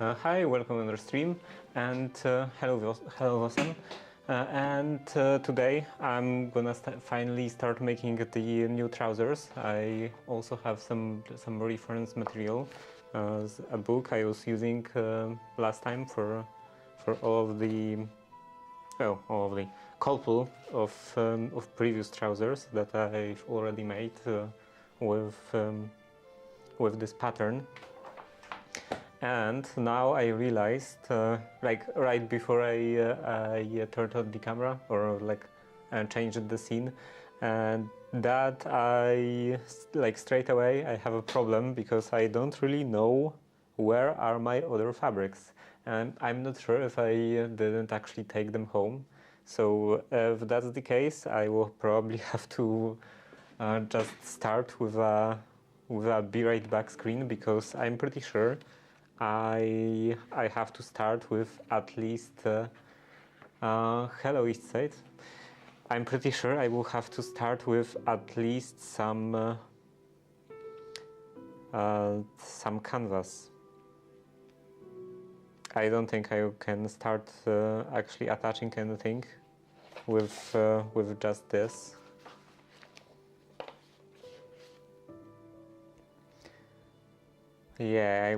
Hi, welcome on our stream, and hello, Wilson. Today I'm gonna finally start making the new trousers. I also have some reference material, a book I was using last time for all of the couple of previous trousers that I've already made with this pattern. And now I realized, like right before I turned on the camera or changed the scene, and that straight away I have a problem because I don't really know where are my other fabrics, and I'm not sure if I didn't actually take them home. So if that's the case, I will probably have to just start with a be right back screen, because I'm pretty sure I have to start with at least hello East Side. I'm pretty sure I will have to start with at least some canvas. I don't think I can start actually attaching anything with just this. Yeah,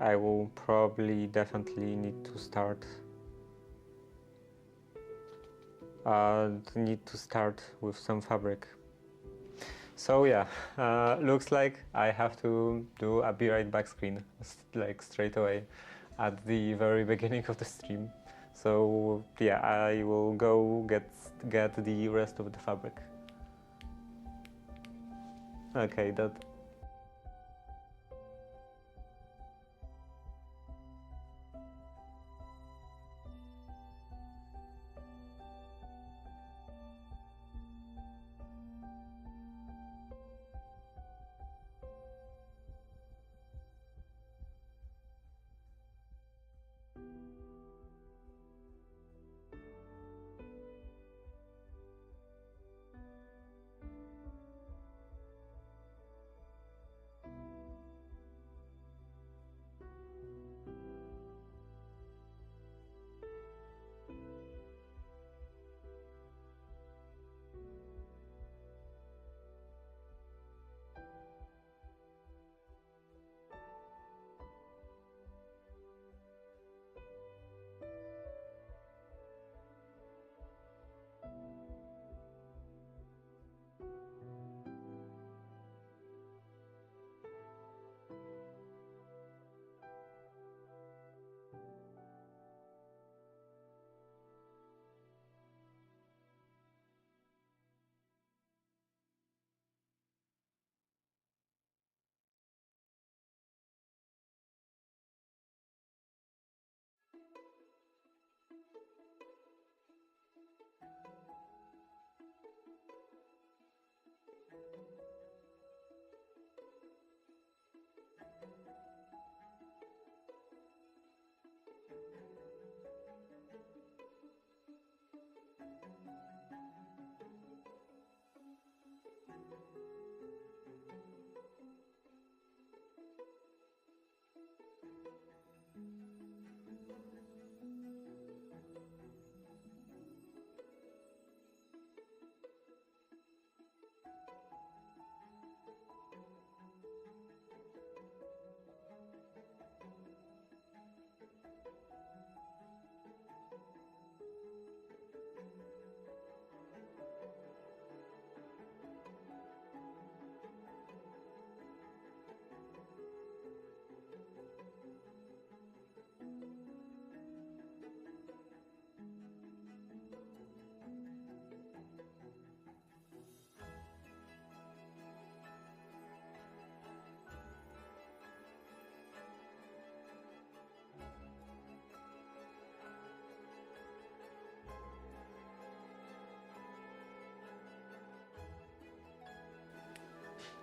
I will probably definitely need to start with some fabric. So yeah, looks like I have to do a be right back screen like straight away at the very beginning of the stream. So yeah, I will go get the rest of the fabric. Okay, that.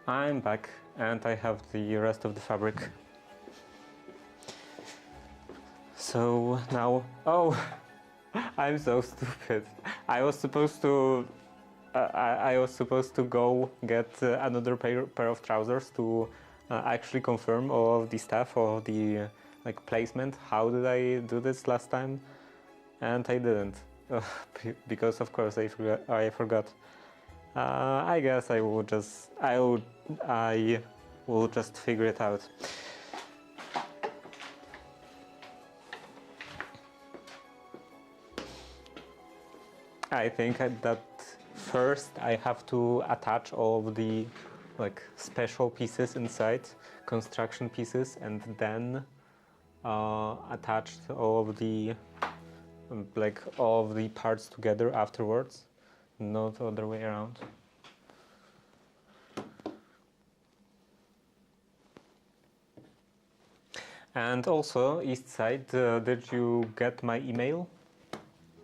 I'm back and I have the rest of the fabric. So now, oh, I'm so stupid. I was supposed to go get another pair of trousers to actually confirm all of the stuff, all of the like placement. How did I do this last time? And I didn't, because of course I forgot. I guess I will just figure it out. I think that first I have to attach all of the like special pieces inside, construction pieces, and then attach all of the all of the parts together afterwards, not the other way around. And also, East Side, did you get my email?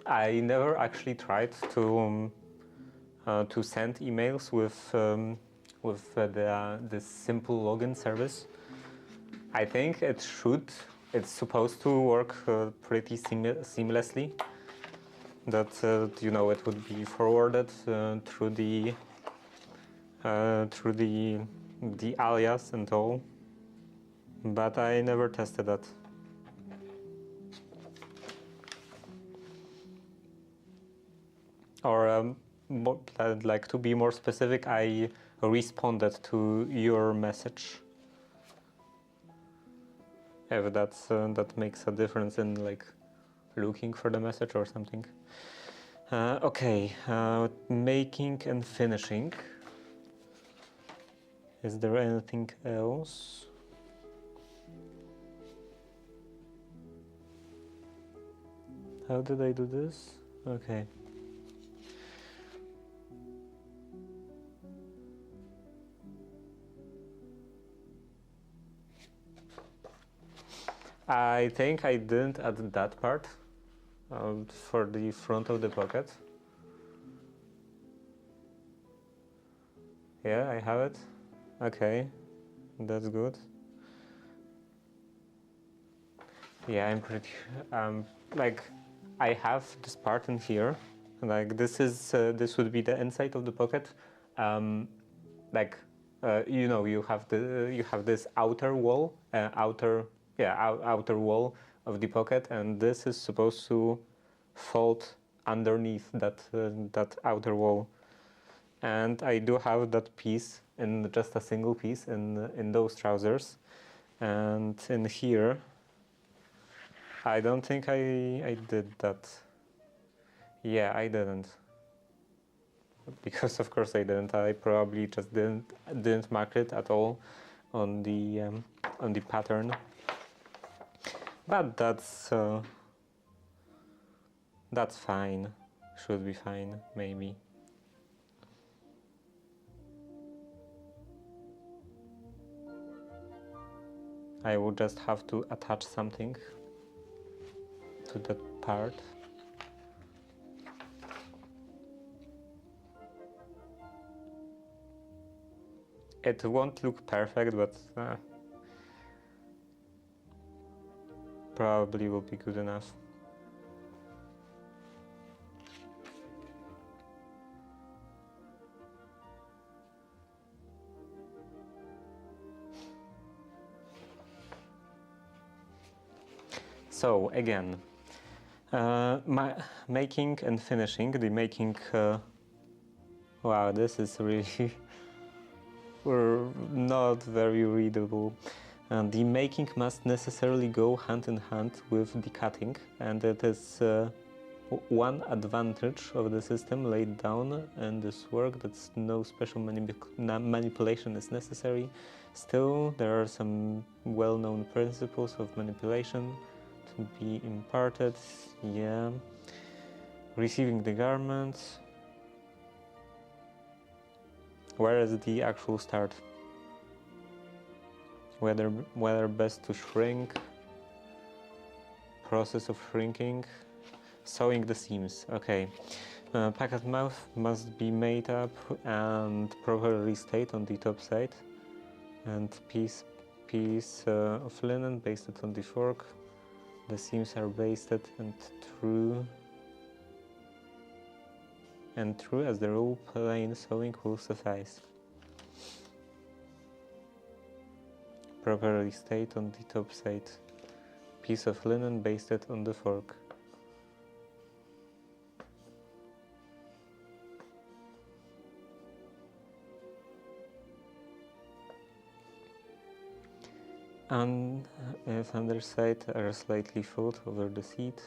I never actually tried to send emails with this simple login service. I think it's supposed to work pretty seamlessly. That it would be forwarded through the alias and all. But I never tested that. Or like to be more specific, I responded to your message. If that makes a difference in like looking for the message or something. Okay, making and finishing. Is there anything else? How did I do this? Okay. I think I didn't add that part for the front of the pocket. Yeah, I have it. Okay, that's good. Yeah, I'm pretty like I have this part in here. Like this would be the inside of the pocket. You have this outer wall, outer wall of the pocket, and this is supposed to fold underneath that outer wall. And I do have that piece in just a single piece in those trousers, and in here I don't think I did that. Yeah, I didn't, because of course I didn't. I probably just didn't mark it at all on the pattern. But that's fine. Should be fine, maybe. I will just have to attach something to that part. It won't look perfect, but probably will be good enough. So again, making and finishing. The making, wow, this is really not very readable. The making must necessarily go hand in hand with the cutting, and it is one advantage of the system laid down in this work, that no special manipulation is necessary. Still, there are some well-known principles of manipulation to be imparted. Yeah. Receiving the garments. Where is the actual start? Whether best to shrink. Process of shrinking. Sewing the seams. Okay. Pocket mouth must be made up and properly stayed on the top side. And piece of linen basted on the fork. The seams are basted and true as the rule, plain sewing will suffice. Properly stayed on the top side. piece of linen basted on the fork. And if underside are slightly fold over the seat.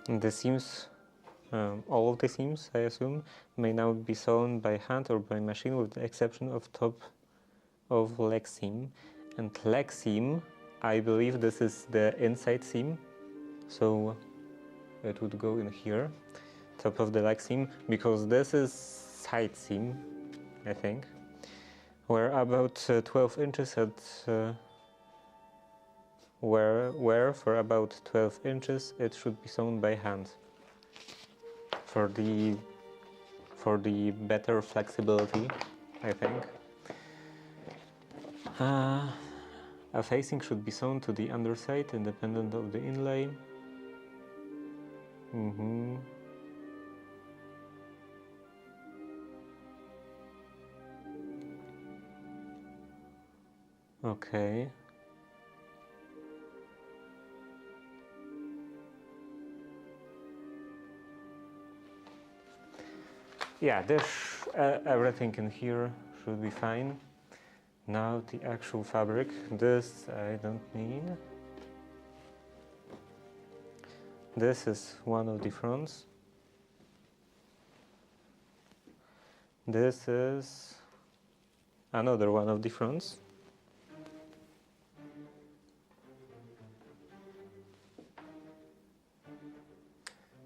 The seams, all of the seams, I assume, may now be sewn by hand or by machine with the exception of top of leg seam. And leg seam, I believe this is the inside seam, so it would go in here, top of the leg seam, because this is side seam, I think, where about 12 inches at where for about 12 inches it should be sewn by hand for the better flexibility, I think. A facing should be sewn to the underside independent of the inlay. Okay. Yeah, this everything in here should be fine. Now the actual fabric. This I don't need. This is one of the fronts. This is another one of the fronts.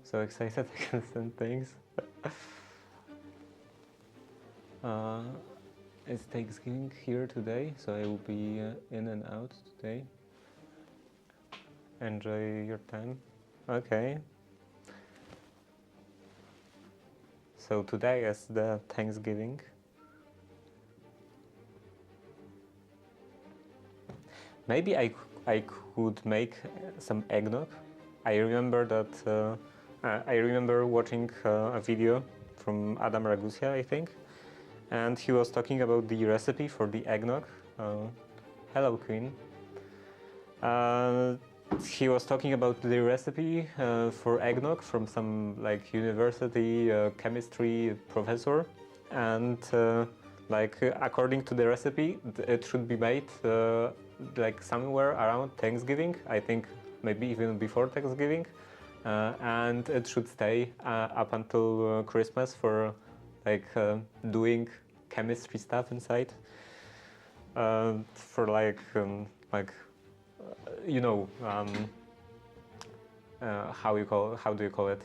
So excited I can send things. It's Thanksgiving here today, so I will be in and out today. Enjoy your time. Okay. So today is the Thanksgiving. Maybe I could make some eggnog. I remember that I remember watching a video from Adam Ragusia, I think, and he was talking about the recipe for the eggnog. Hello, Queen. He was talking about the recipe for eggnog from some like university chemistry professor, and like according to the recipe, it should be made like somewhere around Thanksgiving. I think maybe even before Thanksgiving, and it should stay up until Christmas for like doing chemistry stuff inside. For like you know, how do you call it?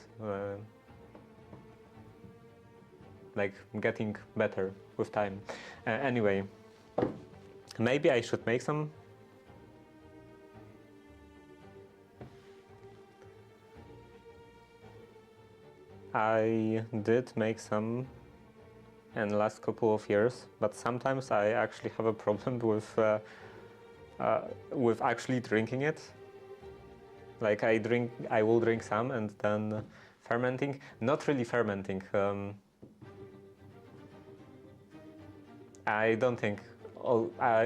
Like getting better with time. Anyway, maybe I should make some. I did make some in the last couple of years, but sometimes I actually have a problem with actually drinking it. Like I will drink some and then fermenting, not really fermenting. I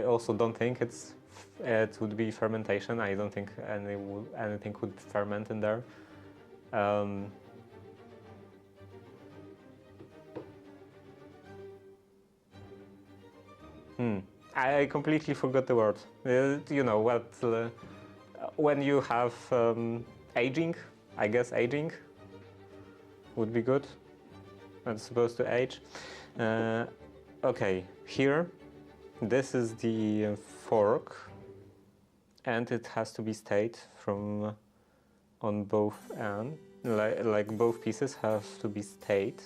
also don't think it would be fermentation. I don't think anything would ferment in there. I completely forgot the word. You know what? When you have aging, I guess aging would be good. It's supposed to age. Okay, here, this is the fork, and it has to be stayed from on both ends. Like both pieces have to be stayed.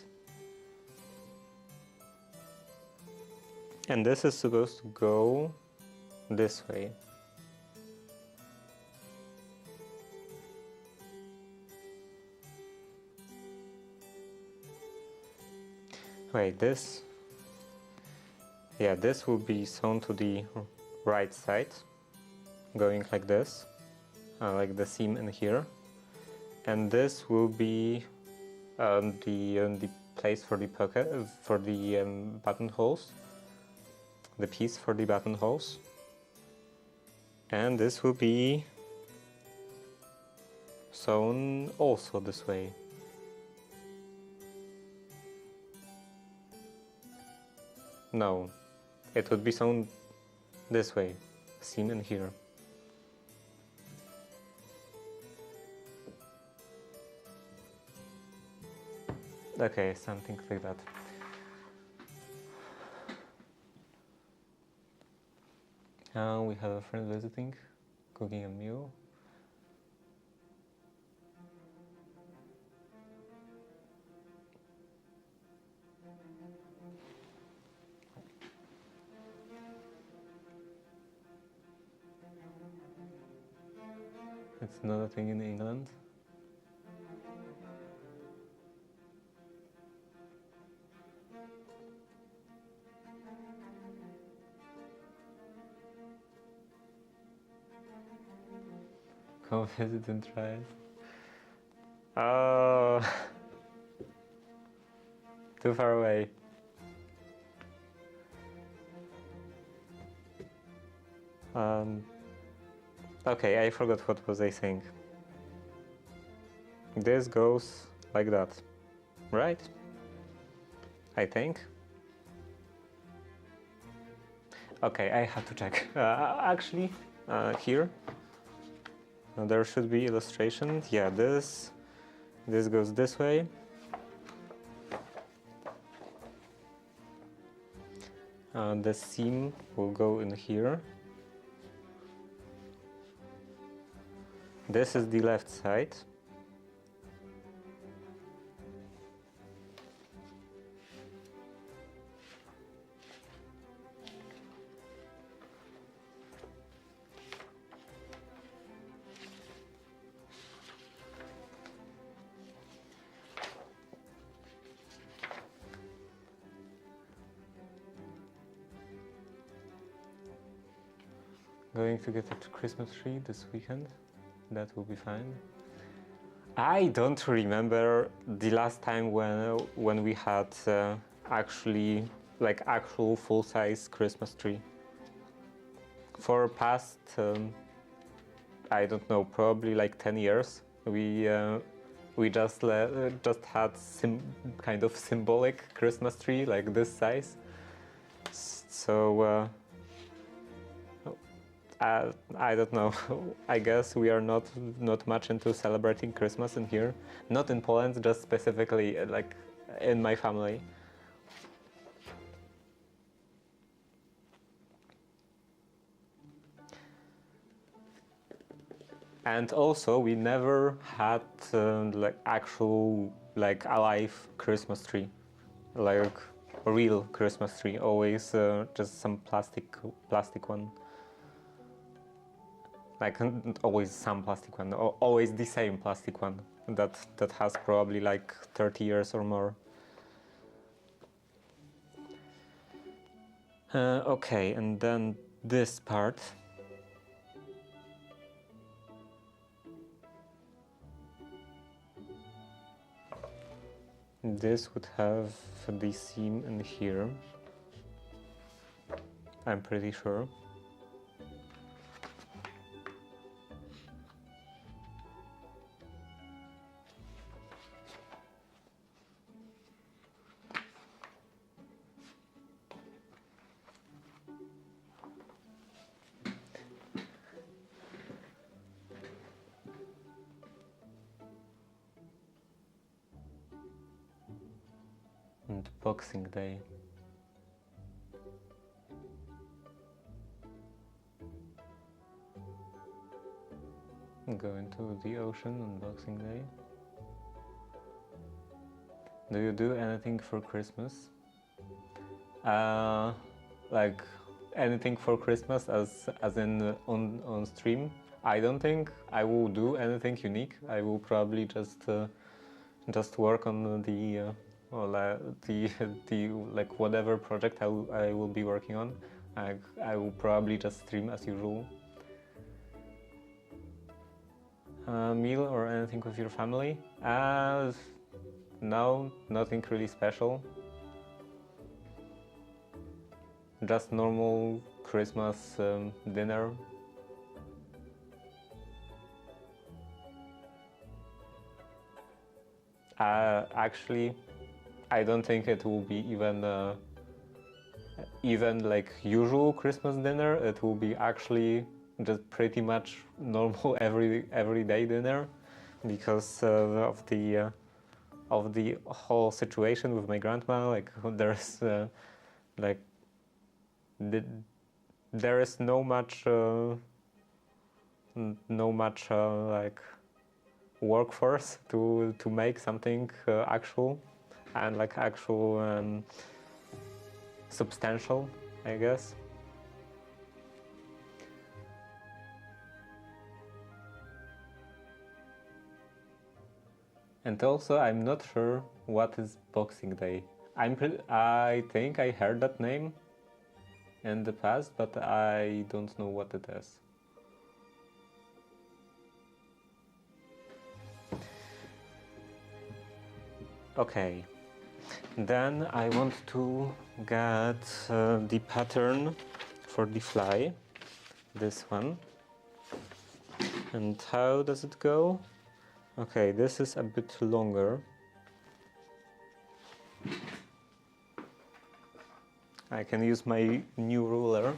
And this is supposed to go this way. Wait, this... Yeah, this will be sewn to the right side, going like this, like the seam in here. And this will be the place for the pocket, for the buttonholes, the piece for the buttonholes. And this will be sewn also this way. No, it would be sewn this way, seam in here. Okay, something like that. We have a friend visiting, cooking a meal. It's not a thing in England. Come visit and try it. Oh, too far away. Okay, I forgot what was I saying. This goes like that, right? I think. Okay, I have to check. Actually, here there should be illustration. Yeah, this goes this way. The seam will go in here. This is the left side. Going to get a Christmas tree this weekend. That will be fine. I don't remember the last time when we had actual full-size Christmas tree. For past I don't know, probably like 10 years. We just had kind of symbolic Christmas tree like this size. So I don't know. I guess we are not much into celebrating Christmas in here. Not in Poland, just specifically like in my family. And also, we never had like actual like alive Christmas tree, like a real Christmas tree. Always just some plastic one. Like always some plastic one, always the same plastic one that has probably like 30 years or more. Okay, and then this part. This would have the seam in here, I'm pretty sure. And Boxing Day. Go into the ocean on Boxing Day. Do you do anything for Christmas? Like anything for Christmas as in on stream? I don't think I will do anything unique. I will probably just work on or the like whatever project I will be working on. I will probably just stream as usual. Meal or anything with your family? No, nothing really special. Just normal Christmas dinner. Actually, I don't think it will be even like usual Christmas dinner. It will be actually just pretty much normal everyday dinner, because of the whole situation with my grandma. Like there's like there is no much like workforce to make something actual and like actual substantial, I guess. And also, I'm not sure what is Boxing Day. I think I heard that name in the past, but I don't know what it is. Okay, then I want to get the pattern for the fly, this one. And how does it go? Okay, this is a bit longer. I can use my new ruler.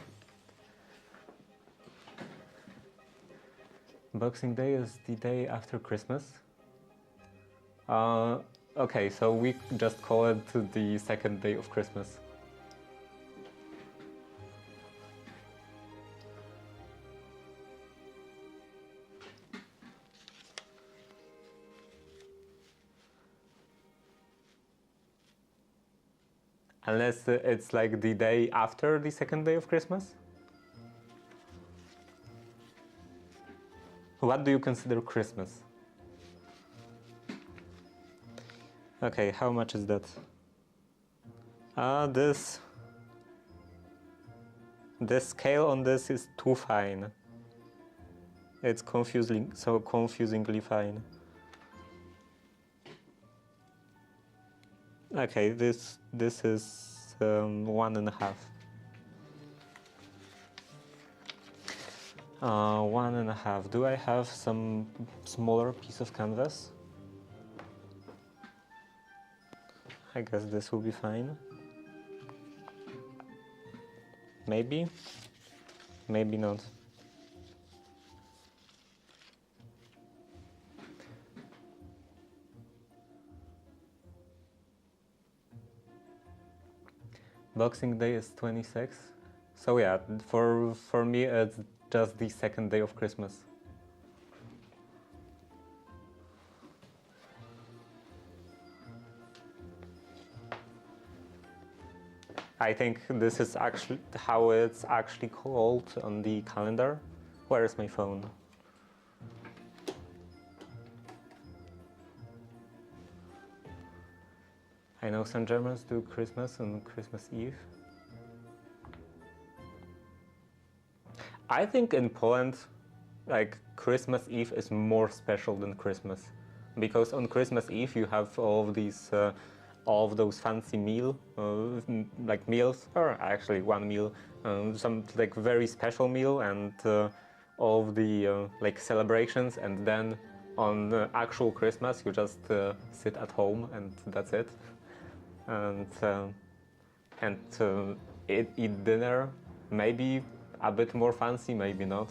Boxing Day is the day after Christmas. Okay, so we just call it the second day of Christmas. Unless it's like the day after the second day of Christmas? What do you consider Christmas? Okay, how much is that? This scale on this is too fine. It's confusingly fine. Okay, this is 1.5. 1.5. Do I have some smaller piece of canvas? I guess this will be fine. Maybe? Maybe not. Boxing Day is 26. So yeah, for me it's just the second day of Christmas. I think this is actually how it's actually called on the calendar. Where is my phone? I know some Germans do Christmas on Christmas Eve. I think in Poland, like Christmas Eve is more special than Christmas, because on Christmas Eve you have all of those fancy like meals, or actually one meal, some like very special meal, and all of the like celebrations, and then on actual Christmas you just sit at home and that's it, and eat dinner, maybe a bit more fancy, maybe not.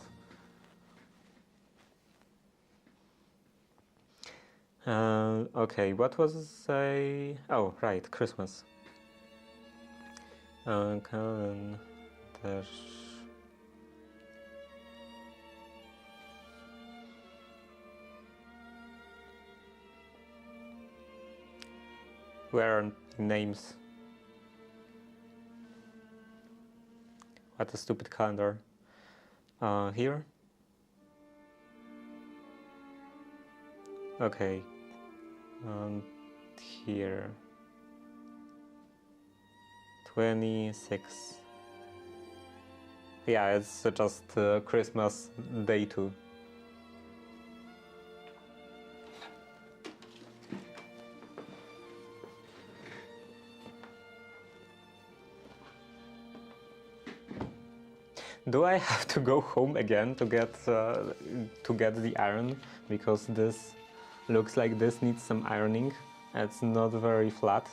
Okay, what was I? Oh, right, Christmas. Kalendarz. Where are names? What a stupid calendar. Here? Okay. Here. 26. Yeah, it's just Christmas day 2. Do I have to go home again to get the iron? Because this looks like this needs some ironing. It's not very flat.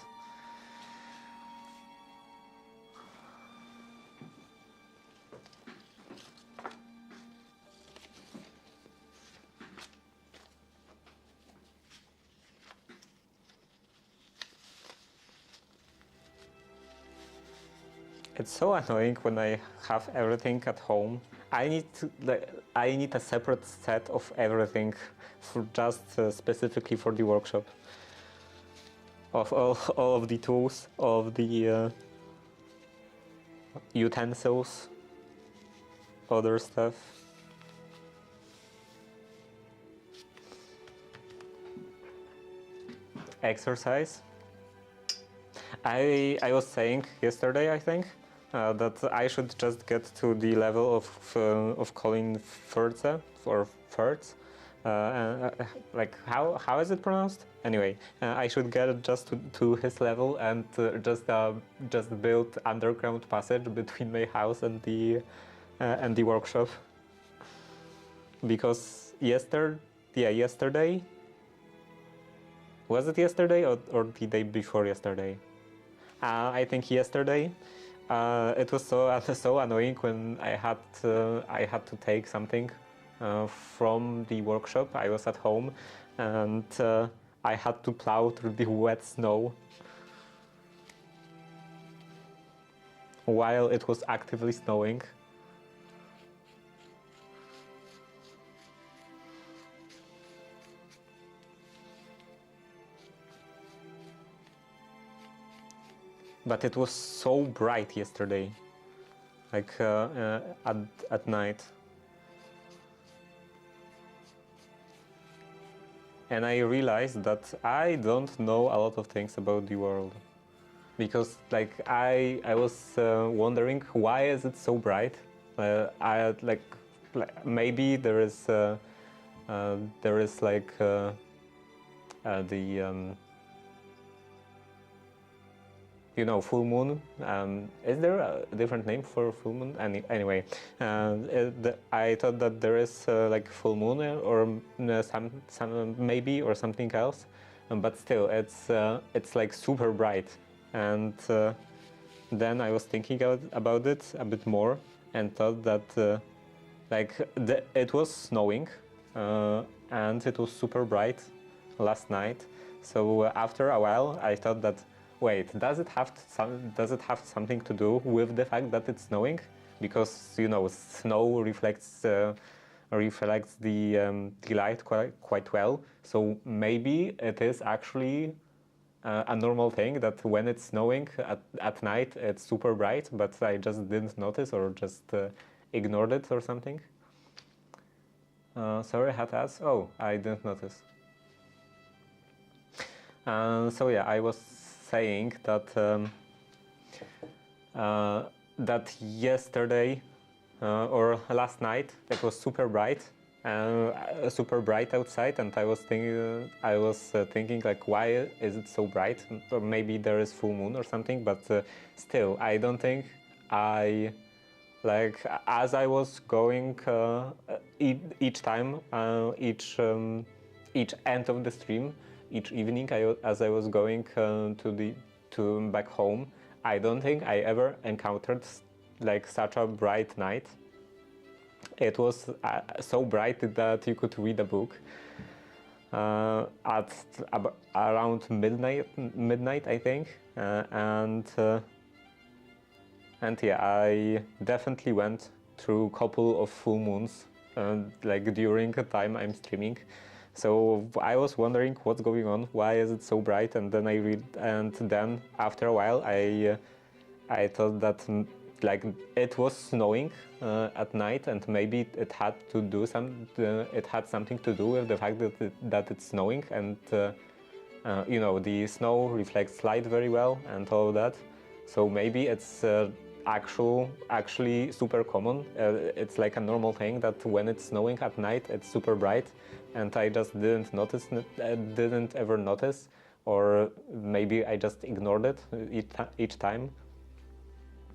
It's so annoying when I have everything at home. I need a separate set of everything for just specifically for the workshop. Of all of the tools, of the utensils, other stuff. Exercise. I was saying yesterday, I think, that I should just get to the level of calling Furze or Furz. Like how is it pronounced? Anyway, I should get just to his level and just build underground passage between my house and the workshop. Because yesterday. Was it yesterday or the day before yesterday? I think yesterday. It was so annoying when I had to take something from the workshop. I was at home and I had to plow through the wet snow while it was actively snowing. But it was so bright yesterday, like at night. And I realized that I don't know a lot of things about the world. Because like I was wondering why is it so bright? Maybe there is like the full moon. Is there a different name for full moon? Anyway, I thought that there is like full moon or some maybe or something else, but still, it's like super bright. And then I was thinking about it a bit more and thought that it was snowing and it was super bright last night. So after a while, I thought that. Wait, does it have something to do with the fact that it's snowing? Because snow reflects the light quite well. So maybe it is actually a normal thing that when it's snowing at night it's super bright, but I just didn't notice or just ignored it or something. Sorry, hat ass. Oh, I didn't notice. So yeah, I was saying that that yesterday or last night it was super bright outside, and I was thinking like, why is it so bright? Or maybe there is full moon or something, but still I don't think as I was going each time each end of the stream. Each evening, as I was going to back home, I don't think I ever encountered like such a bright night. It was so bright that you could read a book at around midnight, I think, and yeah, I definitely went through a couple of full moons, like during the time I'm streaming. So I was wondering what's going on, why is it so bright, and then after a while I thought that like it was snowing at night, and maybe it had something to do with the fact that it's snowing, and the snow reflects light very well and all of that. So maybe it's actually super common. It's like a normal thing that when it's snowing at night, it's super bright, and I just didn't notice, didn't ever notice, or maybe I just ignored it each time.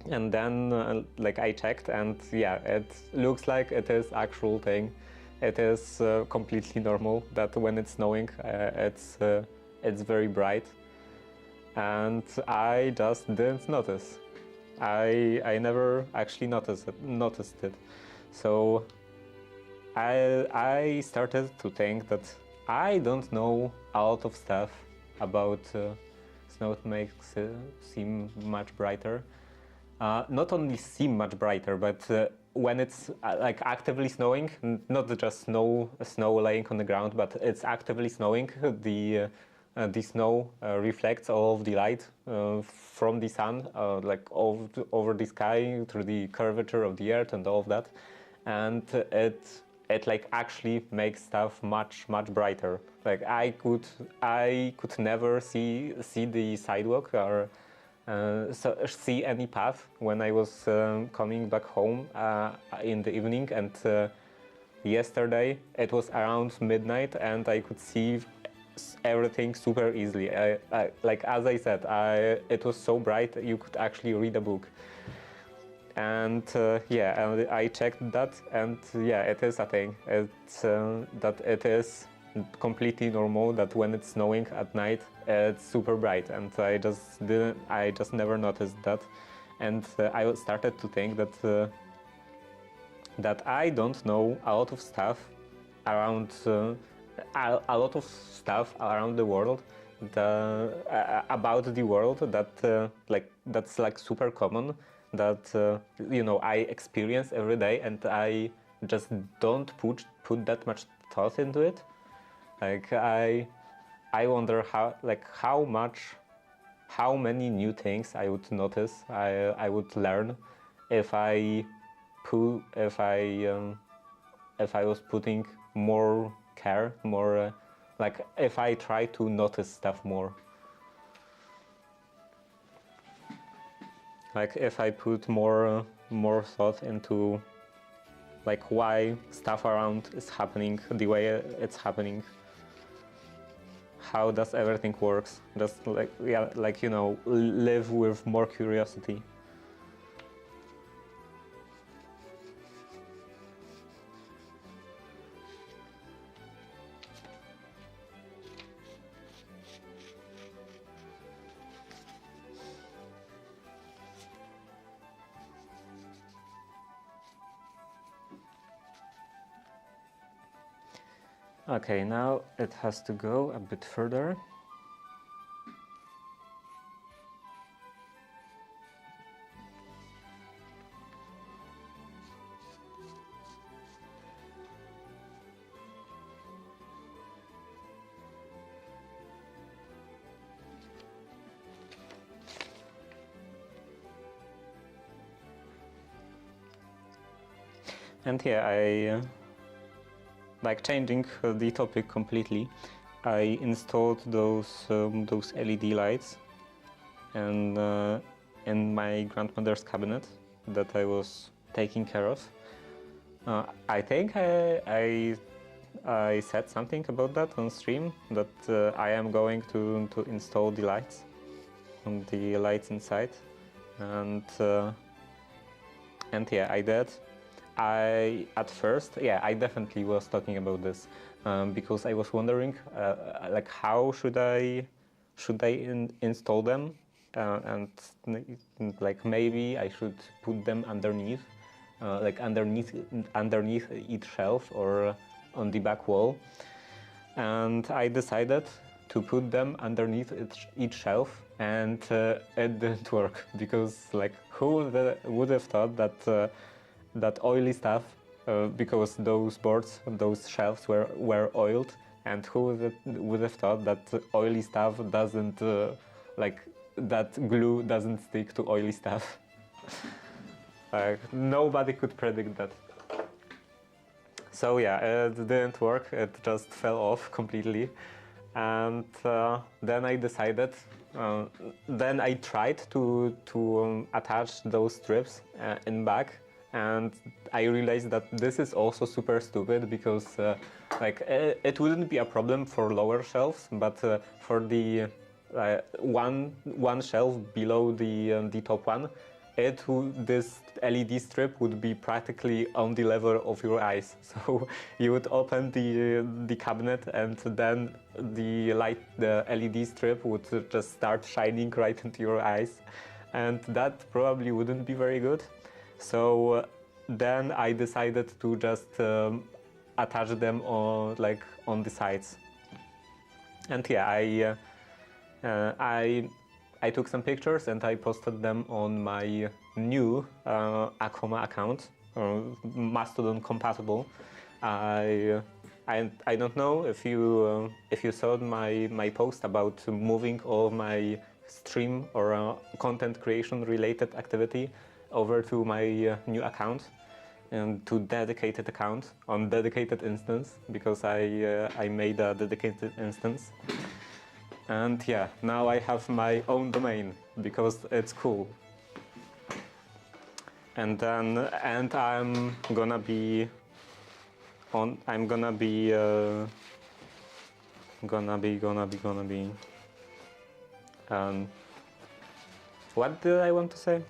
And then like I checked, and yeah, it looks like it is actual thing. It is completely normal that when it's snowing, it's very bright, and I just didn't notice. I never actually noticed it. So I started to think that I don't know a lot of stuff about snow. It makes it seem much brighter. Not only seem much brighter, but when it's like actively snowing, not just snow laying on the ground, but it's actively snowing, the snow reflects all of the light from the sun, like over the sky, through the curvature of the earth and all of that, and it like actually makes stuff much brighter. Like I could never see the sidewalk or see any path when I was coming back home in the evening, and yesterday it was around midnight and I could see everything super easily. Like as I said, it was so bright you could actually read a book. And yeah, I checked that, and yeah, it is a thing. It's that it is completely normal that when it's snowing at night, it's super bright, and I just never noticed that, and I started to think that that I don't know a lot of stuff around a lot of stuff around the world, about the world that that's like super common, that you know, I experience every day, and I just don't put that much thought into it. Like I wonder how many new things I would notice, I would learn if I was putting more care, more like if I try to notice stuff more. Like if I put more thought into like why stuff around is happening the way it's happening. How does everything works? Just like, yeah, like, you know, live with more curiosity. Okay, now it has to go a bit further. And yeah, I like changing the topic completely. I installed those LED lights and in my grandmother's cabinet that I was taking care of. I think I said something about that on stream, that I am going to install the lights inside, and yeah, I did. At first, yeah, I definitely was talking about this because I was wondering, like, how should I install them, and like maybe I should put them underneath, like underneath each shelf or on the back wall, and I decided to put them underneath each shelf, and it didn't work because, like, who would have thought that that oily stuff, because those boards, those shelves were oiled, and who would have thought that oily stuff doesn't, like, that glue doesn't stick to oily stuff. Nobody could predict that. So yeah, it didn't work, it just fell off completely. And then I decided then I tried to attach those strips in back, and I realized that this is also super stupid because like it wouldn't be a problem for lower shelves, but for the one shelf below the top one, this LED strip would be practically on the level of your eyes. So you would open the cabinet, and then the LED strip would just start shining right into your eyes, and that probably wouldn't be very good. So then I decided to just attach them on the sides. And yeah, I took some pictures and I posted them on my new Acoma account, Mastodon compatible. I don't know if you saw my post about moving all my stream or content creation related activity over to my new account, and to dedicated account on dedicated instance, because I made a dedicated instance. And yeah, now I have my own domain because it's cool. And I'm gonna be what did I want to say?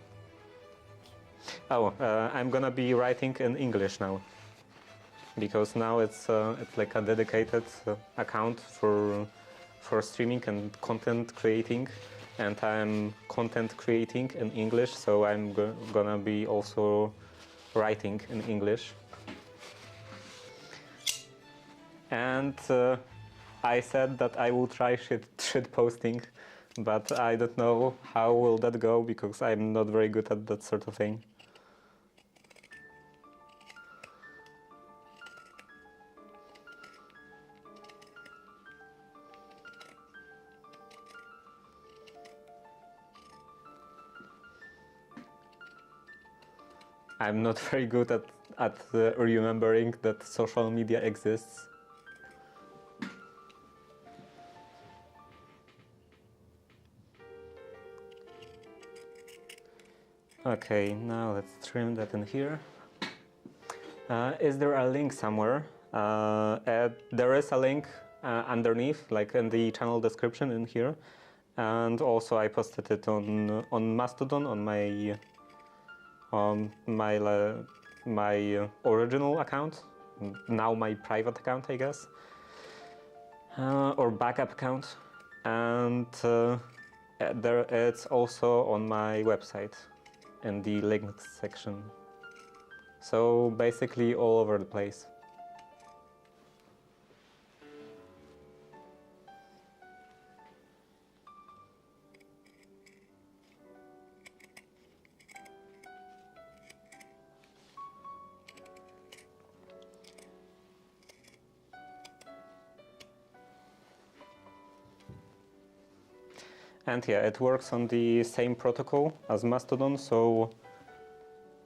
Oh, I'm gonna be writing in English now, because now it's like a dedicated account for streaming and content creating, and I'm content creating in English, so I'm gonna be also writing in English. And I said that I will try shit posting, but I don't know how will that go, because I'm not very good at that sort of thing. I'm not very good at remembering that social media exists. Okay, now let's trim that in here. Is there a link somewhere? There is a link underneath, like in the channel description in here. And also I posted it on Mastodon, on my original account, now my private account, I guess, or backup account, and it's also on my website in the links section. So basically all over the place. And yeah, it works on the same protocol as Mastodon, so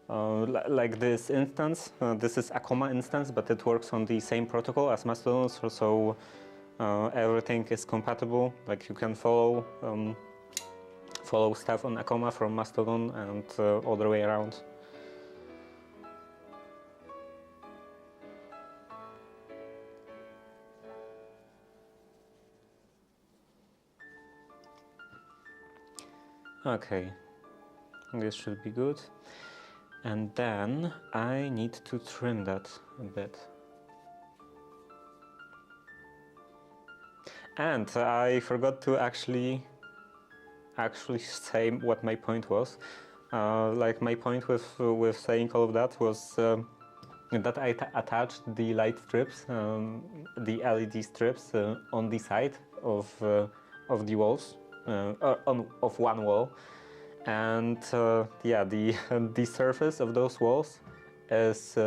like this instance, this is Acoma instance, but it works on the same protocol as Mastodon, so everything is compatible. Like you can follow stuff on Acoma from Mastodon and all the way around. Okay, this should be good. And then I need to trim that a bit. And I forgot to actually say what my point was. Like my point with saying all of that was that I attached the light strips, the LED strips on the side of the walls. Of one wall, and yeah, the surface of those walls is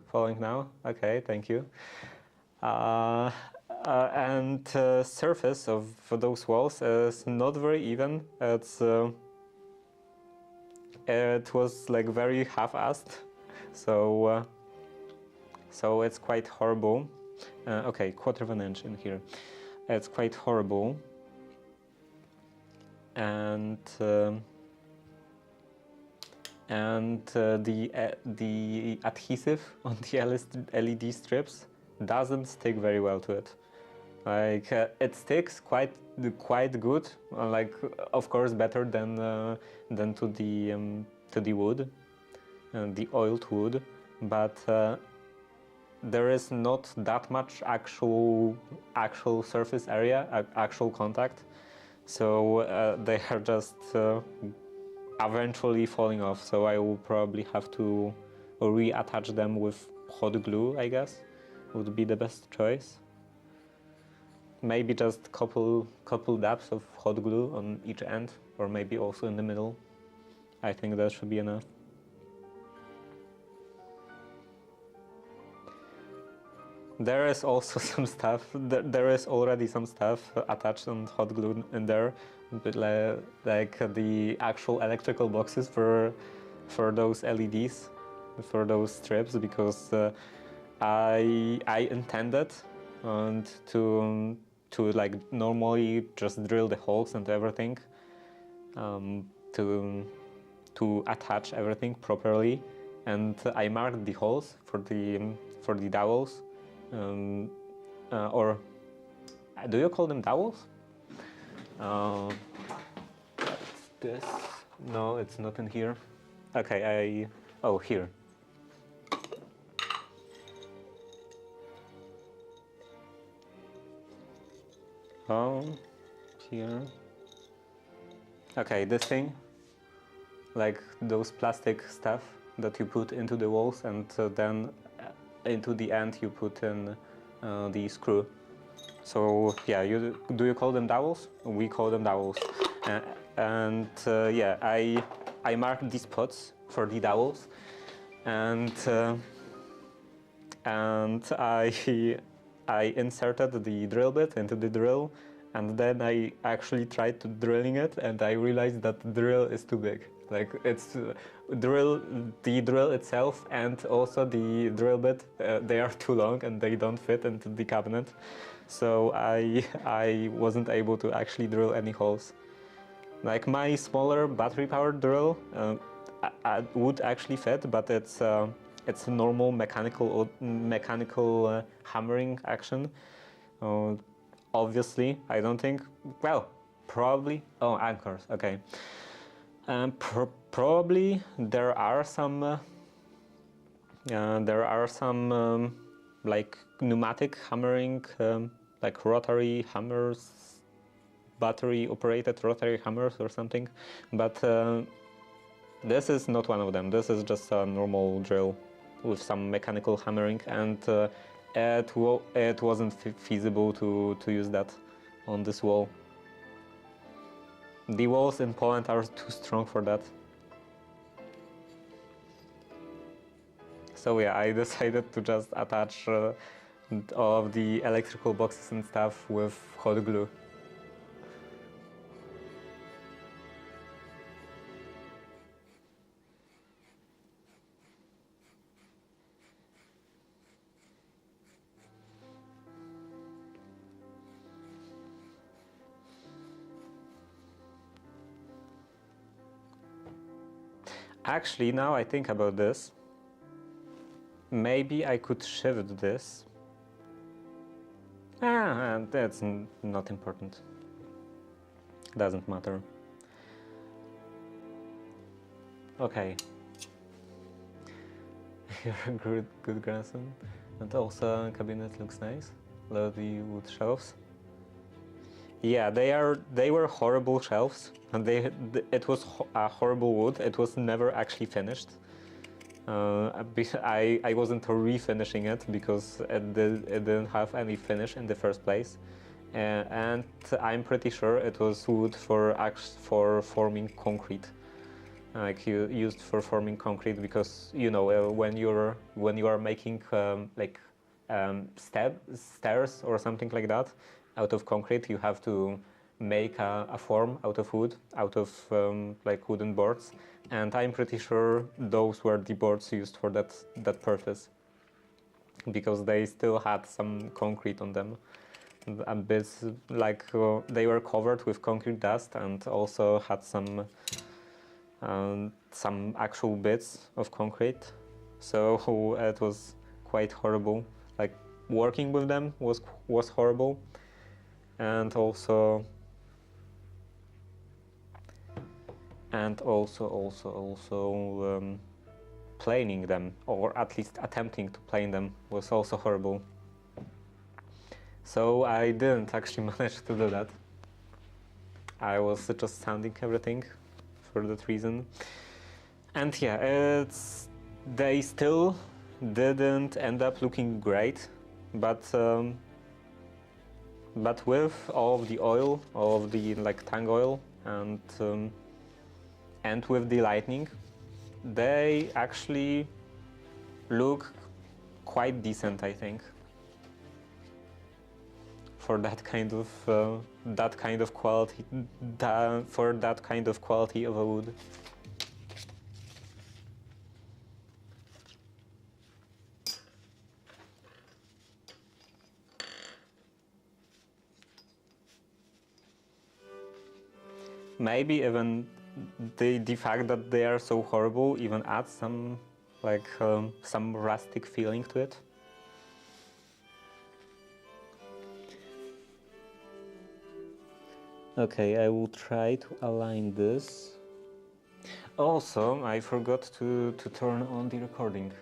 falling now. Okay, thank you. And surface of those walls is not very even. It was like very half-assed, so it's quite horrible. Okay, 1/4 inch in here. It's quite horrible. and the adhesive on the LED strips doesn't stick very well to it. Like it sticks quite good. Like of course better than to the wood, the oiled wood, but there is not that much actual surface area, actual contact. So they are just eventually falling off. So I will probably have to reattach them with hot glue, I guess, would be the best choice. Maybe just couple dabs of hot glue on each end, or maybe also in the middle. I think that should be enough. There is also some stuff. There is already some stuff attached and hot glue in there, but like the actual electrical boxes for those LEDs, for those strips, because I intended to like normally just drill the holes and everything, to attach everything properly, and I marked the holes for the dowels, or do you call them dowels? This? No, it's not in here. Okay, oh, here. Oh, here. Okay, this thing, like those plastic stuff that you put into the walls, and then into the end you put in the screw. So yeah, do you call them dowels? We call them dowels. Yeah, I marked these spots for the dowels, and I inserted the drill bit into the drill, and then I actually tried to drilling it, and I realized that the drill is too big. Like it's the drill itself and also the drill bit, they are too long and they don't fit into the cabinet. So I wasn't able to actually drill any holes. Like my smaller battery-powered drill would actually fit, but it's a normal mechanical hammering action. Obviously, I don't think. Well, probably. Oh, anchors. Okay. Probably there are some like pneumatic hammering, like rotary hammers, battery-operated rotary hammers or something, but this is not one of them. This is just a normal drill with some mechanical hammering, and it wasn't feasible to use that on this wall. The walls in Poland are too strong for that. So yeah, I decided to just attach all of the electrical boxes and stuff with hot glue. Actually, now I think about this, maybe I could shift this. That's not important. Doesn't matter. Okay. You're a good grandson. And also cabinet looks nice. Love the wood shelves. Yeah, they were horrible shelves, and it was a horrible wood. It was never actually finished. I wasn't refinishing it because it didn't have any finish in the first place, and I'm pretty sure it was wood for forming concrete, like used for forming concrete, because you know when you are making stairs or something like that out of concrete, you have to make a form out of wood, out of like wooden boards, and I'm pretty sure those were the boards used for that purpose, because they still had some concrete on them. a bit like they were covered with concrete dust and also had some actual bits of concrete. So it was quite horrible. Like working with them was horrible, and also planing them, or at least attempting to plane them, was also horrible. So I didn't actually manage to do that. I was just sanding everything for that reason. And yeah, they still didn't end up looking great, but with all of the oil, all of the like tang oil, and with the lightning, they actually look quite decent, I think, for that kind of quality, for that kind of quality of a wood. Maybe even the fact that they are so horrible even adds some some rustic feeling to it. Okay, I will try to align this. Also, I forgot to turn on the recording.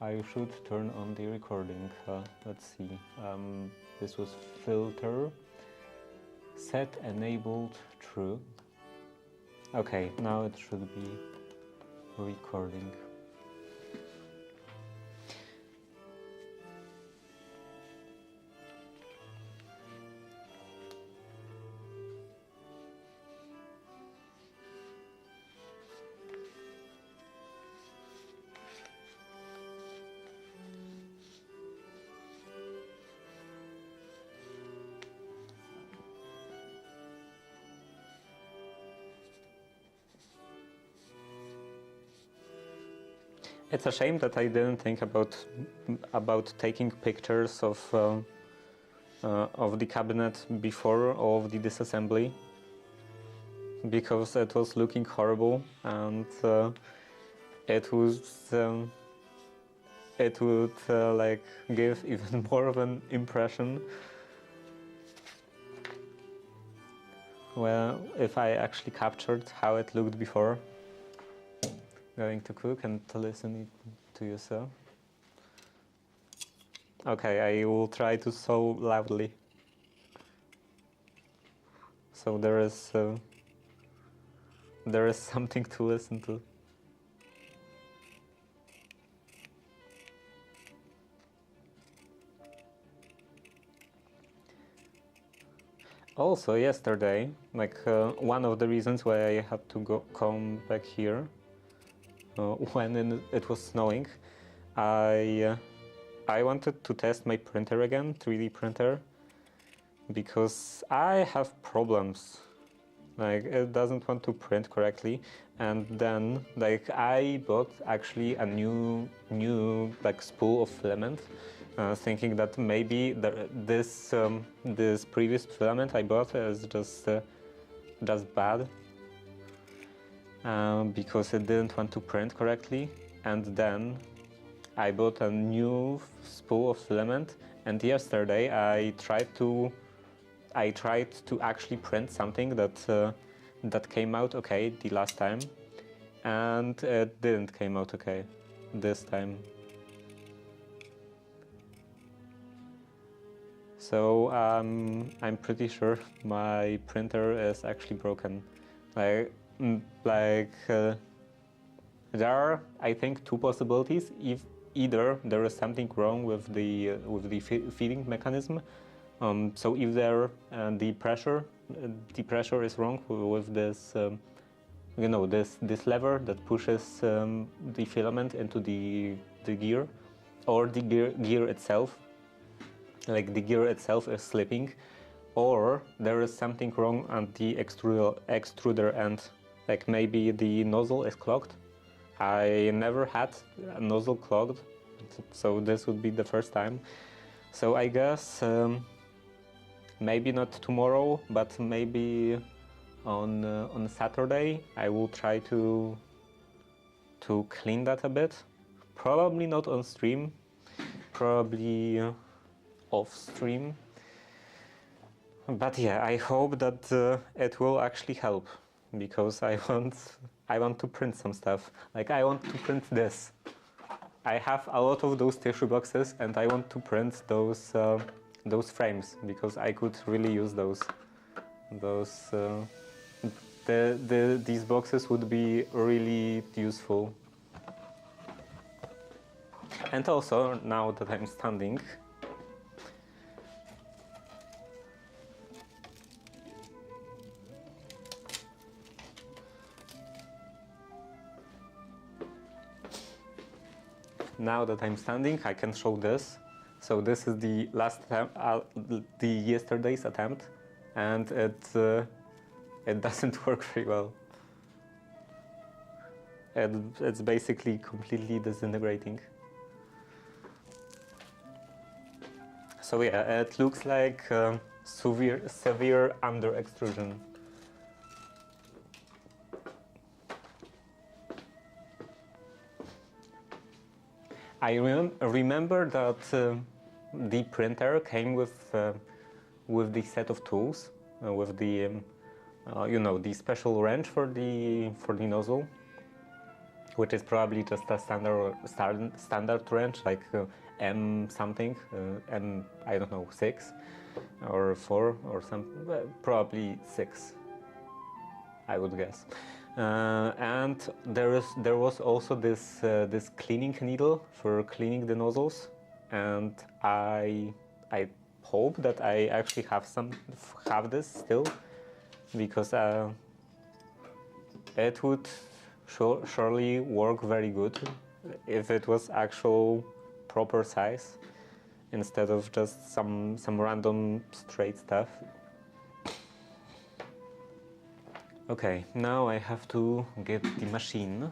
I should turn on the recording. Let's see. This was filter. Set enabled true. Okay, now it should be recording. It's a shame that I didn't think about taking pictures of the cabinet before all of the disassembly, because it was looking horrible, and it would like give even more of an impression. Well, if I actually captured how it looked before. Going to cook and to listen to yourself. Okay, I will try to sew loudly. So there is something to listen to. Also, yesterday, like one of the reasons why I had to come back here. When it was snowing, I wanted to test my printer again, 3D printer, because I have problems. Like, it doesn't want to print correctly, and then like I bought actually a new like spool of filament, thinking that maybe this previous filament I bought is just bad. Because it didn't want to print correctly, and then I bought a new spool of filament, and yesterday I tried to actually print something that came out okay the last time, and it didn't came out okay this time. So I'm pretty sure my printer is actually broken. There are, I think, two possibilities. If either there is something wrong with the feeding mechanism, so if the pressure is wrong with this, this lever that pushes the filament into the gear, or the gear itself, like the gear itself is slipping, or there is something wrong at the extruder end. Like maybe the nozzle is clogged. I never had a nozzle clogged, so this would be the first time. So I guess maybe not tomorrow, but maybe on Saturday I will try to clean that a bit. Probably not on stream, probably off stream. But yeah, I hope that it will actually help, because I want to print some stuff. Like, I want to print this. I have a lot of those tissue boxes, and I want to print those frames, because I could really use those. These boxes would be really useful. And also, now that I'm standing, I can show this. So this is the last attempt, the yesterday's attempt, and it doesn't work very well. It's basically completely disintegrating. So yeah, it looks like severe under extrusion. I remember that the printer came with the set of tools, with the the special wrench for the nozzle, which is probably just a standard wrench, like M something, M, I don't know, 6 or 4 or something, well, probably 6, I would guess. And there was also this cleaning needle for cleaning the nozzles, and I hope that I actually have this still, because it would surely work very good if it was actual proper size, instead of just some random straight stuff. Okay, now I have to get the machine.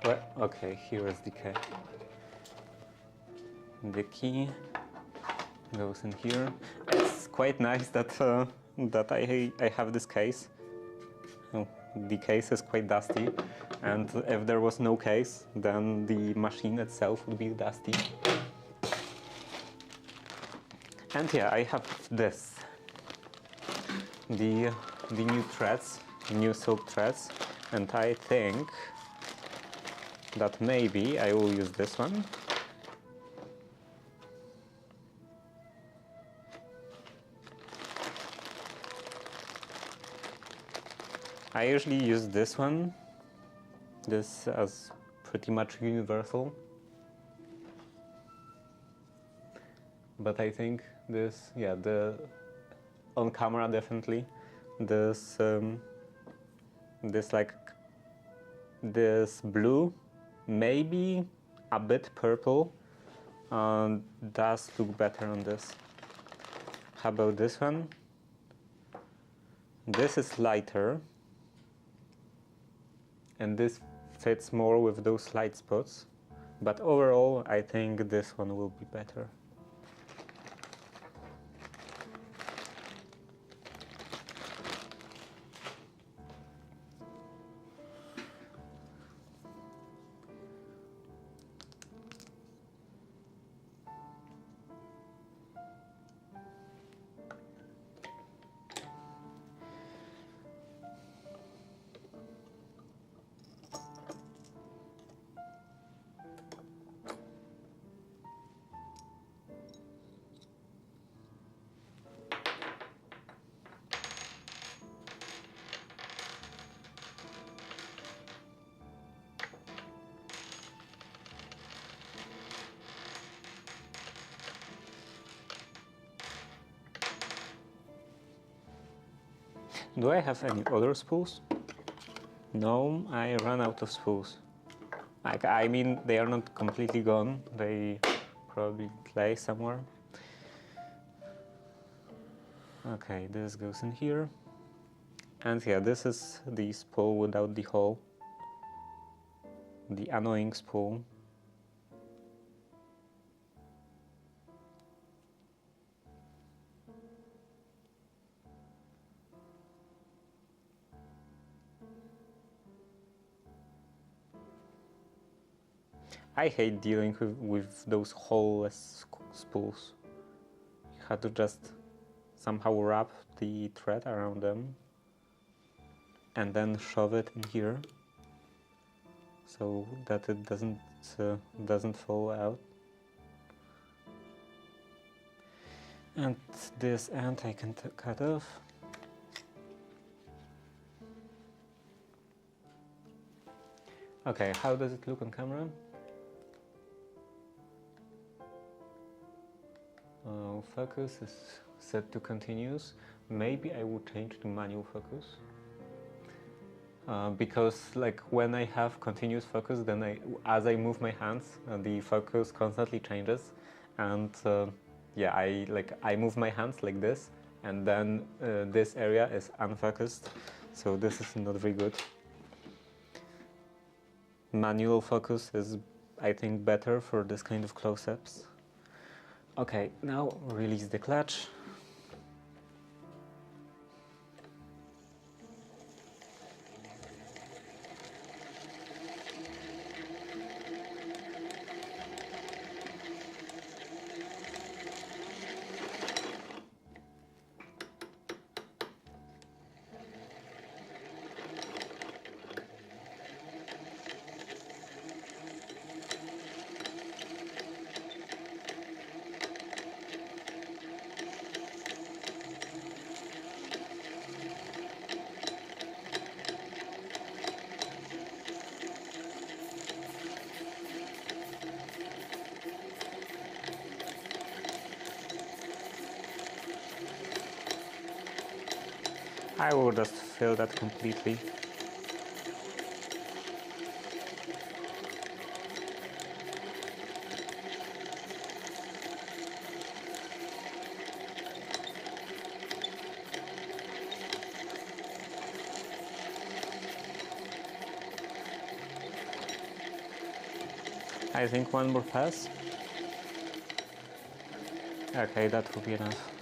Well, okay, here is the key. The key goes in here. It's quite nice that that I have this case. The case is quite dusty, and if there was no case, then the machine itself would be dusty. And yeah, I have this, the new threads, new silk threads, and I think that maybe I will use this one. I usually use this one, this as pretty much universal, but I think this, yeah, on camera definitely, this blue, maybe a bit purple, does look better on this. How about this one? This is lighter, and this fits more with those light spots, but overall I think this one will be better. Do I have any other spools? No, I ran out of spools. I mean, they are not completely gone. They probably lay somewhere. Okay, this goes in here. And yeah, this is the spool without the hole. The annoying spool. I hate dealing with those holeless spools. You have to just somehow wrap the thread around them and then shove it in here so that it doesn't fall out. And this end I can cut off. Okay, how does it look on camera? Focus is set to continuous. Maybe I would change to manual focus. Because like when I have continuous focus, then as I move my hands, the focus constantly changes, and yeah, I move my hands like this, and then this area is unfocused, so this is not very good. Manual focus is, I think, better for this kind of close-ups. Okay, now release the clutch. I will just fill that completely. I think one more pass. Okay, that will be enough.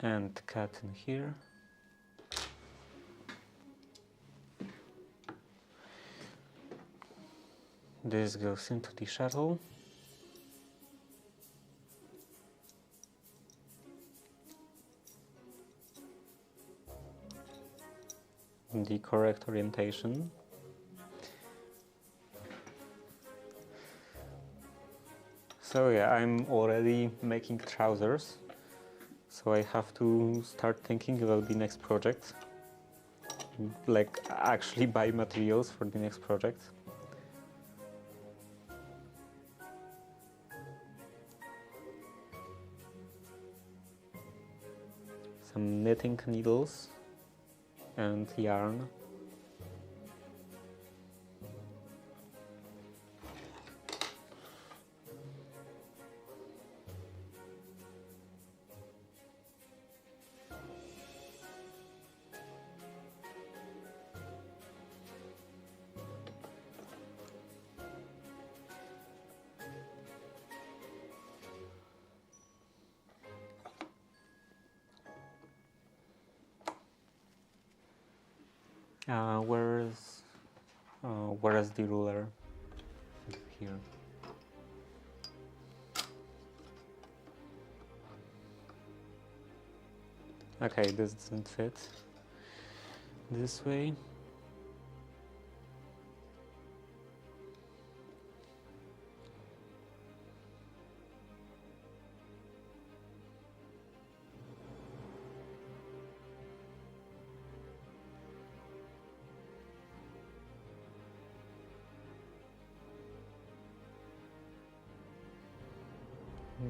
And cut in here. This goes into the shuttle. The correct orientation. So yeah, I'm already making trousers. So I have to start thinking about the next project. Like actually buy materials for the next project. Some knitting needles and yarn. Where is the ruler? Here. Okay, this doesn't fit this way.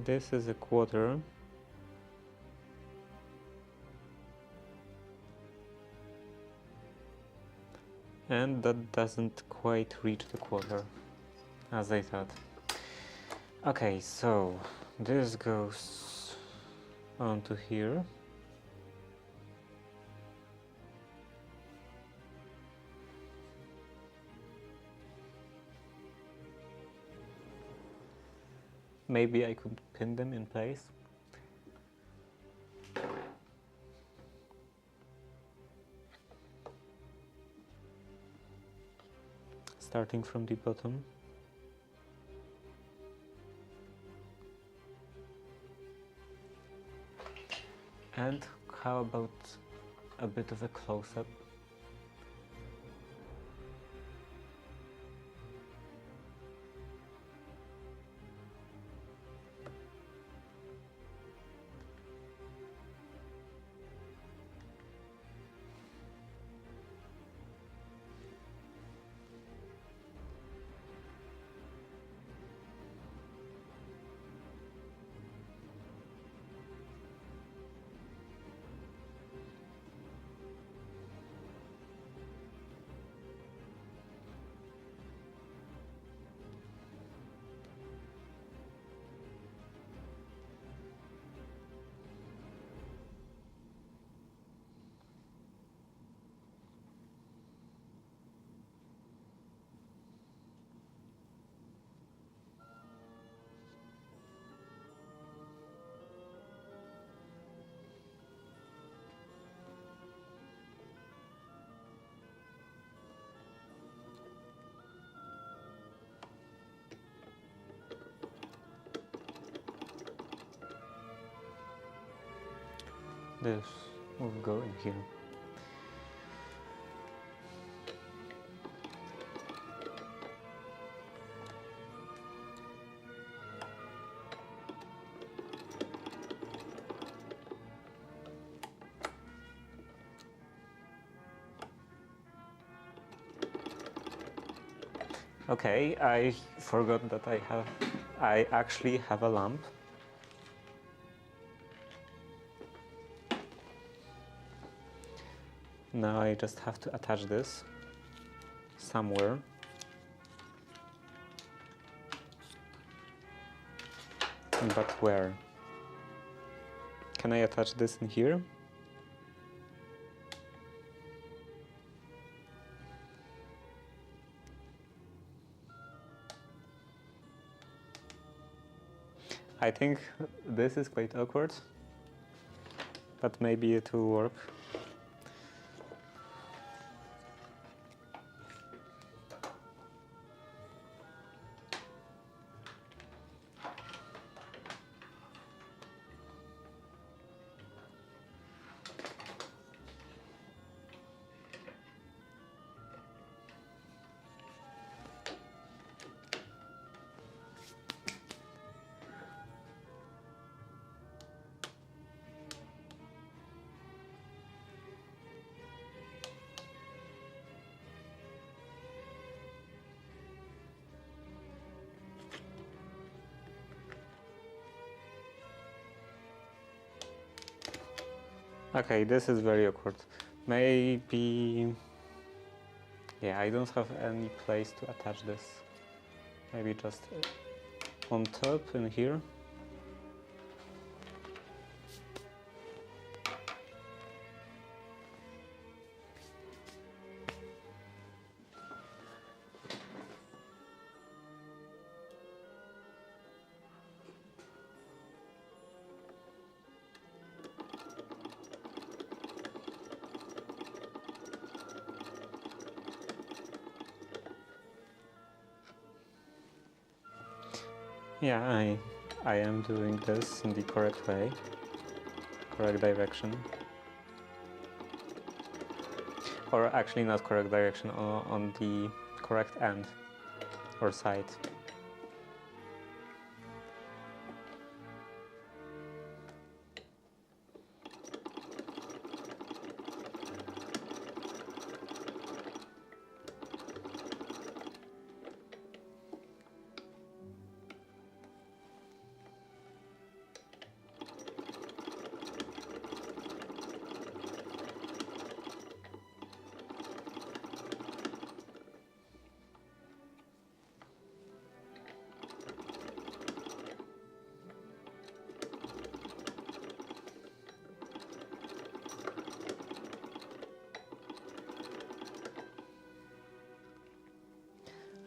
This is a quarter. And that doesn't quite reach the quarter, as I thought. Okay, so This goes onto here. Maybe I could pin them in place. Starting from the bottom. And how about a bit of a close-up? This will go in here. Okay, I forgot that I actually have a lamp. Now I just have to attach this somewhere. But where? Can I attach this in here? I think this is quite awkward, but maybe it will work. Okay, this is very awkward. Maybe... Yeah, I don't have any place to attach this. Maybe just on top in here. Yeah, I am doing this in the correct way, correct direction. Or actually not correct direction, on the correct end or side.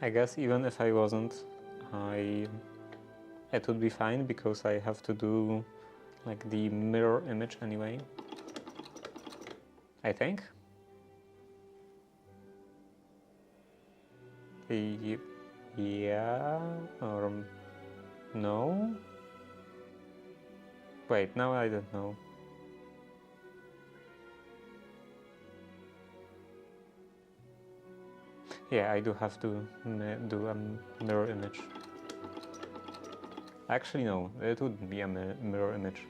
I guess even if I wasn't, it would be fine because I have to do like the mirror image anyway. I think. Yeah, or no? Wait, now I don't know. Yeah, I do have to do a mirror image. Actually, no, it wouldn't be a mirror image.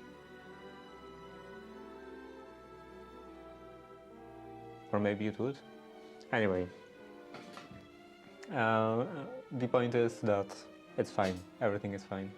Or maybe it would. Anyway, the point is that it's fine. Everything is fine.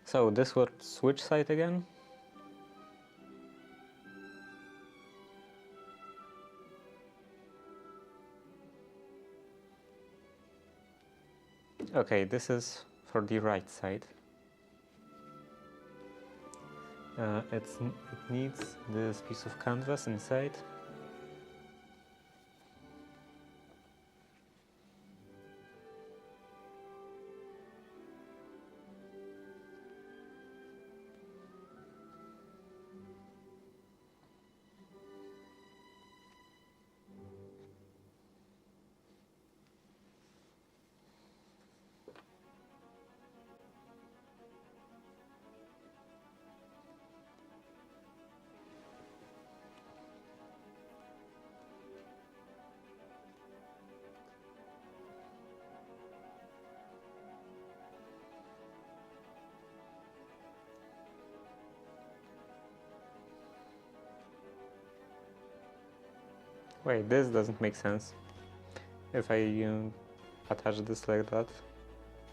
So this was which site again? Okay, this is for the right side. It needs this piece of canvas inside. Wait, this doesn't make sense. If I attach this like that,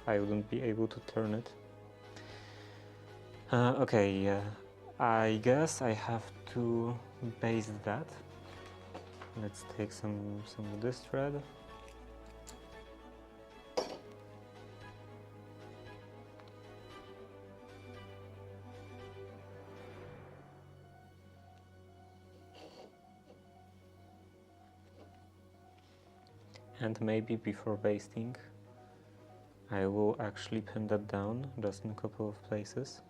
I wouldn't be able to turn it. Okay, I guess I have to base that. Let's take some of this thread. And maybe before basting, I will actually pin that down just in a couple of places.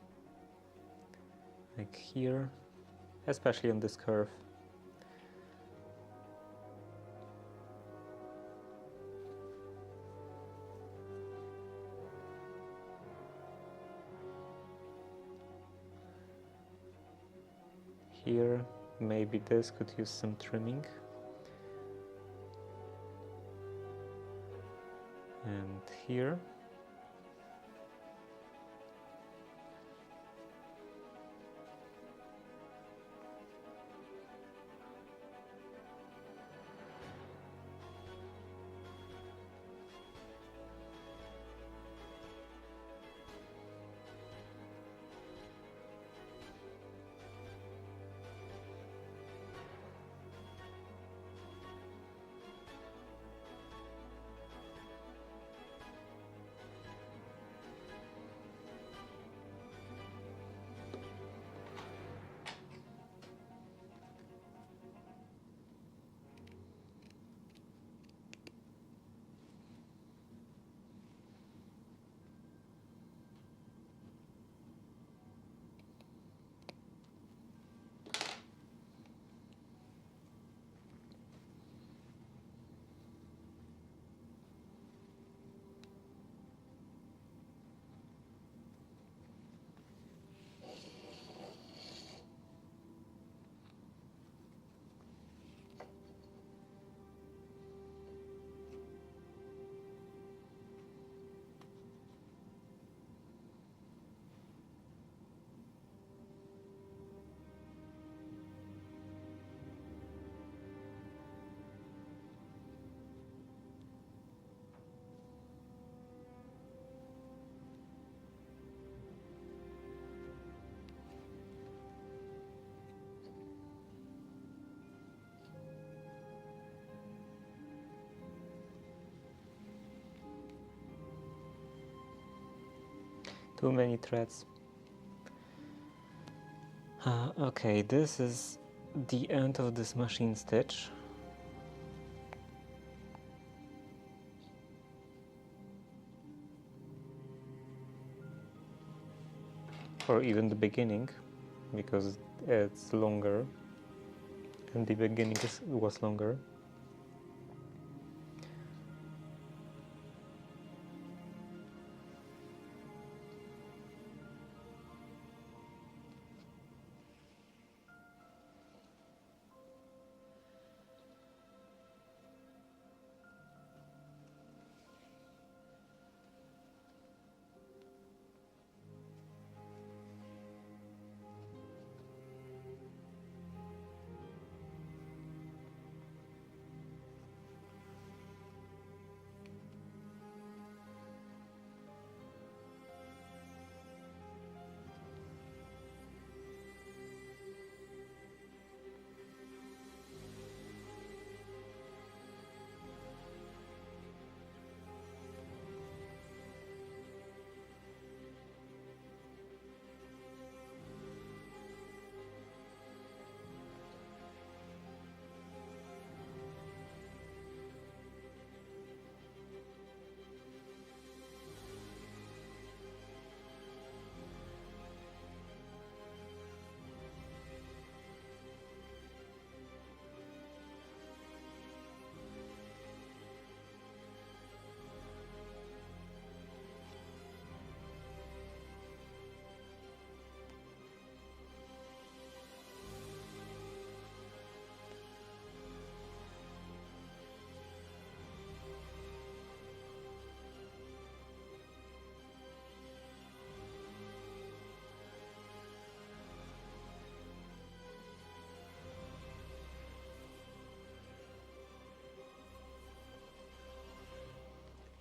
Like here, especially on this curve. Here, maybe this could use some trimming. And here. Too many threads. Okay, this is the end of this machine stitch. Or even the beginning, because it's longer, and the beginning was longer.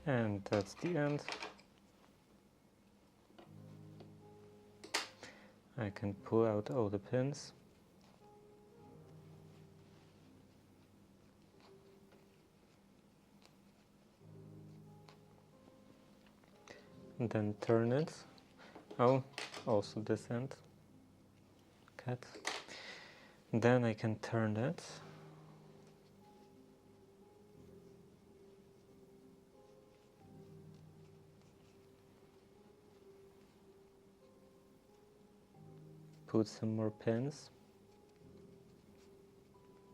And that's the end. I can pull out all the pins. And then turn it. Oh, also this end. Cut. Then I can turn it. Put some more pins.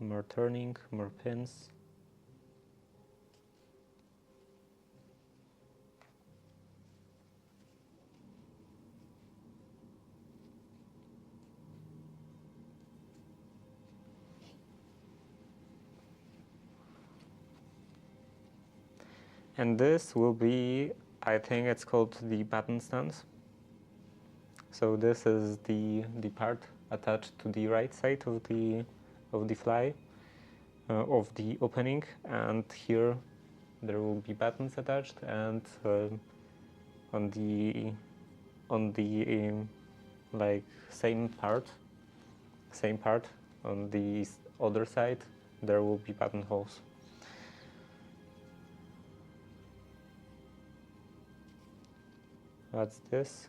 More turning, more pins. And this will be, I think it's called the button stand. So this is the part attached to the right side of the fly, of the opening, and here there will be buttons attached, and on the like same part on the other side there will be buttonholes. What's this?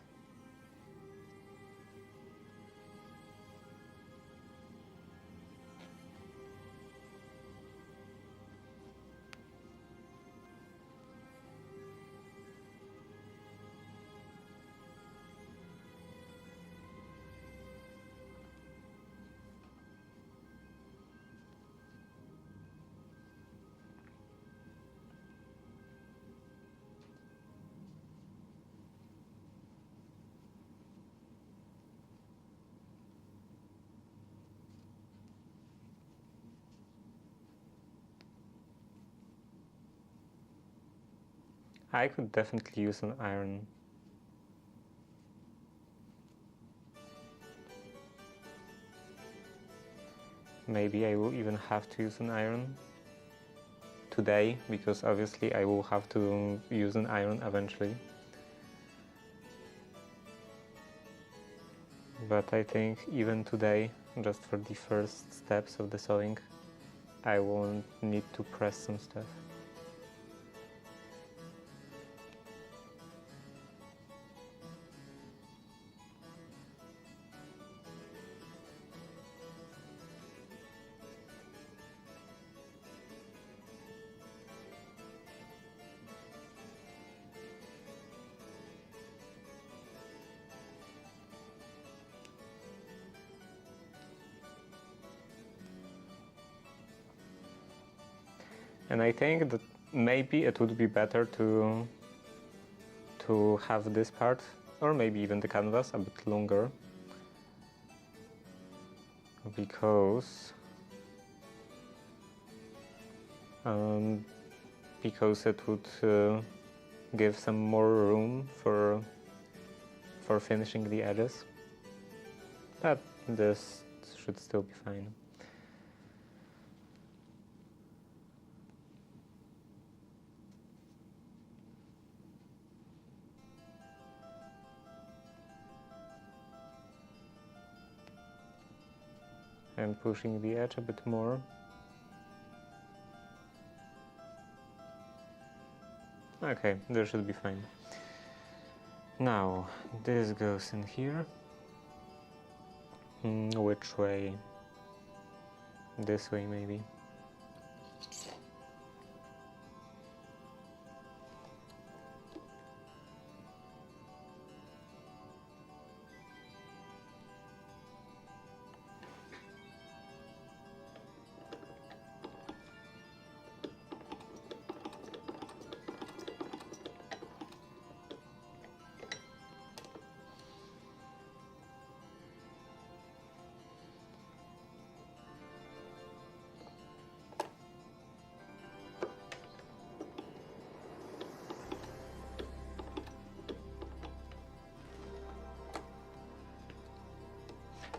I could definitely use an iron. Maybe I will even have to use an iron today, because obviously I will have to use an iron eventually. But I think even today, just for the first steps of the sewing, I won't need to press some stuff. And I think that maybe it would be better to have this part, or maybe even the canvas, a bit longer, because it would give some more room for finishing the edges. But this should still be fine. I'm pushing the edge a bit more. Okay, there should be fine. Now, this goes in here. Which way? This way, maybe.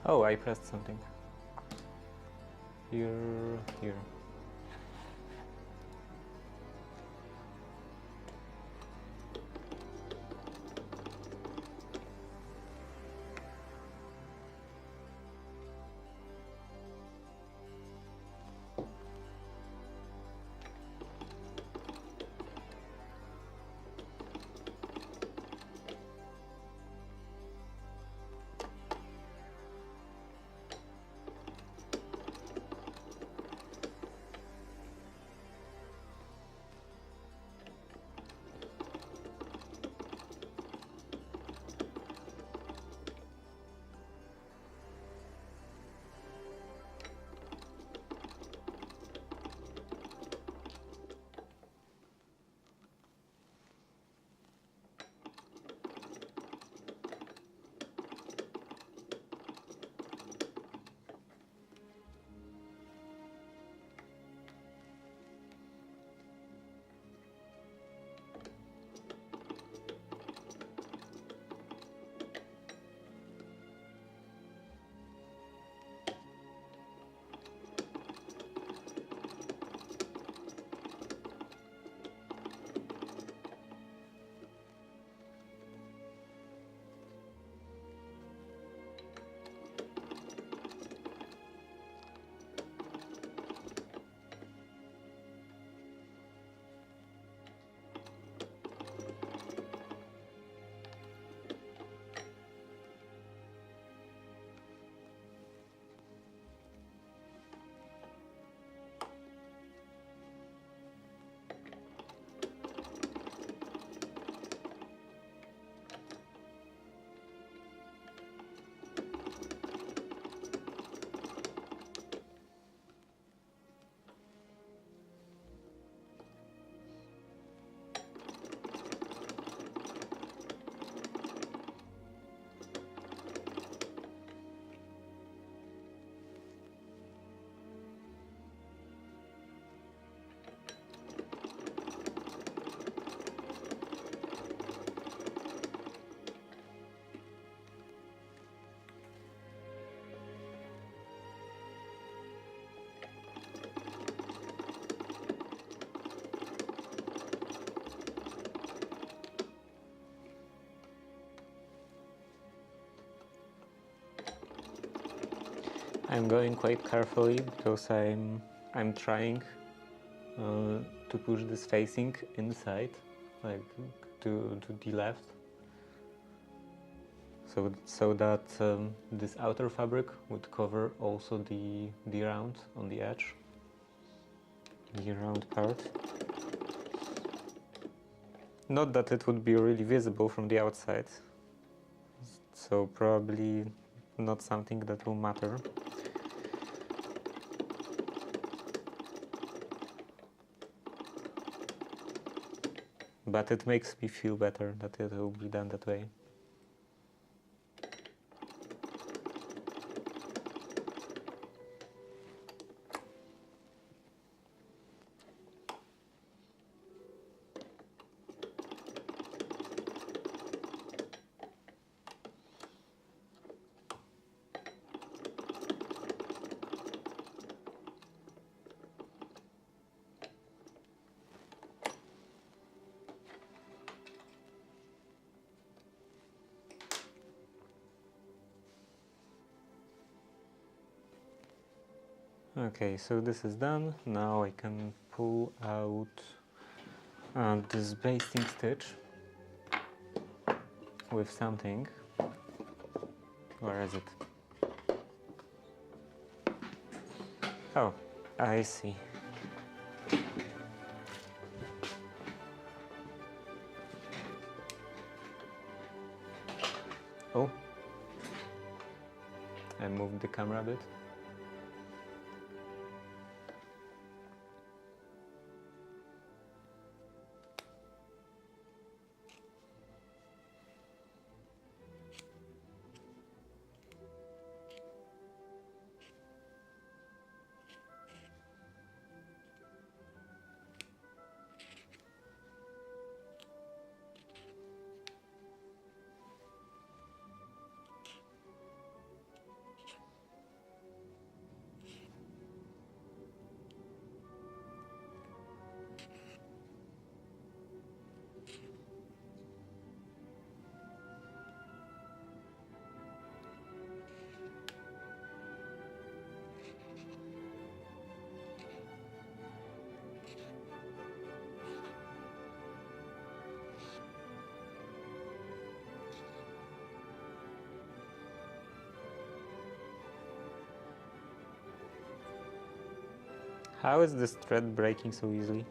Oh, I pressed something. Here. I'm going quite carefully because I'm trying to push this facing inside, like to the left, so that this outer fabric would cover also the round on the edge, the round part. Not that it would be really visible from the outside, so probably not something that will matter. but it makes me feel better that it will be done that way. Okay, so this is done. Now I can pull out this basting stitch with something. Where is it? Oh, I see. Oh, I moved the camera a bit. How is this thread breaking so easily?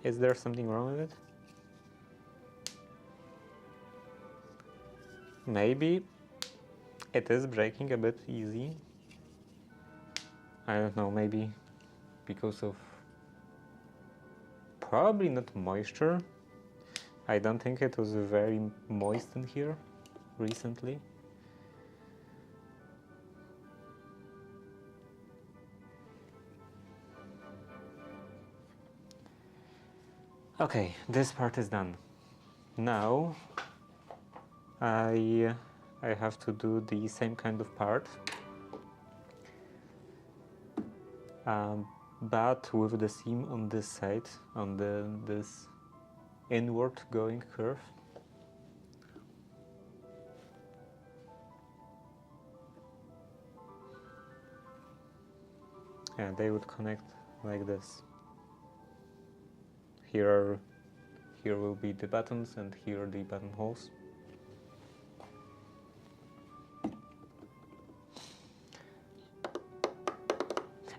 Is there something wrong with it? Maybe it is breaking a bit easy. I don't know, maybe because of probably not moisture. I don't think it was very moist in here recently. Okay, this part is done. Now I have to do the same kind of part, but with the seam on this side, on this inward going curve. And they would connect like this. Here will be the buttons, and here are the buttonholes.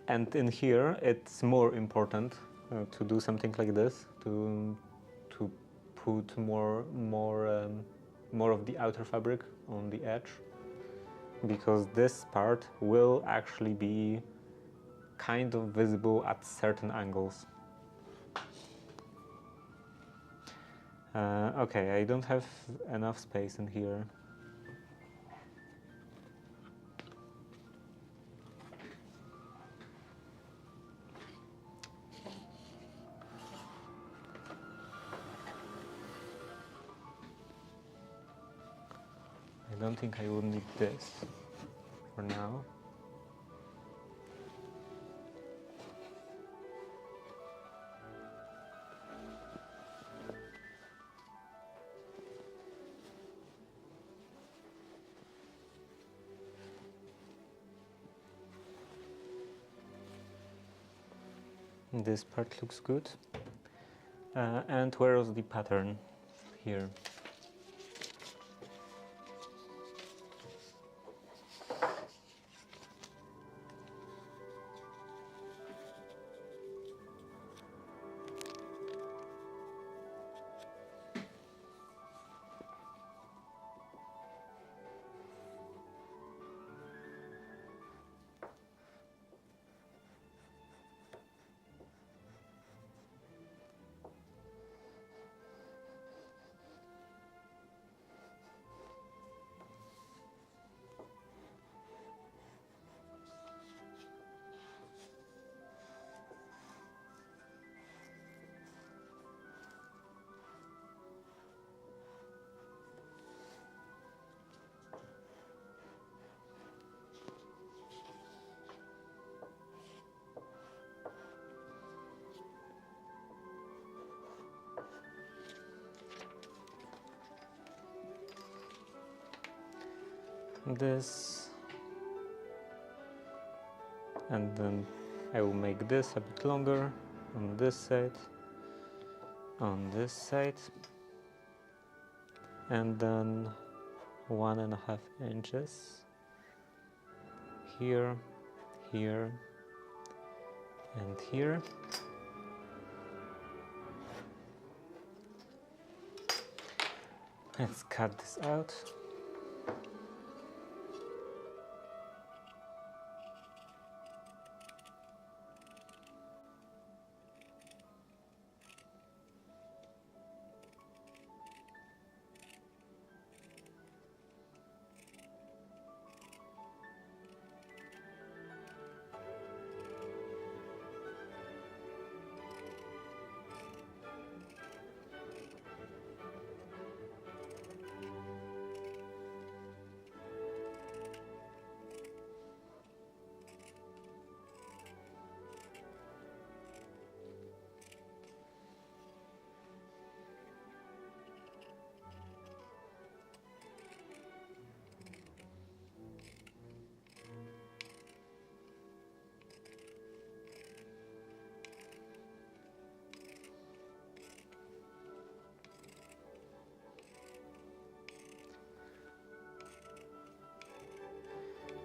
And in here, it's more important to do something like this, to put more of the outer fabric on the edge, because this part will actually be kind of visible at certain angles. Okay, I don't have enough space in here. I don't think I will need this for now. This part looks good. And where is the pattern? Here. this, and then I will make this a bit longer on this side, on this side, and then 1.5 inches here, here, and here. Let's cut this out.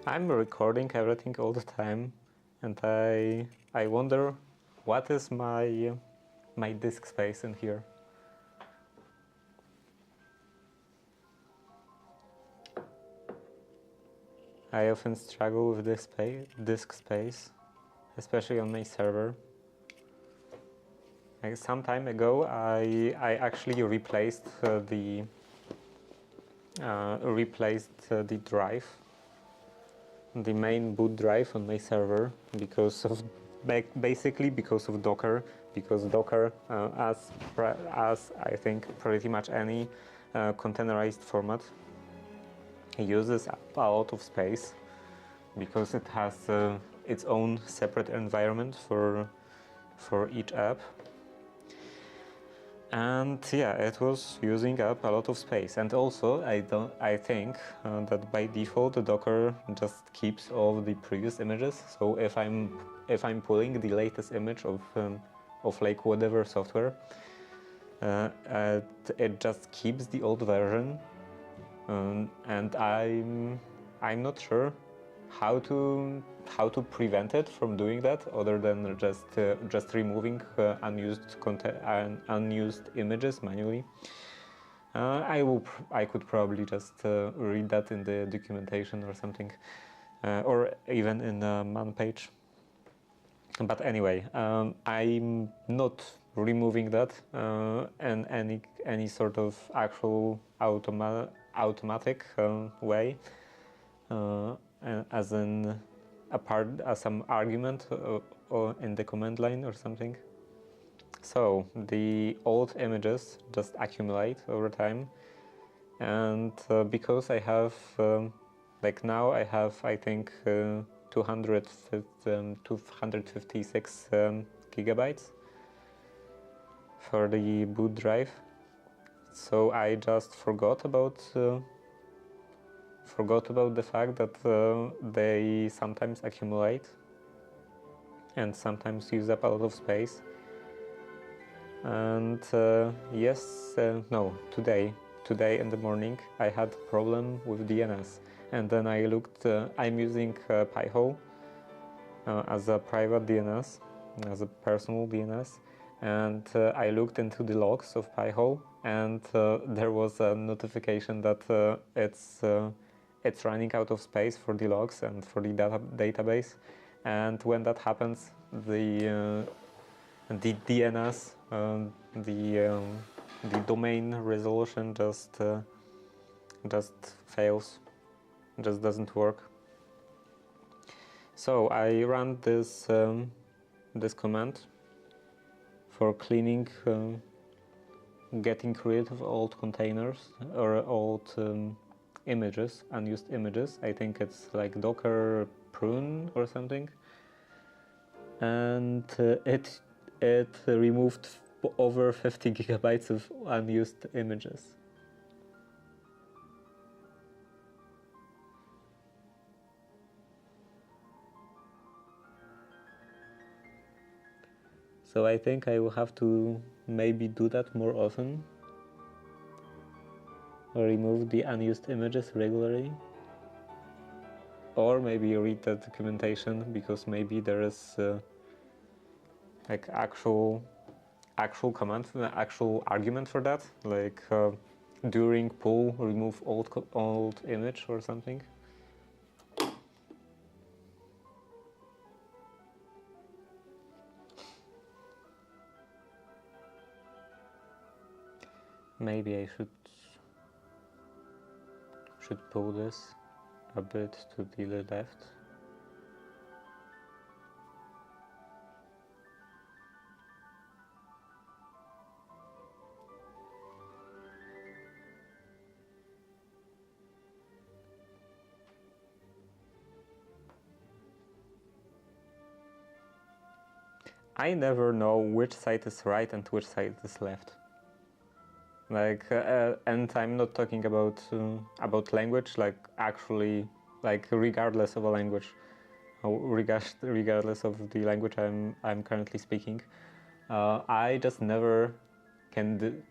I'm recording everything all the time, and I wonder what is my disk space in here. I often struggle with this disk space, especially on my server. Like some time ago, I actually replaced the drive, the main boot drive on my server, because of basically because of Docker, because Docker, as I think pretty much any containerized format, uses a lot of space, because it has its own separate environment for each app. And yeah, it was using up a lot of space. And also, I think that by default Docker just keeps all the previous images. So if I'm pulling the latest image of like whatever software, it just keeps the old version. And I'm not sure how to prevent it from doing that, other than just removing unused images manually. I could probably just read that in the documentation or something, or even in a man page. But anyway, I'm not removing that in any sort of actual automatic way, as in as some argument or in the command line or something. So the old images just accumulate over time, and because I have like now I have, I think, 256 gigabytes for the boot drive. So I just forgot about the fact that they sometimes accumulate and sometimes use up a lot of space. And today in the morning I had a problem with DNS, and then I looked. I'm using Pi-hole as a private DNS, as a personal DNS, and I looked into the logs of Pi-hole, and there was a notification that it's running out of space for the logs and for the database. And when that happens, the DNS, the domain resolution just fails, just doesn't work. So I ran this command for cleaning, getting rid of old containers or old images, unused images. I think it's like Docker prune or something, and it removed over 50 gigabytes of unused images. So I think I will have to maybe do that more often, or remove the unused images regularly, or maybe read the documentation, because maybe there is like actual command, actual argument for that, like during pull remove old image or something. Maybe I should pull this a bit to the left. I never know which side is right and which side is left. Like, and I'm not talking about language, like actually, like regardless of a language, regardless of the language I'm currently speaking, I just never can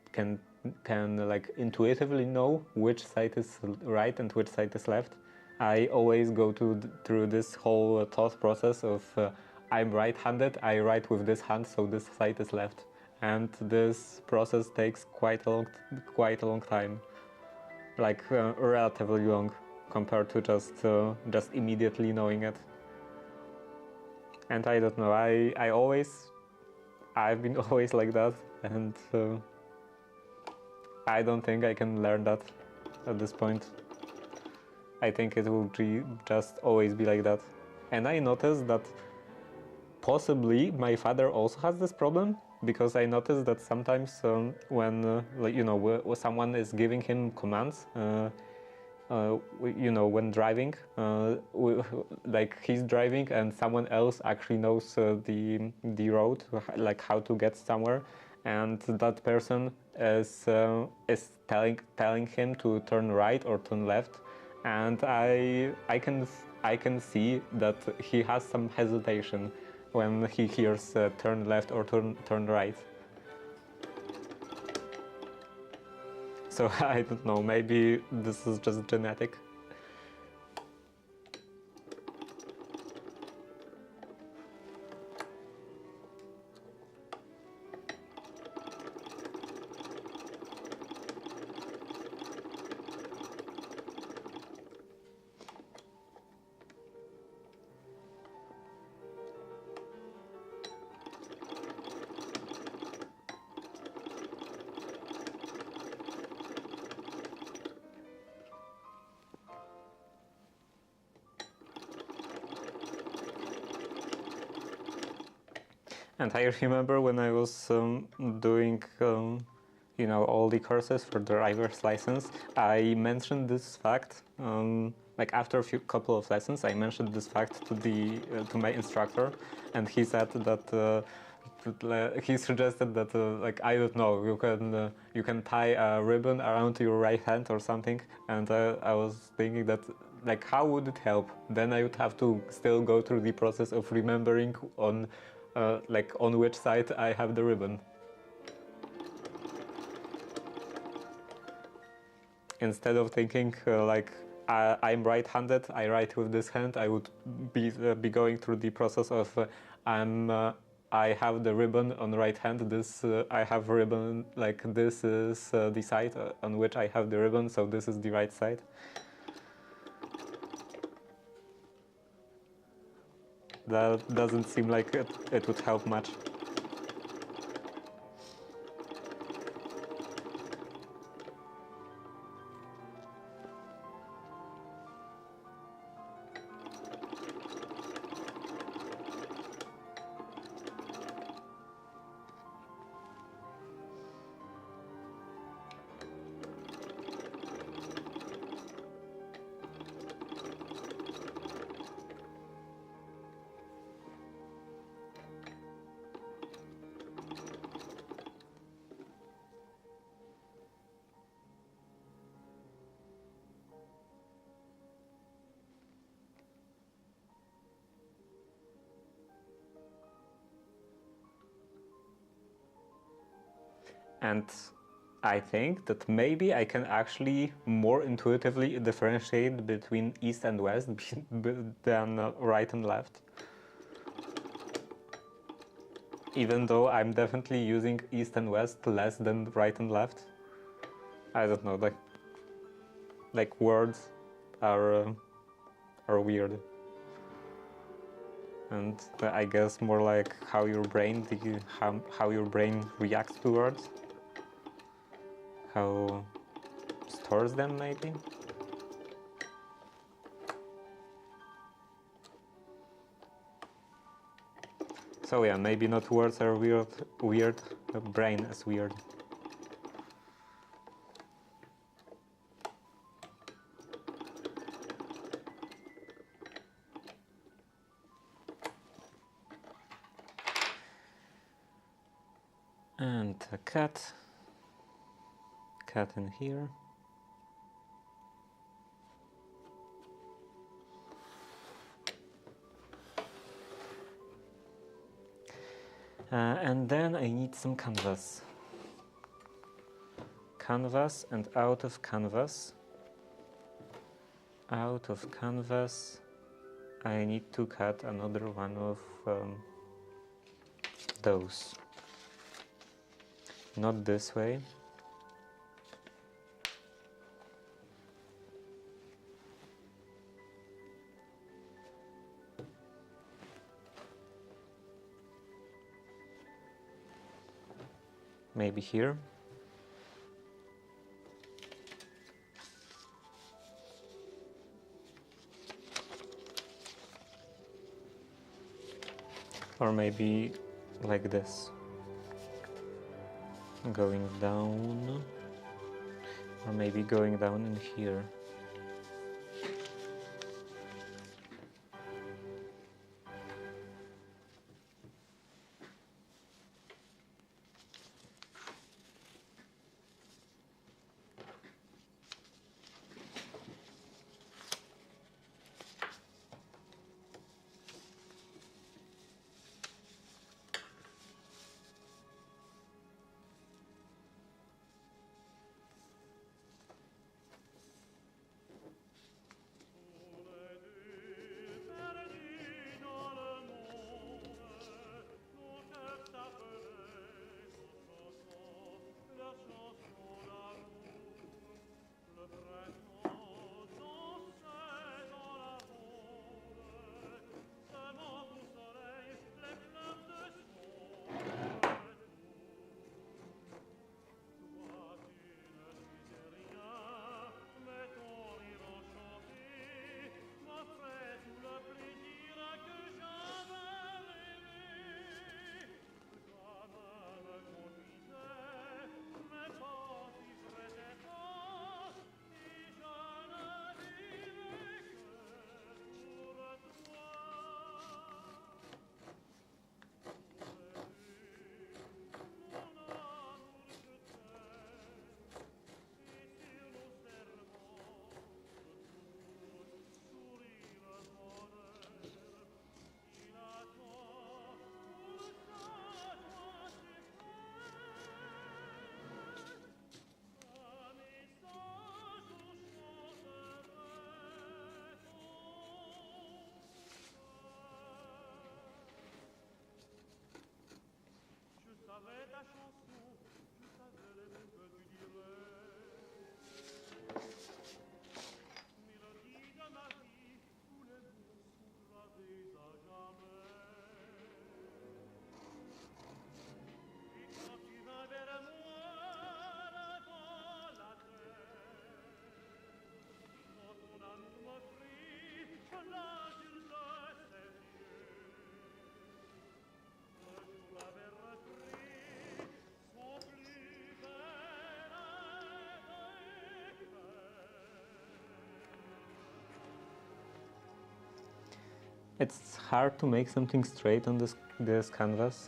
like intuitively know which side is right and which side is left. I always go through this whole thought process of I'm right-handed, I write with this hand, so this side is left, and this process takes quite a long time, like relatively long compared to just immediately knowing it. And I don't know, I've been always like that, and I don't think I can learn that at this point. I think it will just always be like that. And I noticed that possibly my father also has this problem, because I noticed that sometimes when like, you know, when someone is giving him commands, you know, when driving, like he's driving and someone else actually knows the road, like how to get somewhere, and that person is telling him to turn right or turn left, and I can see that he has some hesitation when he hears turn left or turn right. So I don't know, maybe this is just genetic. And I remember when I was doing, you know, all the courses for the driver's license, I mentioned this fact. Like after a couple of lessons, I mentioned this fact to my instructor, and he said that he suggested that like I don't know, you can tie a ribbon around your right hand or something, and I was thinking that, like, how would it help? Then I would have to still go through the process of remembering on like on which side I have the ribbon. Instead of thinking like I'm right-handed, I write with this hand, I would be going through the process of I have the ribbon on the right hand. This I have ribbon, like this is the side on which I have the ribbon, so this is the right side. That doesn't seem like it would help much. And I think that maybe I can actually more intuitively differentiate between east and west than right and left. Even though I'm definitely using east and west less than right and left. I don't know, like words are weird. And I guess more like how your brain reacts to words. How stores them, maybe. So yeah, maybe not words are weird, the brain is weird. And a cat in here. And then I need some canvas. Canvas, and out of canvas I need to cut another one of those. Not this way. Maybe here. Or maybe like this. Going down. Or maybe going down in here. It's hard to make something straight on this canvas,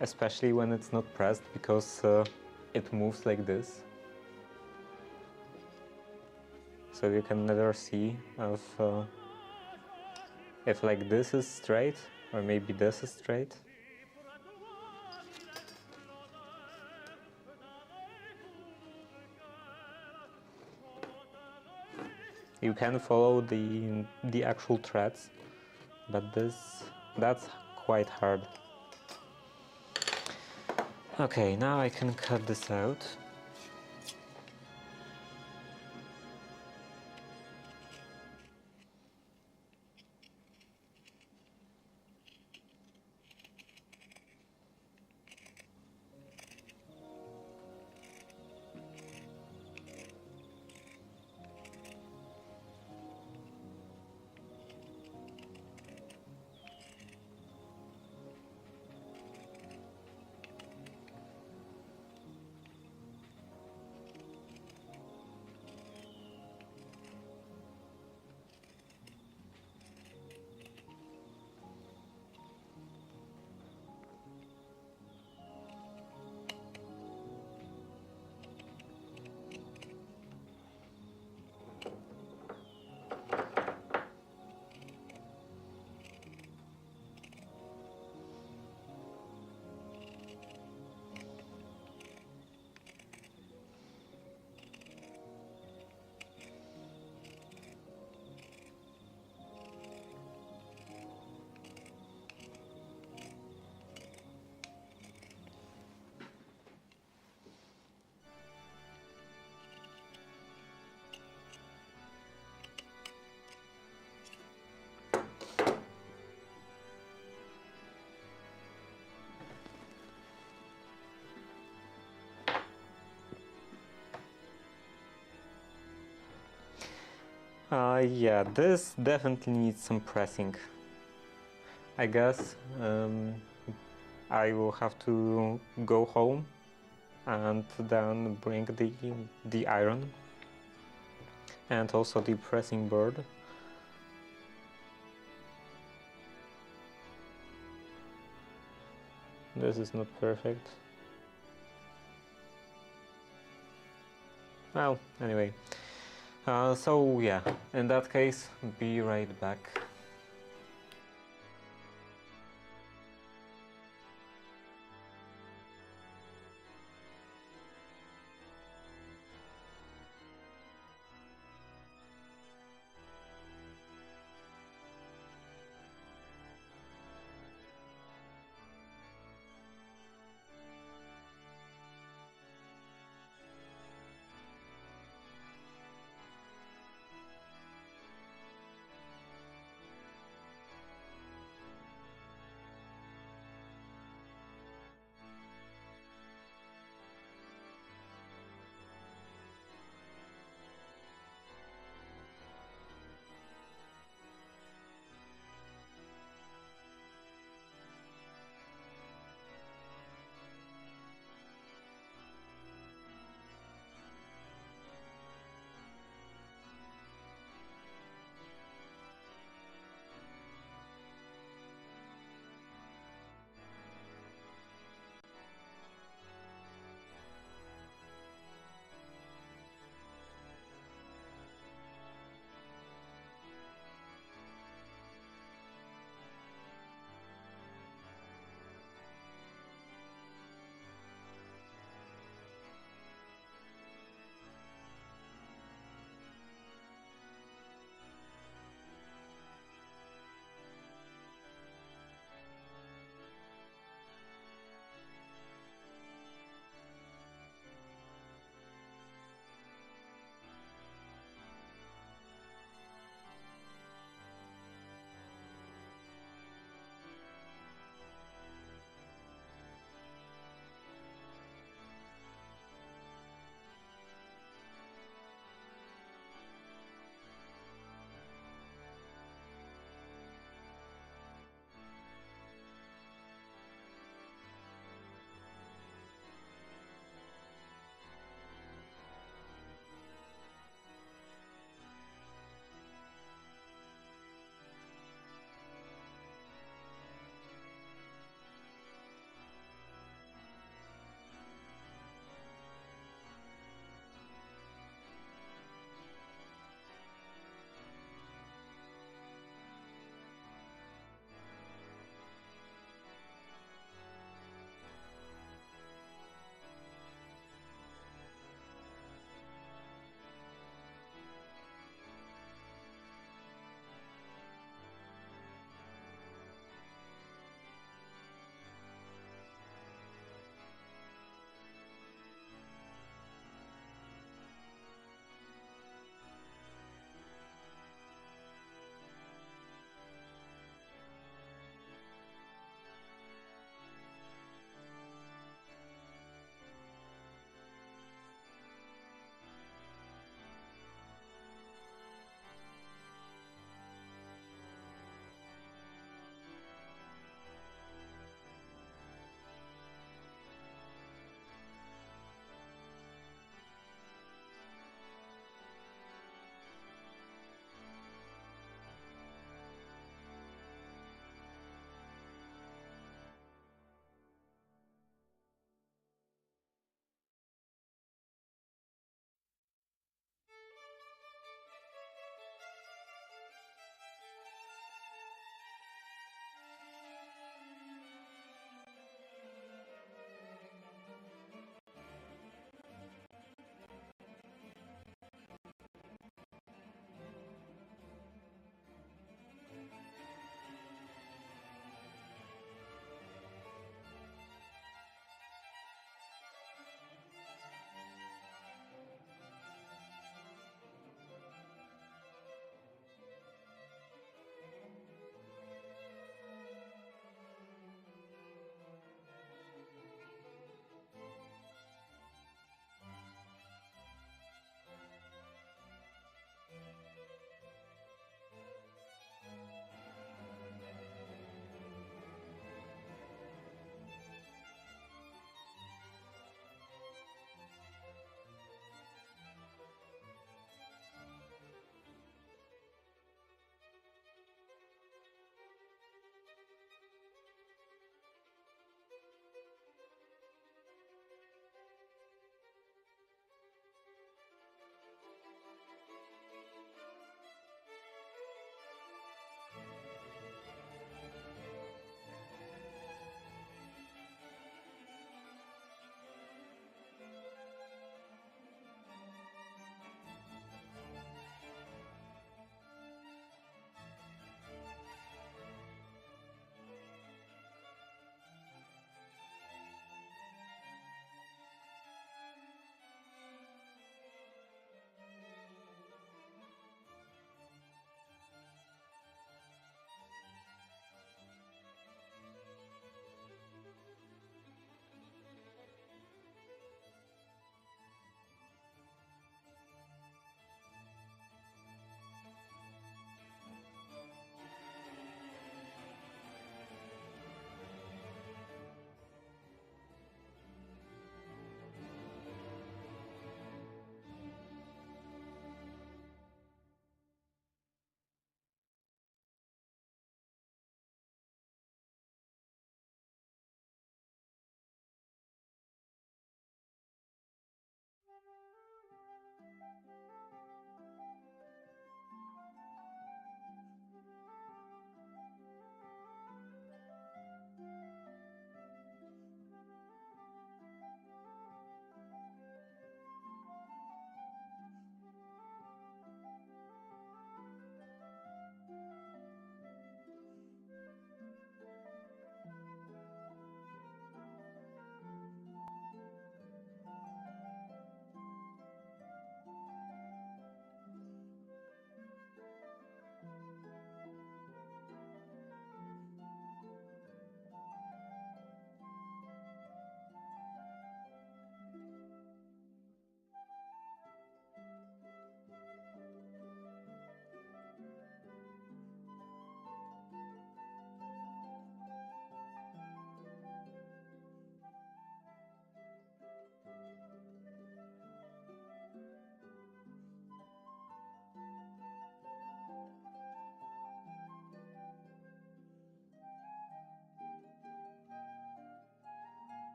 especially when it's not pressed, because it moves like this. So you can never see if like this is straight, or maybe this is straight. You can follow the actual threads, but that's quite hard. Okay, now I can cut this out. Yeah, this definitely needs some pressing. I guess I will have to go home and then bring the iron and also the pressing board. This is not perfect. Well, anyway. So yeah, in that case, be right back.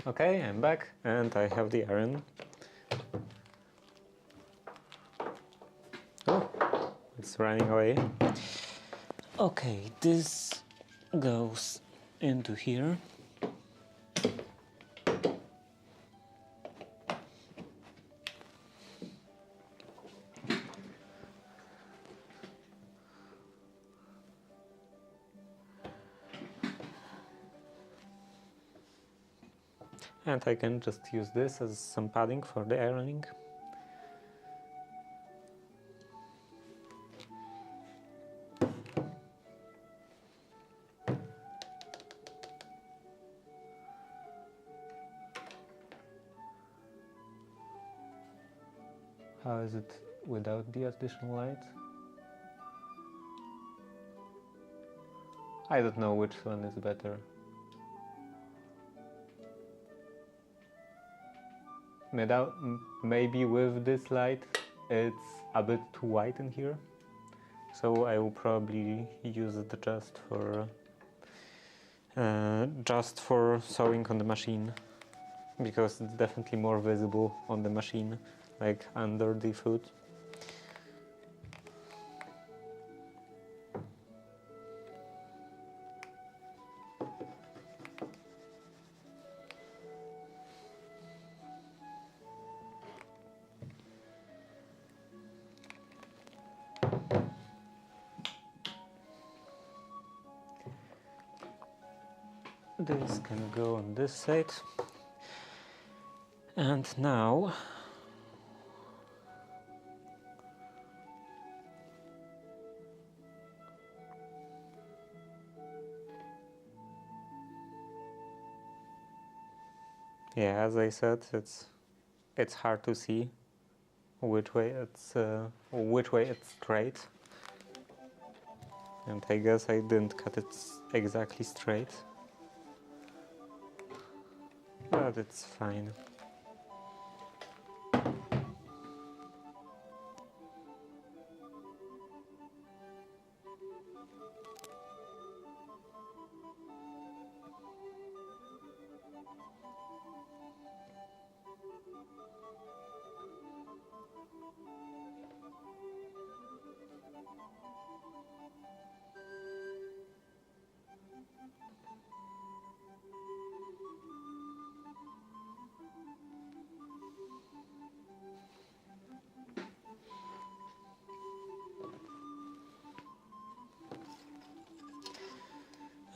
Okay, I'm back and I have the iron. Oh, it's running away. Okay, this goes into here. And I can just use this as some padding for the ironing. How is it without the additional light? I don't know which one is better. Maybe with this light it's a bit too white in here, so I will probably use it just for sewing on the machine, because it's definitely more visible on the machine, like under the foot. This can go on this side. And now yeah, as I said, it's hard to see which way it's straight. And I guess I didn't cut it exactly straight. But it's fine.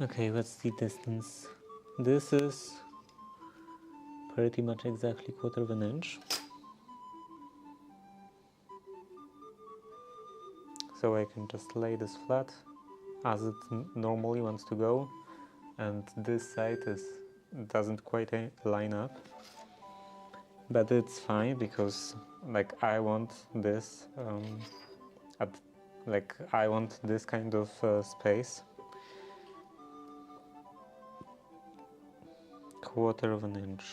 Okay, what's the distance? This is pretty much exactly 1/4 of an inch. So I can just lay this flat as it normally wants to go, and this side doesn't quite line up, but it's fine because like I want this I want this kind of space. 1/4 of an inch.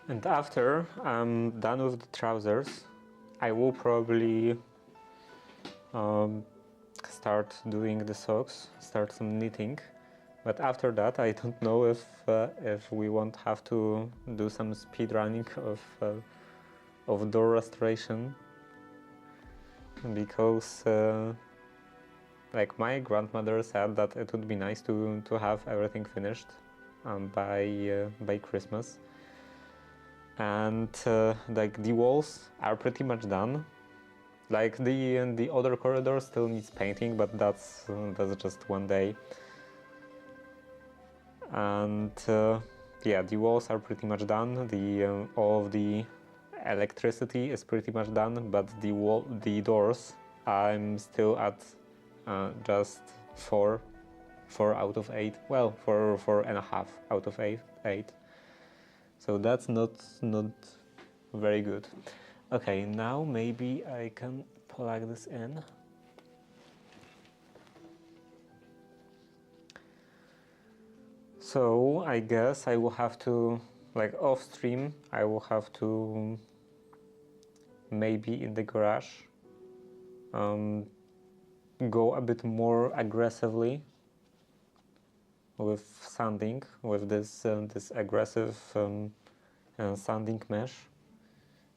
And after I'm done with the trousers, I will probably start doing the socks, start some knitting. But after that, I don't know if we won't have to do some speed running of door restoration, because like my grandmother said that it would be nice to have everything finished by Christmas. And like the walls are pretty much done. Like the other corridor still needs painting, but that's just one day. And yeah, the walls are pretty much done. The all of the electricity is pretty much done, but the doors, I'm still at just four out of 8. Well, 4.5 out of 8. So that's not very good. Okay, now maybe I can plug this in. So I guess I will have to, like off stream, I will have to maybe in the garage go a bit more aggressively with sanding, with this aggressive sanding mesh,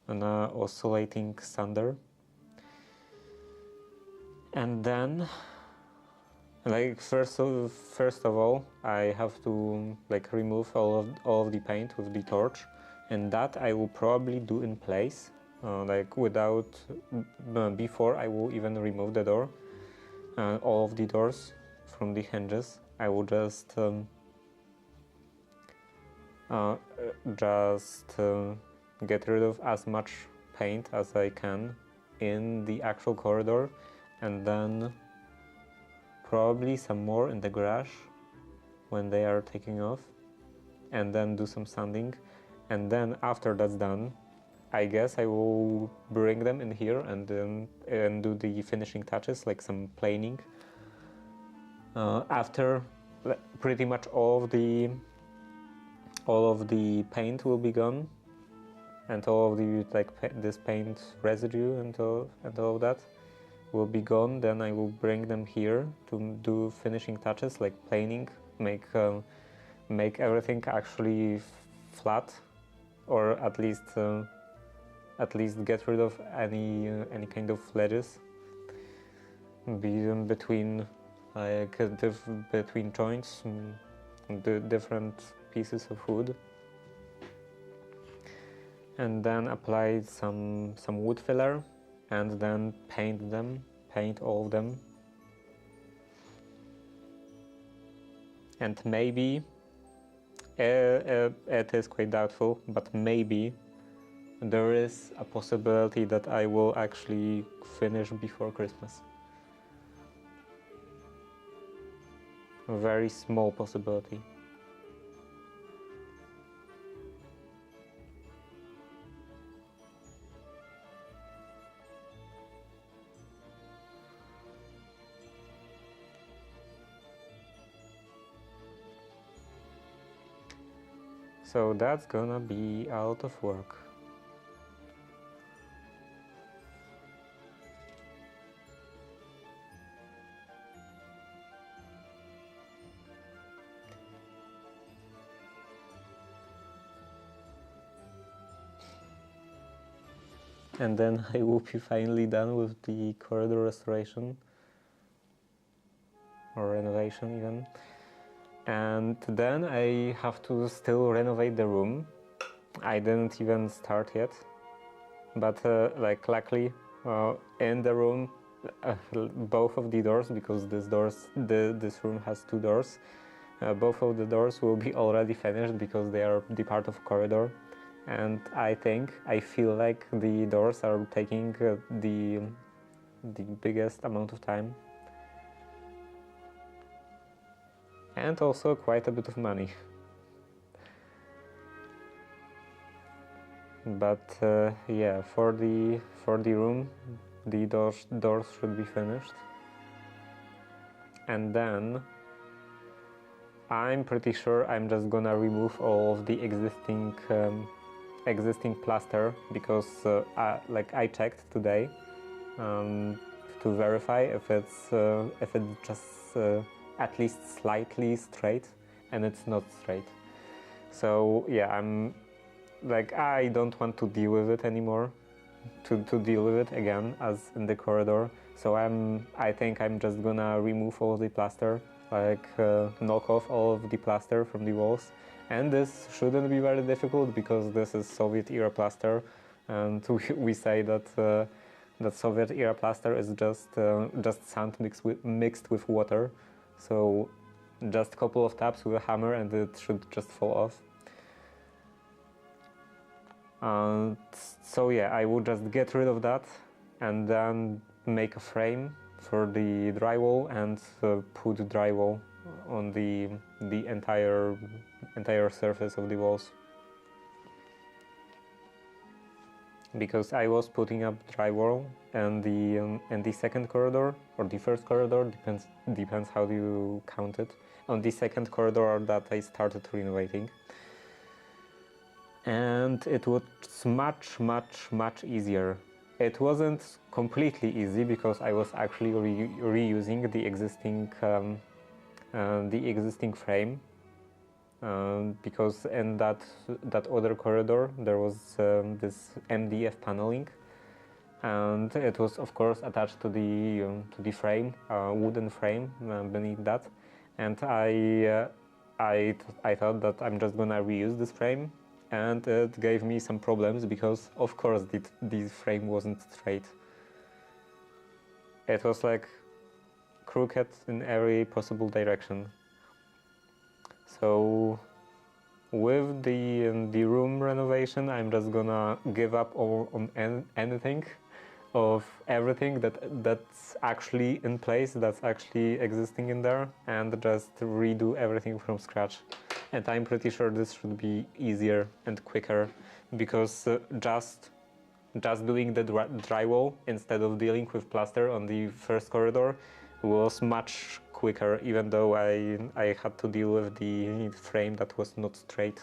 an oscillating sander. And then, like first of all, I have to like remove all of the paint with the torch, and that I will probably do in place, like without before I will even remove the door, all of the doors from the hinges. I will just get rid of as much paint as I can in the actual corridor, and then probably some more in the garage when they are taking off, and then do some sanding. And then after that's done, I guess I will bring them in here and do the finishing touches, like some planing. After pretty much all of the paint will be gone, and all of the this paint residue and all of that will be gone, then I will bring them here to do finishing touches like planing, make everything actually flat, or at least get rid of any kind of ledges between between joints, the different pieces of wood, and then apply some wood filler, and then paint all of them. And maybe it is quite doubtful, but maybe there is a possibility that I will actually finish before Christmas. A very small possibility. So that's gonna be a lot of work. And then I will be finally done with the corridor restoration, or renovation even. And then I have to still renovate the room. I didn't even start yet, but like luckily in the room, both of the doors, because this room has 2 doors, both of the doors will be already finished because they are the part of corridor. And I feel like the doors are taking the biggest amount of time, and also quite a bit of money. But yeah, for the room, the doors should be finished, and then I'm pretty sure I'm just gonna remove all of the existing existing plaster because I checked today to verify if it's just at least slightly straight, and it's not straight. So yeah, I don't want to deal with it anymore, to deal with it again as in the corridor. So I think I'm just gonna remove all the plaster, knock off all of the plaster from the walls. And this shouldn't be very difficult because this is Soviet era plaster, and we say that that Soviet era plaster is just sand mixed with water. So just a couple of taps with a hammer and it should just fall off. So yeah, I would just get rid of that and then make a frame for the drywall and put drywall on the entire surface of the walls. Because I was putting up drywall and the second corridor or the first corridor, depends how you count it, on the second corridor that I started renovating. And it was much easier. It wasn't completely easy because I was actually reusing the existing frame, because in that other corridor there was this MDF paneling, and it was of course attached to the frame, wooden frame beneath that, and I thought that I'm just gonna reuse this frame. And it gave me some problems because, of course, the frame wasn't straight. It was like crooked in every possible direction. So, with the room renovation, I'm just gonna give up on anything, of everything that's actually in place, that's actually existing in there, and just redo everything from scratch. And I'm pretty sure this should be easier and quicker, because just doing the drywall instead of dealing with plaster on the first corridor was much quicker, even though I had to deal with the frame that was not straight.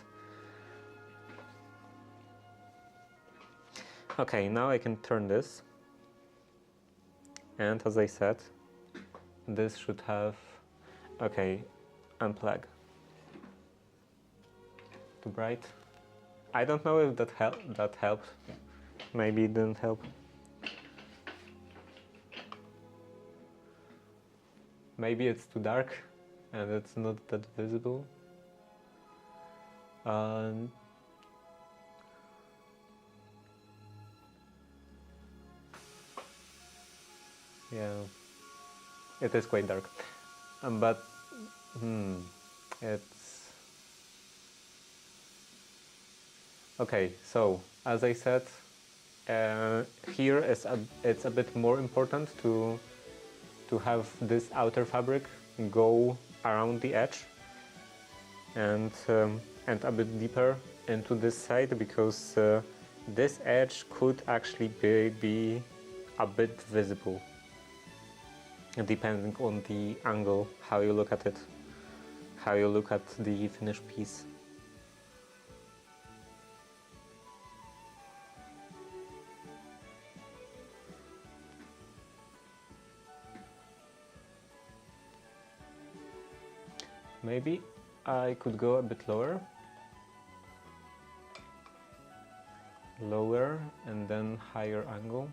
Okay, now I can turn this. And as I said, this should have... Okay, unplug. Too bright. I don't know if that helped. Maybe it didn't help. Maybe it's too dark and it's not that visible. Yeah, it is quite dark, but it's okay. So as I said, here it's a bit more important to have this outer fabric go around the edge and a bit deeper into this side, because this edge could actually be a bit visible, depending on the angle, how you look at it, how you look at the finished piece. Maybe I could go a bit lower, and then higher angle.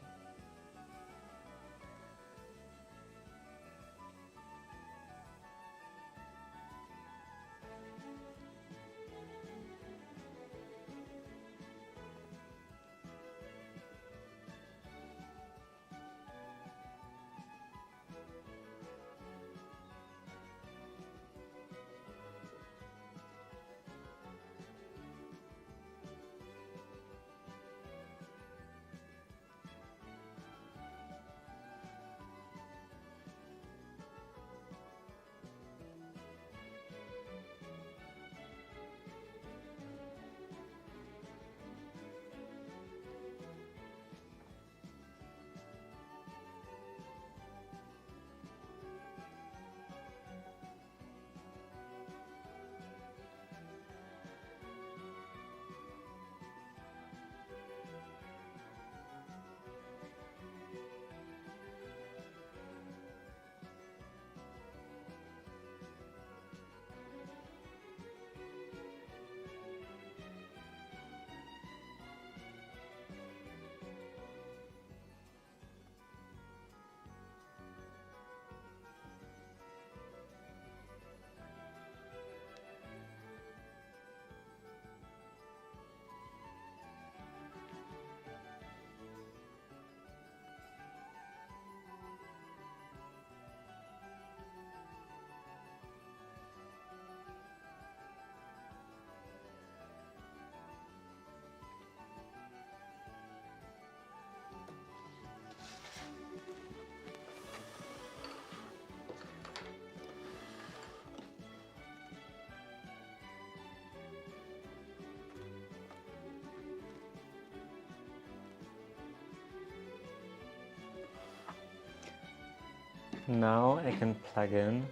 Now I can plug in.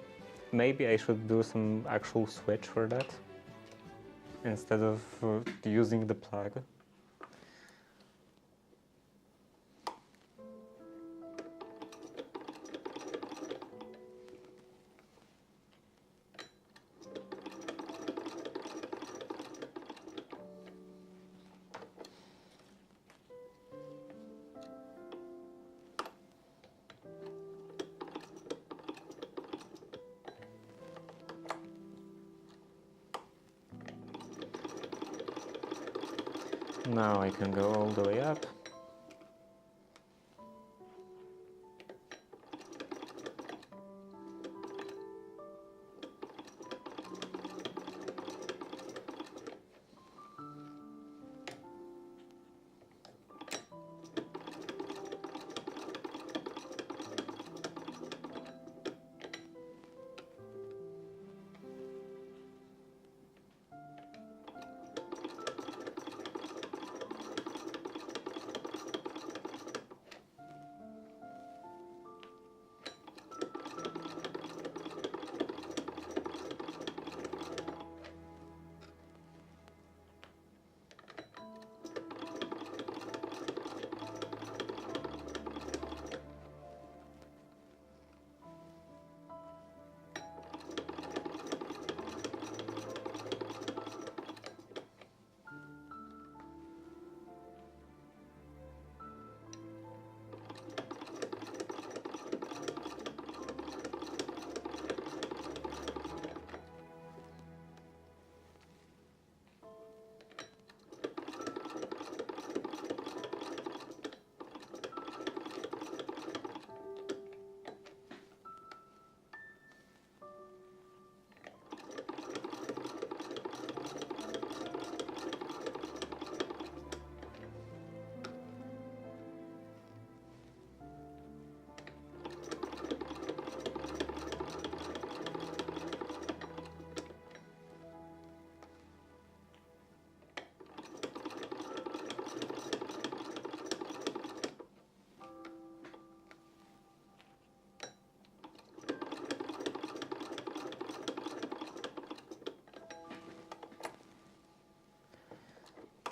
Maybe I should do some actual switch for that instead of using the plug. Now I can go all the way up.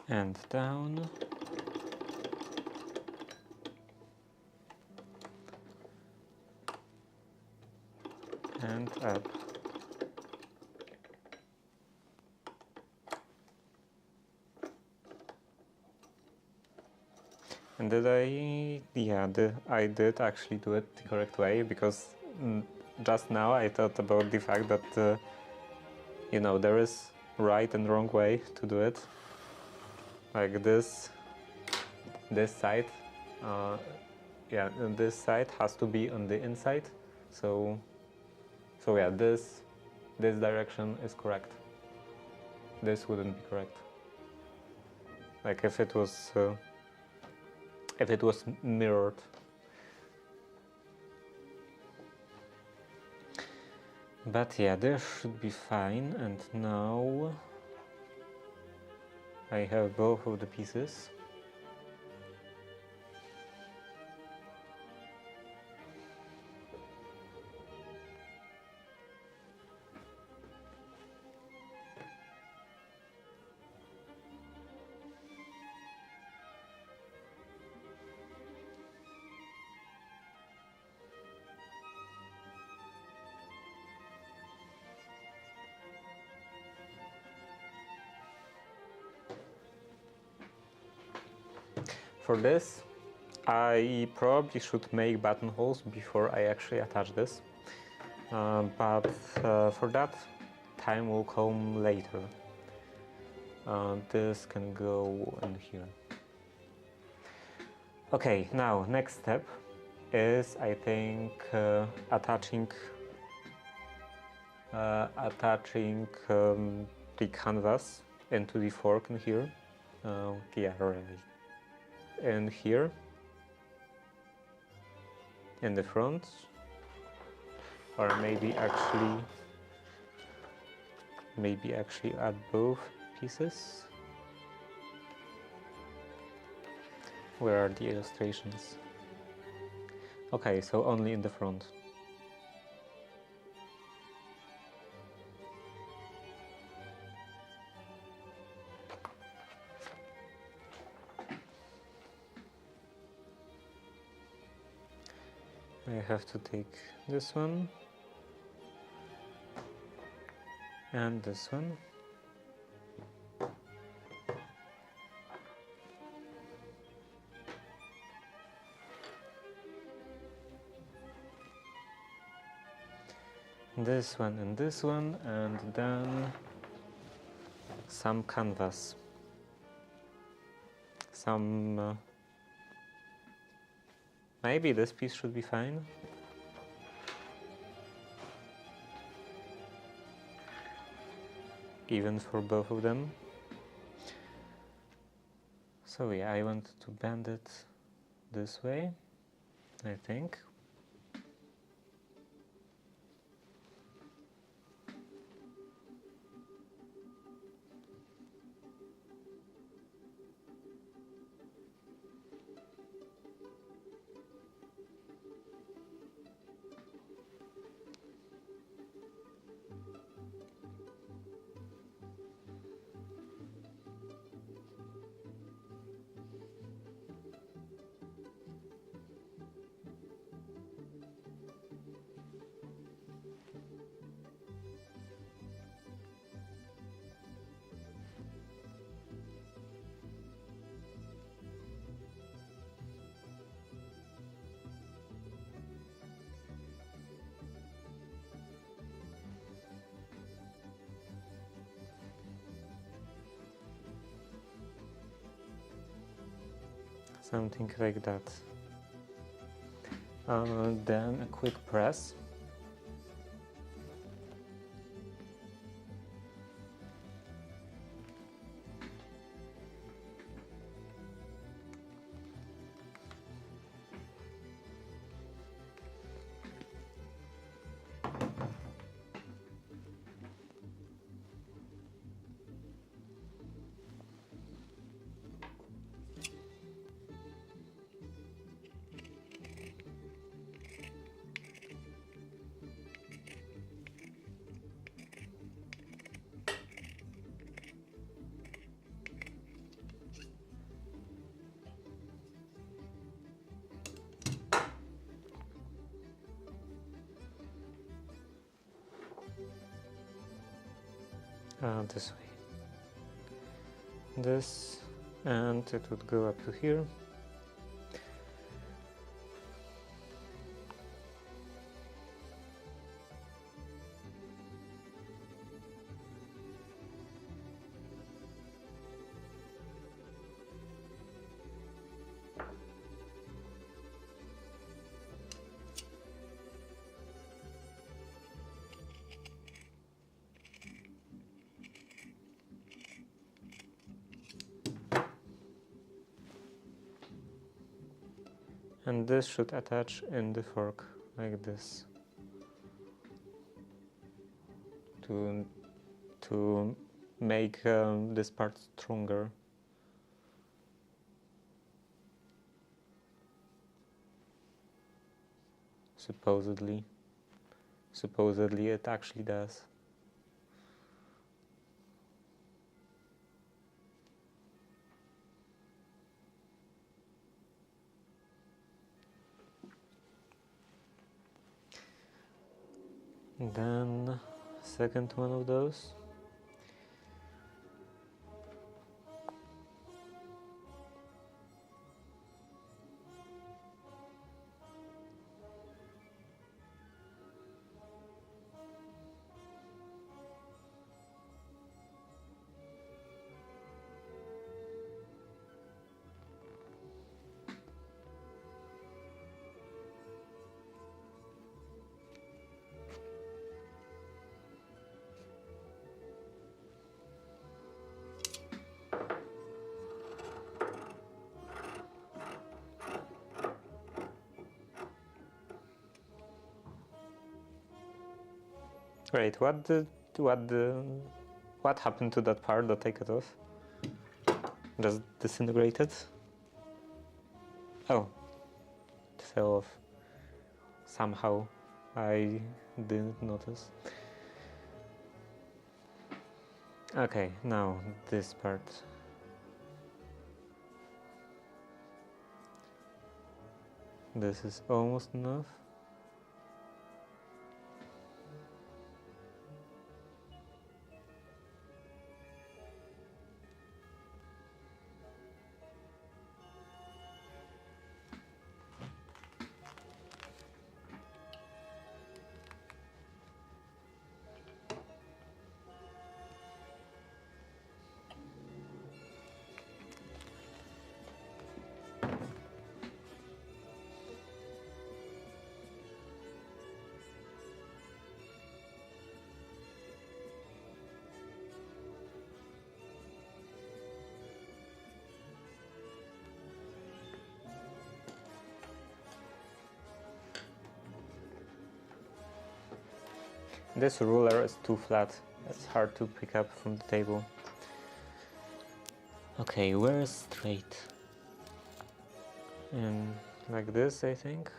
And down. And up. And did I... yeah, I did actually do it the correct way, because just now I thought about the fact that, you know, there is right and wrong way to do it. Like this side, yeah, and this side has to be on the inside. So yeah, this direction is correct. This wouldn't be correct. Like if it was mirrored. But yeah, this should be fine. And now I have both of the pieces. For this, I probably should make buttonholes before I actually attach this, but for that, time will come later. This can go in here. Okay, now next step is, I think, attaching the canvas into the fork in here. Yeah, right. And here, in the front, or maybe actually add both pieces. Where are the illustrations? Okay, so only in the front. I have to take this one and this one. This one and this one, and then some canvas. Maybe this piece should be fine. Even for both of them. So yeah, I want to bend it this way, I think. Something like that. Then a quick press. This way. This, and it would go up to here. And this should attach in the fork like this to make this part stronger. Supposedly it actually does. Then second one of those. Wait, what happened to that part that I cut off? Just disintegrated? Oh, it fell off. Somehow I didn't notice. Okay, now this part. This is almost enough. This ruler is too flat. It's hard to pick up from the table. Okay, where is straight? Like this, I think.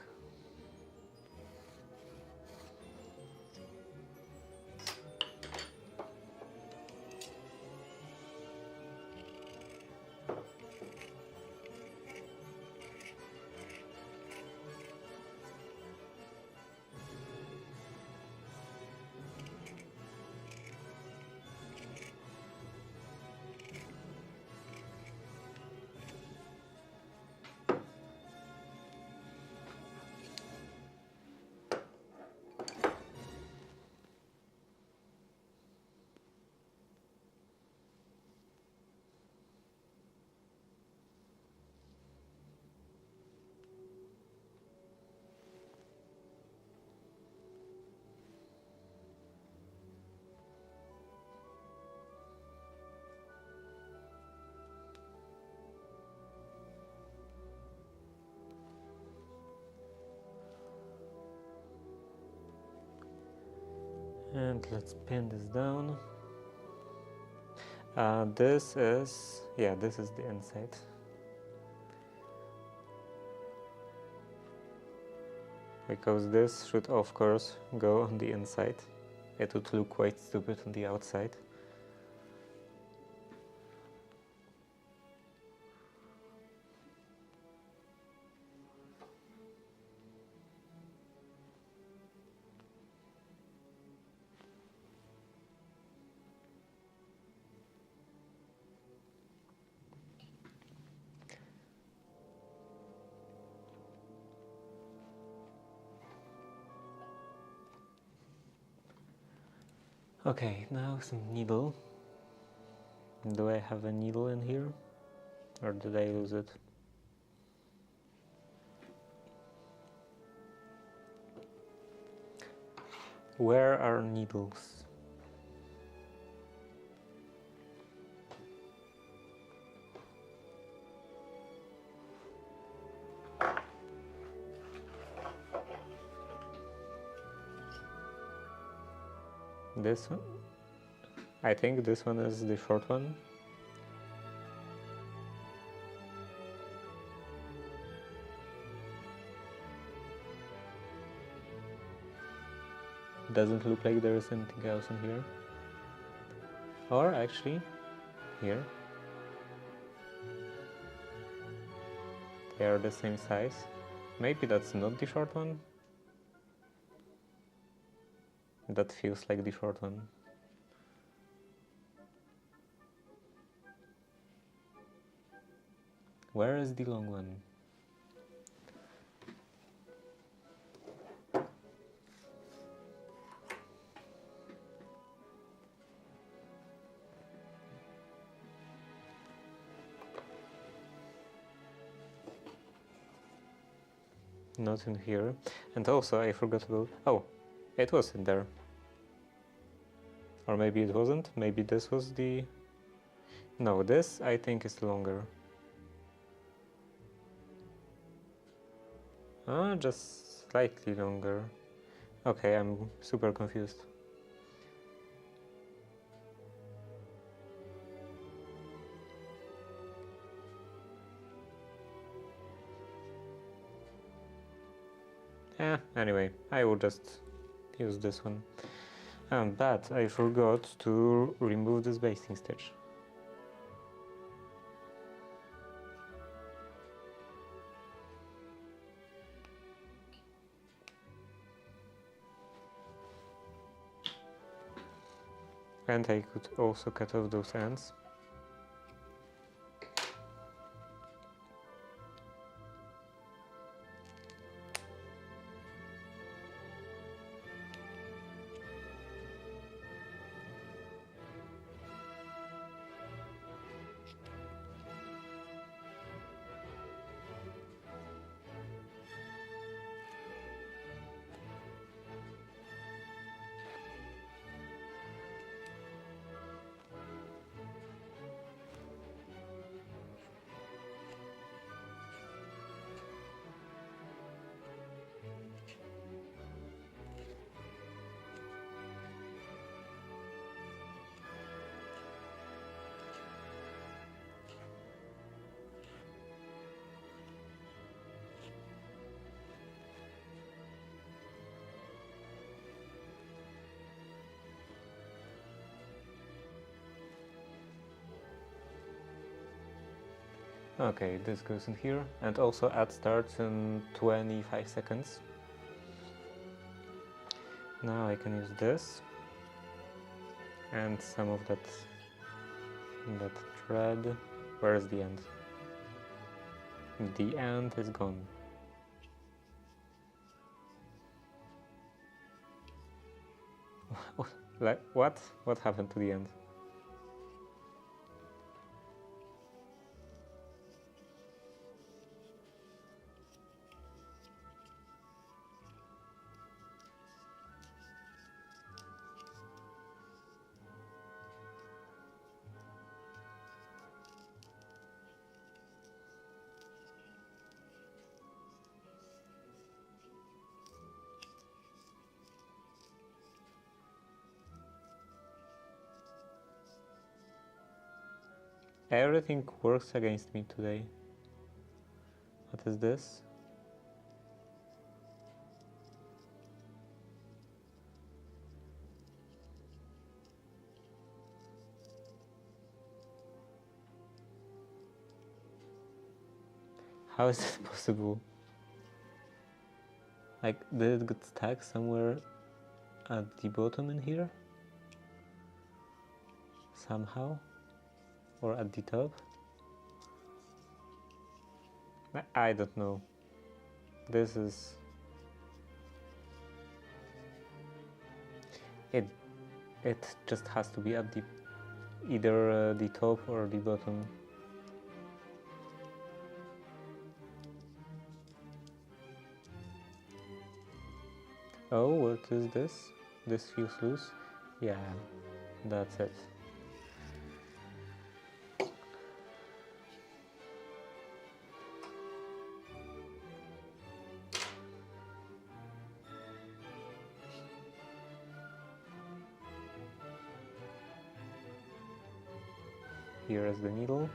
And let's pin this down. This is the inside. Because this should of course go on the inside. It would look quite stupid on the outside. Okay, now some needle. Do I have a needle in here? Or did I lose it? Where are needles? This one? I think this one is the short one. Doesn't look like there is anything else in here. Or actually, here. They are the same size. Maybe that's not the short one. That feels like the short one. Where is the long one? Not in here. And also I forgot about... Oh, it was in there. Or maybe it wasn't. Maybe this was the... No, this I think is longer. Just slightly longer. Okay, I'm super confused. Anyway, I will just use this one. But I forgot to remove this basting stitch. And I could also cut off those ends. Okay, this goes in here, and also add starts in 25 seconds. Now I can use this and some of that thread. Where is the end? The end is gone. Like what? What happened to the end? Everything works against me today. What is this? How is it possible? Like, did it get stuck somewhere at the bottom in here? Somehow? Or at the top? I don't know. This is... It just has to be at the... either the top or the bottom. Oh, what is this? This feels loose? Yeah, that's it. Here is the needle.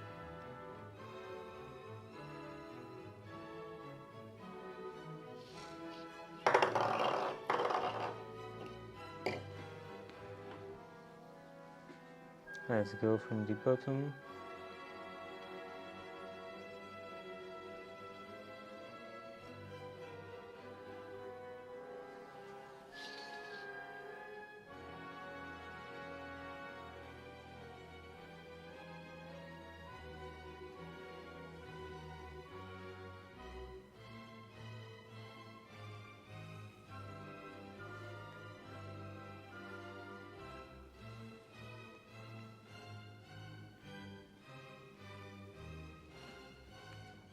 Let's go from the bottom.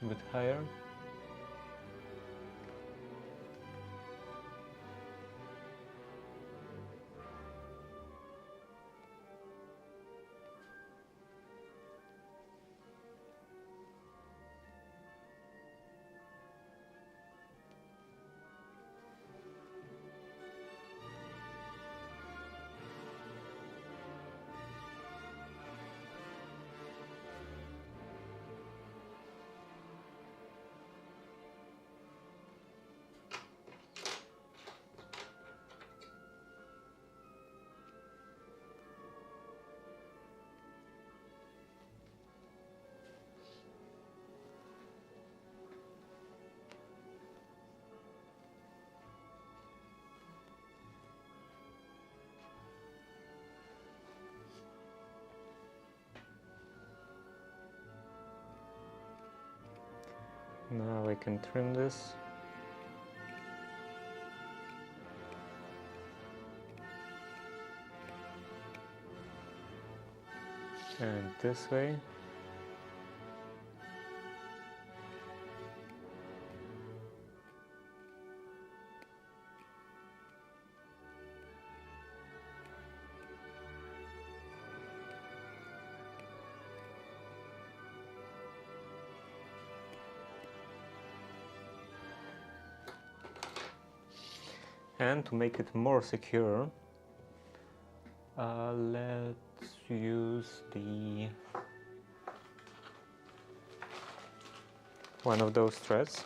A bit higher. Now I can trim this. And this way. And to make it more secure, let's use the one of those threads.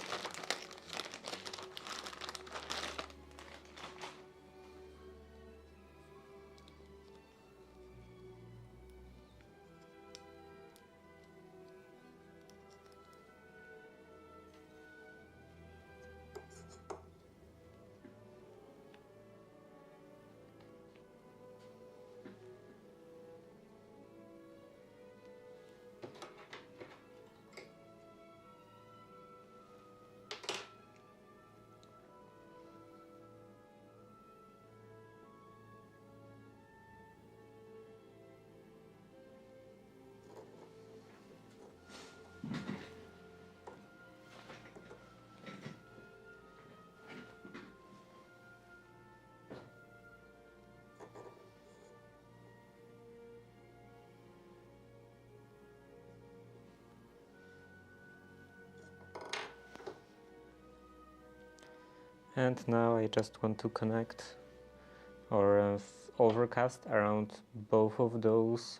And now I just want to connect or overcast around both of those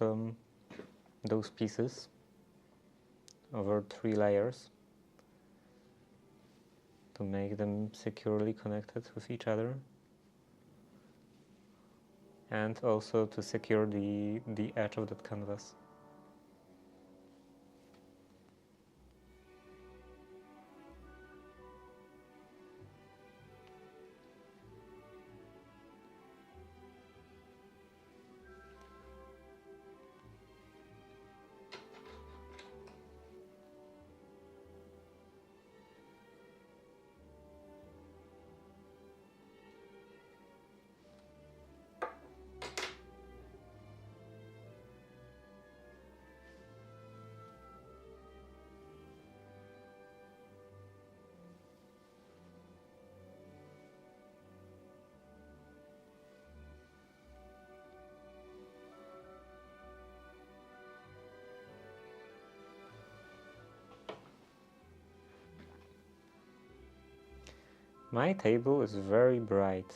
pieces over 3 layers to make them securely connected with each other, and also to secure the edge of that canvas. My table is very bright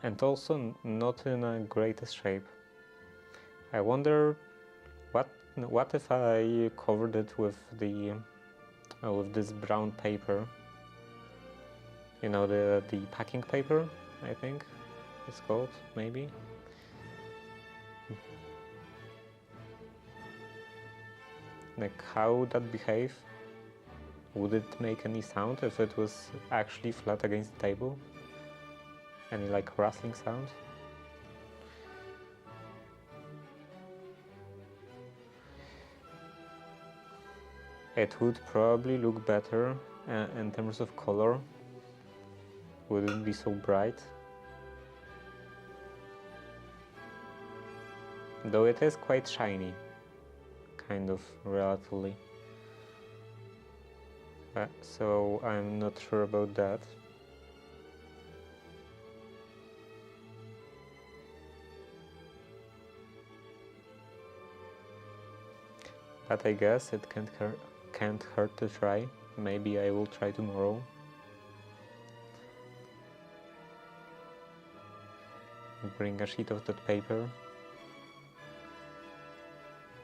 and also not in a greatest shape. I wonder what if I covered it with with this brown paper. You know, the packing paper, I think it's called, maybe. Like, how would that behave? Would it make any sound if it was actually flat against the table? Any like rustling sound? It would probably look better in terms of color. Wouldn't be so bright. Though it is quite shiny, kind of, relatively. So I'm not sure about that. But I guess it can't hurt to try. Maybe I will try tomorrow. Bring a sheet of that paper,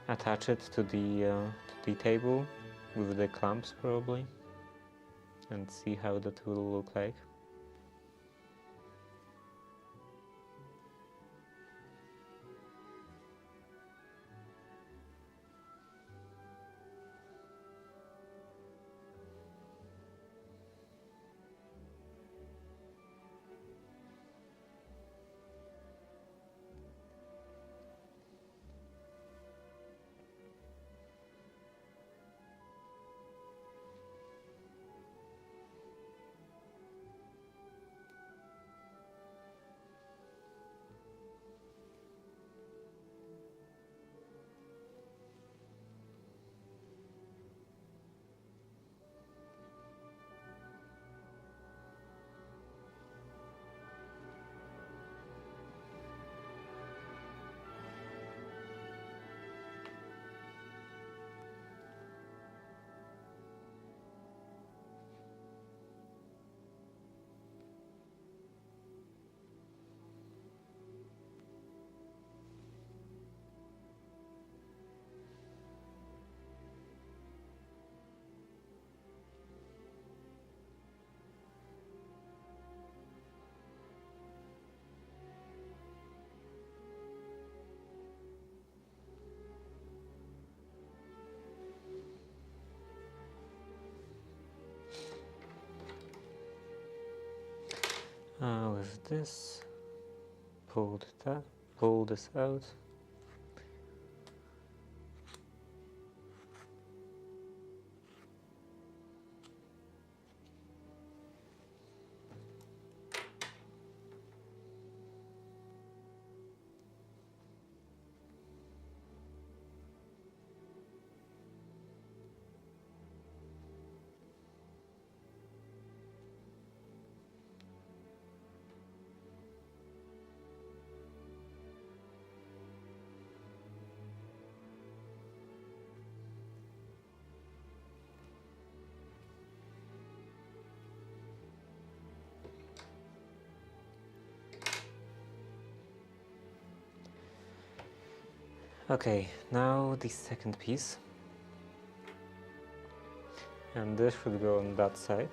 attach it to the table with the clamps probably, and see how that will look like. With this, pull this out. Okay, now the second piece. And this should go on that side.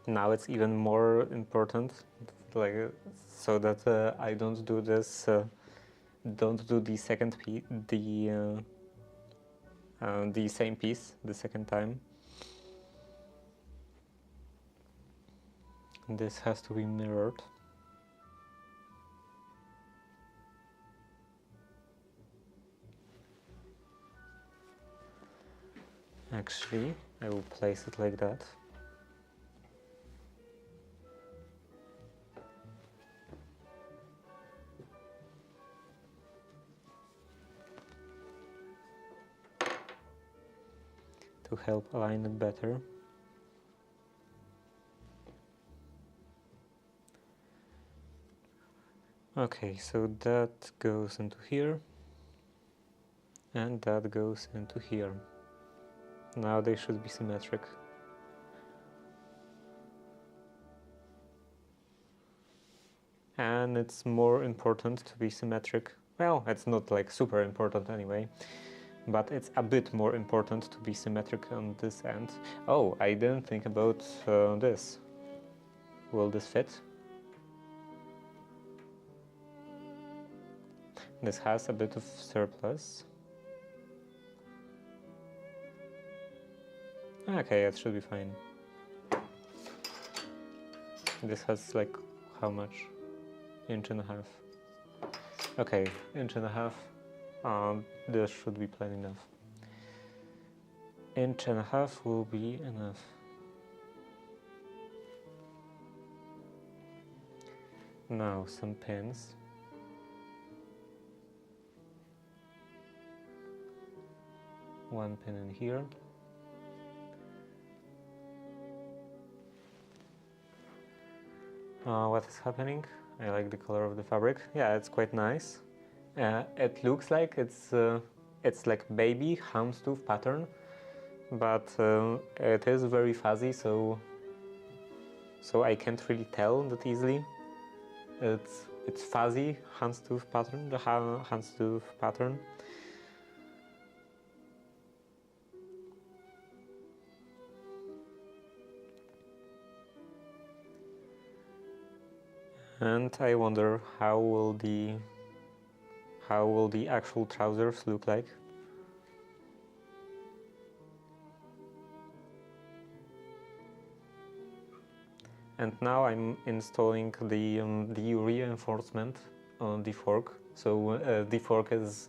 Now it's even more important, like so that I don't do this, don't do the second piece, the same piece the second time. This has to be mirrored. Actually, I will place it like that. To help align it better. Okay, so that goes into here, and that goes into here. Now they should be symmetric. And it's more important to be symmetric. Well, it's not like super important anyway, but it's a bit more important to be symmetric on this end. Oh, I didn't think about this. Will this fit? This has a bit of surplus. Okay, it should be fine. This has like how much? Inch and a half. Okay, inch and a half. This should be plain enough. Inch and a half will be enough. Now some pins. One pin in here. What is happening? I like the color of the fabric. Yeah, it's quite nice. It looks like it's like baby houndstooth pattern, but it is very fuzzy, so I can't really tell that easily. It's fuzzy houndstooth pattern, the houndstooth pattern. And I wonder how will the actual trousers look like. And now I'm installing the reinforcement on the fork. So the fork is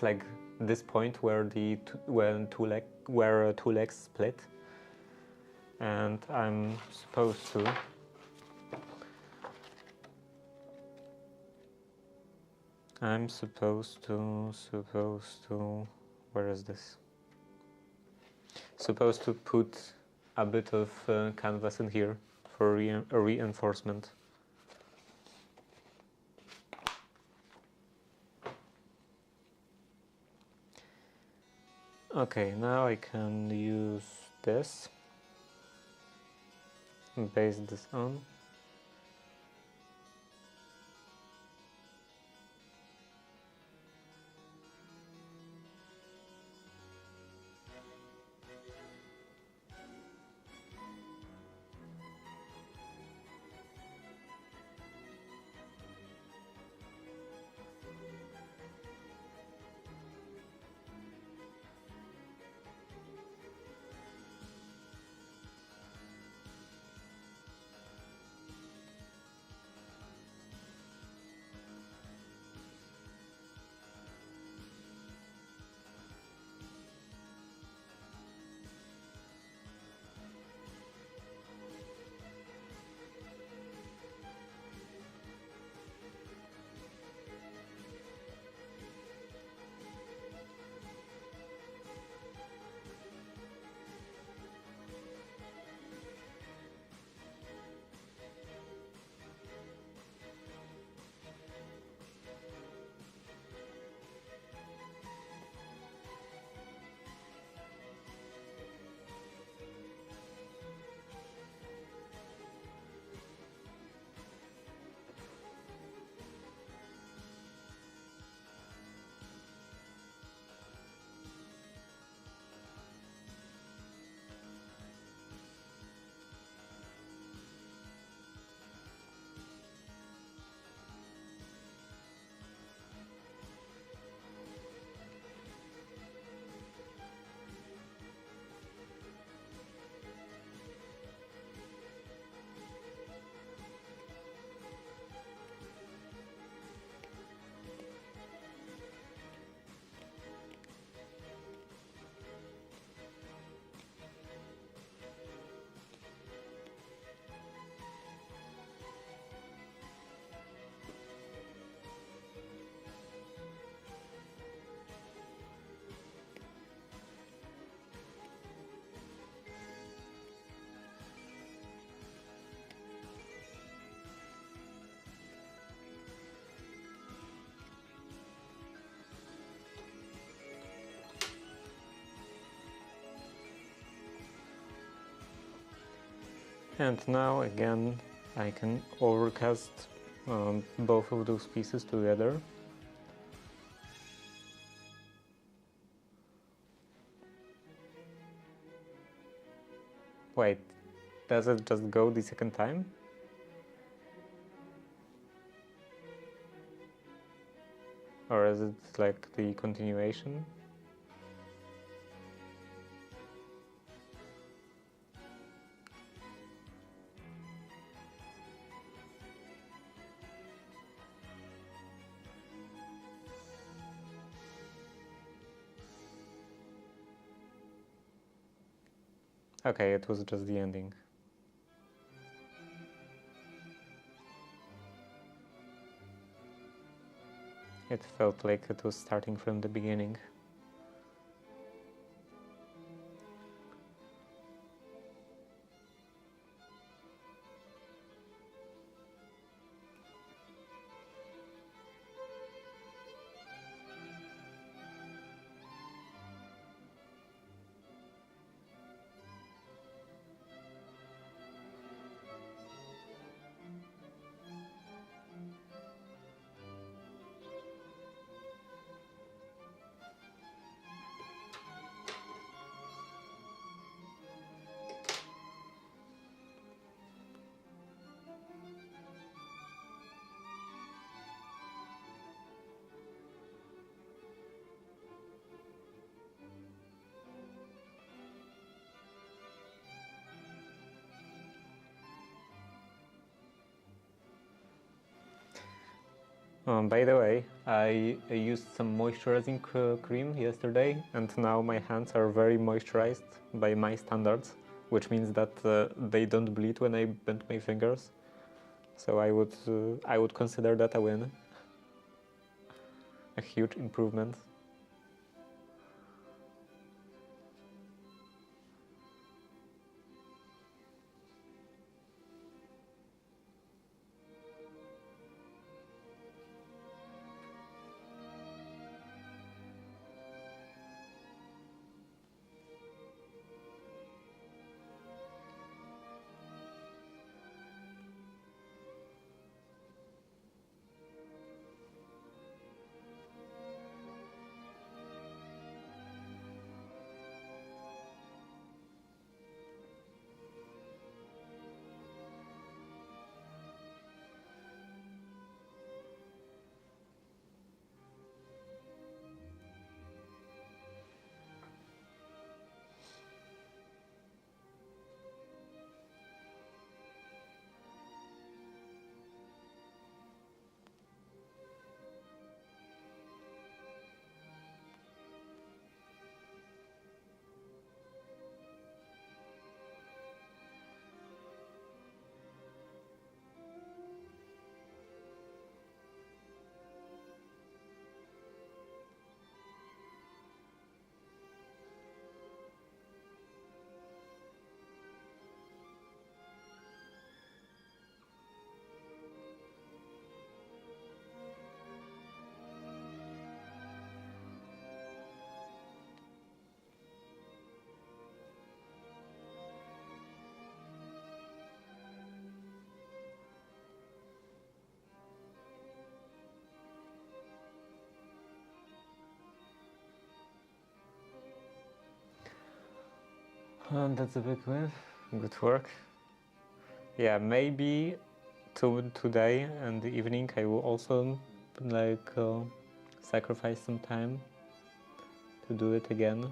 like this point where two legs split, and I'm supposed to, where is this? Supposed to put a bit of canvas in here for reinforcement. Okay, now I can use this, base this on. And now again I can overcast both of those pieces together. Wait, does it just go the second time? Or is it like the continuation? Okay, it was just the ending. It felt like it was starting from the beginning. By the way, I used some moisturizing cream yesterday, and now my hands are very moisturized by my standards, which means that they don't bleed when I bend my fingers. So I would consider that a win, a huge improvement. That's a big win. Good work. Yeah, maybe today and the evening I will also sacrifice some time to do it again.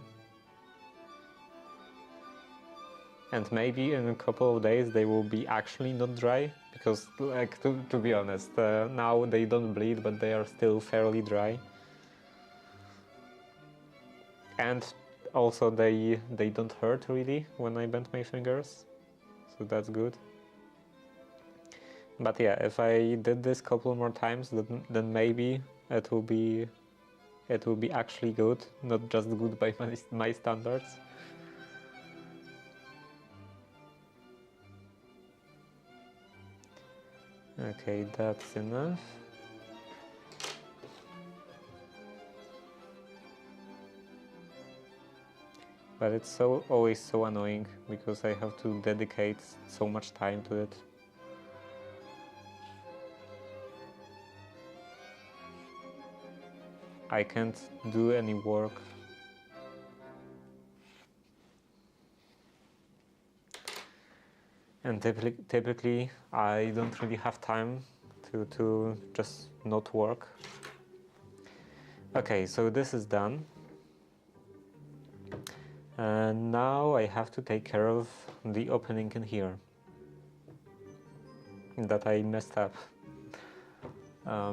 And maybe in a couple of days they will be actually not dry, because to be honest, now they don't bleed, but they are still fairly dry. And also they don't hurt really when I bend my fingers, so that's good. But yeah, if I did this couple more times, then maybe it will be actually good, not just good by my standards. Okay, that's enough. But it's always so annoying because I have to dedicate so much time to it. I can't do any work. And typically I don't really have time to just not work. Okay, so this is done. And now I have to take care of the opening in here that I messed up.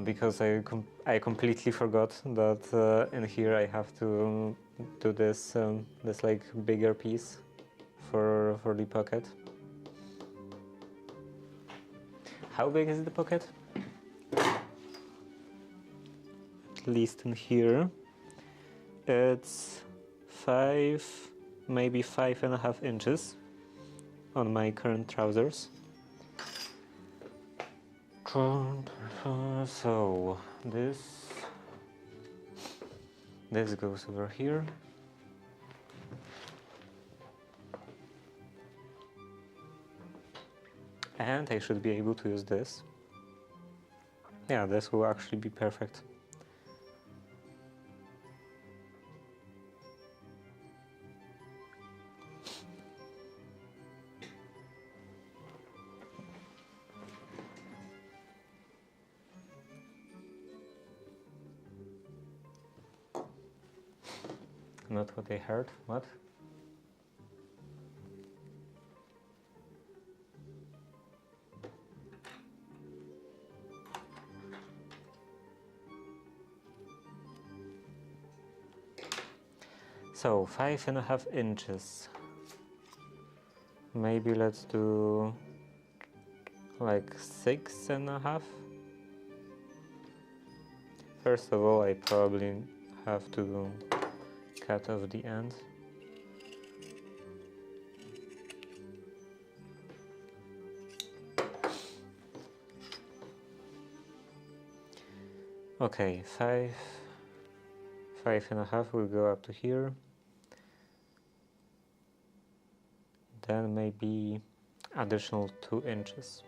Because I completely forgot that in here I have to do this this like bigger piece for the pocket. How big is the pocket? At least in here, it's 5, maybe 5.5 inches on my current trousers. So this goes over here. And I should be able to use this. Yeah, this will actually be perfect. Not what I heard. What? So 5.5 inches. Maybe let's do like 6.5. First of all, I probably have to cut off the end. Okay, 5.5 will go up to here. Then maybe additional 2 inches.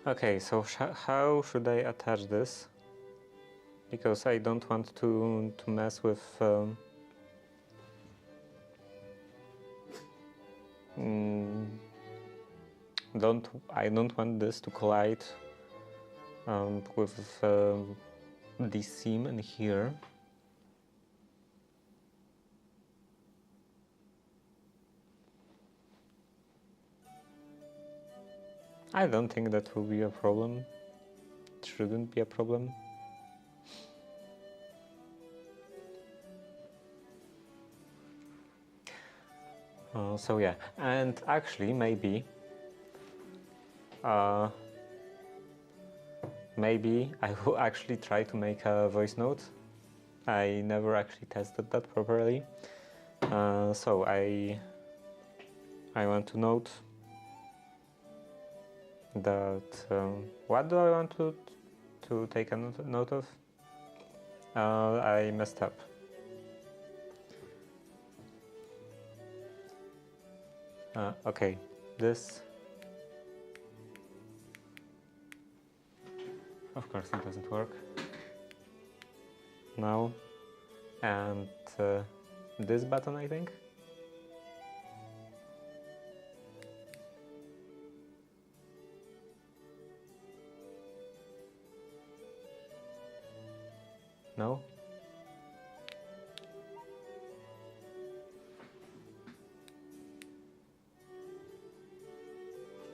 Okay, so how should I attach this? Because I don't want to mess with I don't want this to collide with the seam in here. I don't think that will be a problem. It shouldn't be a problem. So yeah, and actually maybe I will actually try to make a voice note. I never actually tested that properly. So I want to note that what do I want to take a note of? I messed up. Okay, this, of course it doesn't work now, and this button, I think. No?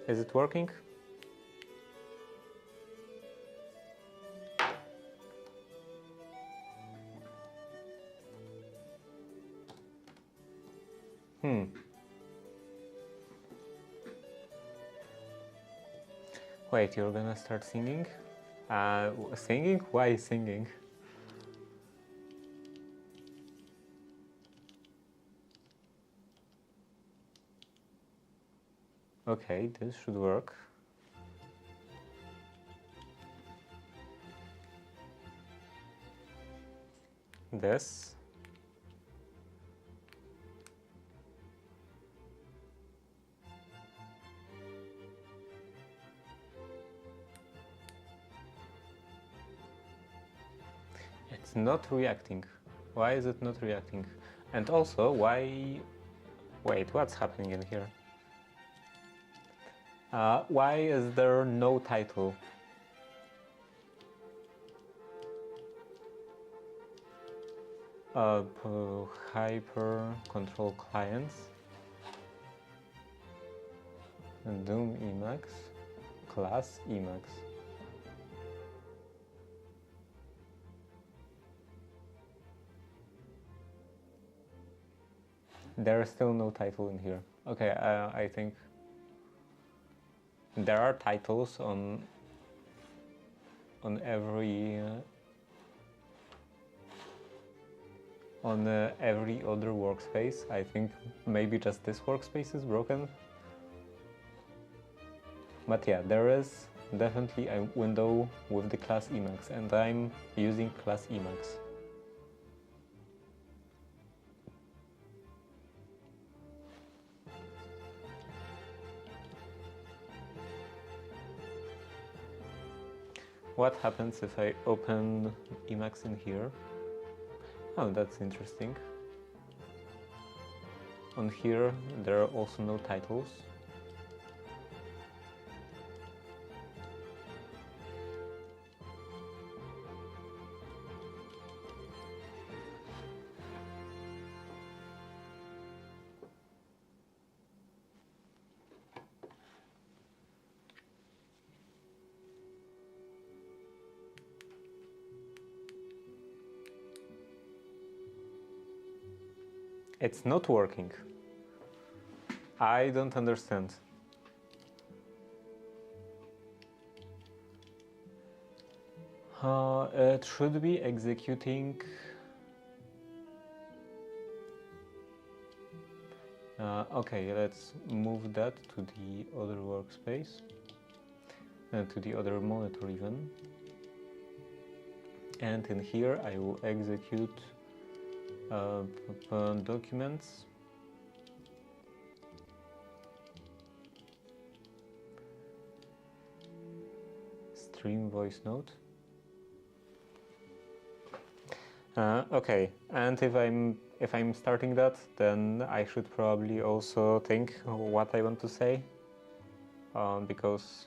Is it working? Wait, you're gonna start singing? Singing? Why singing? Okay, this should work. This. It's not reacting. Why is it not reacting? And also, why... Wait, what's happening in here? Why is there no title? Hyper control clients. Doom Emacs. Class Emacs. There is still no title in here. Okay, I think there are titles on every every other workspace. I think maybe just this workspace is broken. But yeah, there is definitely a window with the class Emacs, and I'm using class Emacs. What happens if I open Emacs in here? Oh, that's interesting. On here, there are also no titles. It's not working. I don't understand. It should be executing. Okay, let's move that to the other workspace, to the other monitor even. And in here I will execute documents. Stream voice note. Okay, and if I'm starting that, then I should probably also think what I want to say, because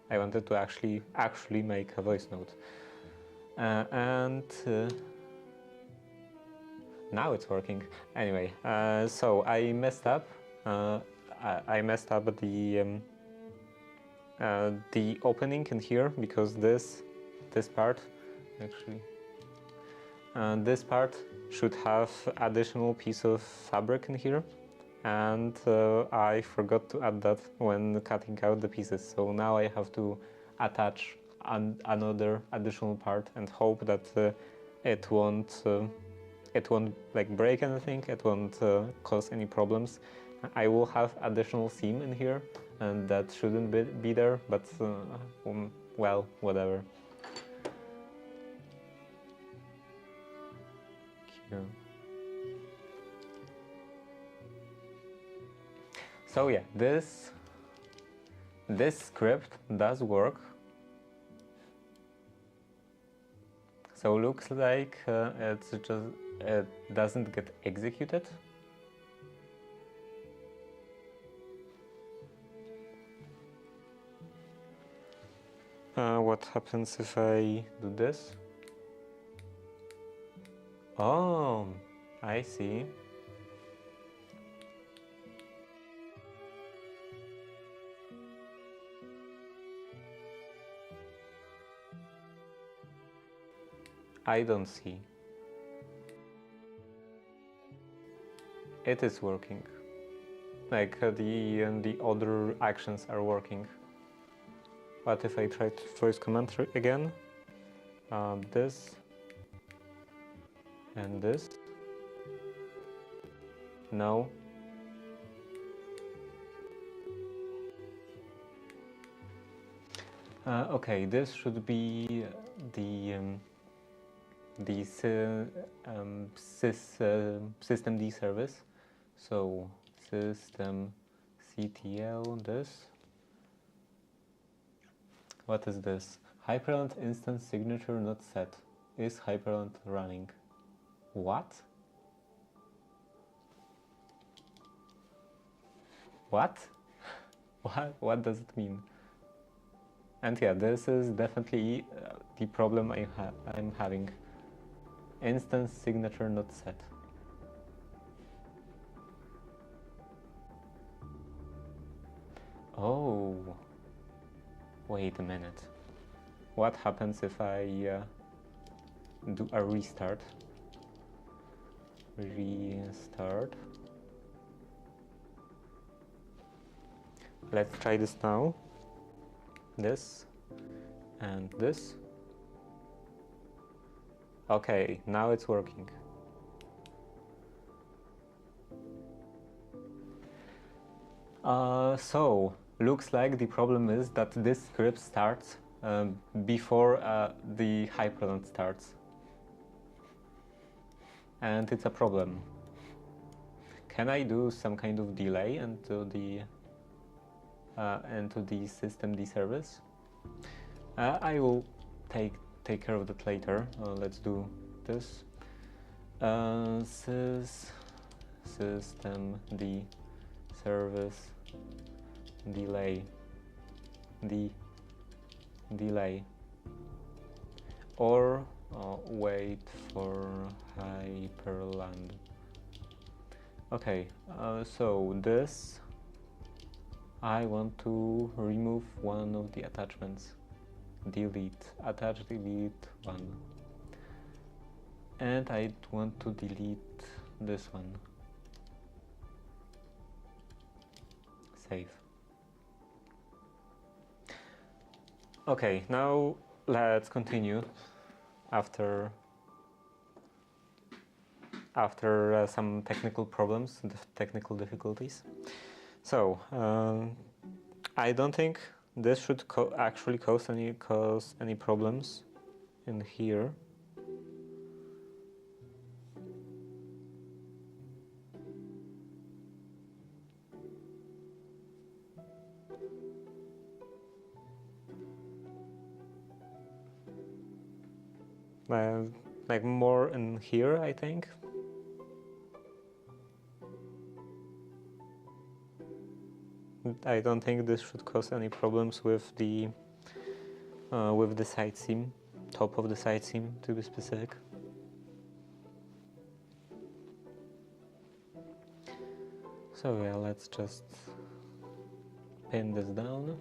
I wanted to actually make a voice note, and now it's working. Anyway, so I messed up. I messed up the opening in here, because this part actually this part should have additional piece of fabric in here, and I forgot to add that when cutting out the pieces. So now I have to attach another additional part and hope that it won't like break anything. It won't cause any problems. I will have additional seam in here, and that shouldn't be there, but well, whatever. Q. So yeah, this script does work. So looks like it doesn't get executed. What happens if I do this? Oh, I see. I don't see. It is working. Like the other actions are working. But if I try to voice command again, this and this, no. Okay, this should be the system D service. So system CTL this. What is this? Hyperland instance signature not set. Is Hyperland running? What? What? What does it mean? And yeah, this is definitely the problem I'm having. Instance signature not set. Oh, wait a minute. What happens if I do a restart? Restart. Let's try this now. This and this. Okay, now it's working. So looks like the problem is that this script starts before the Hyperland starts, and it's a problem. Can I do some kind of delay into the system D service? I will take care of that later. Let's do this. System D service delay delay, or wait for Hyperland. Okay, so this I want to remove one of the attachments. Delete, attach, delete one. And I want to delete this one. Save. Okay, now let's continue after some technical problems, technical difficulties. So I don't think this should actually cause any problems in here. Like more in here, I think. I don't think this should cause any problems with the side seam, top of the side seam to be specific. So yeah, let's just pin this down.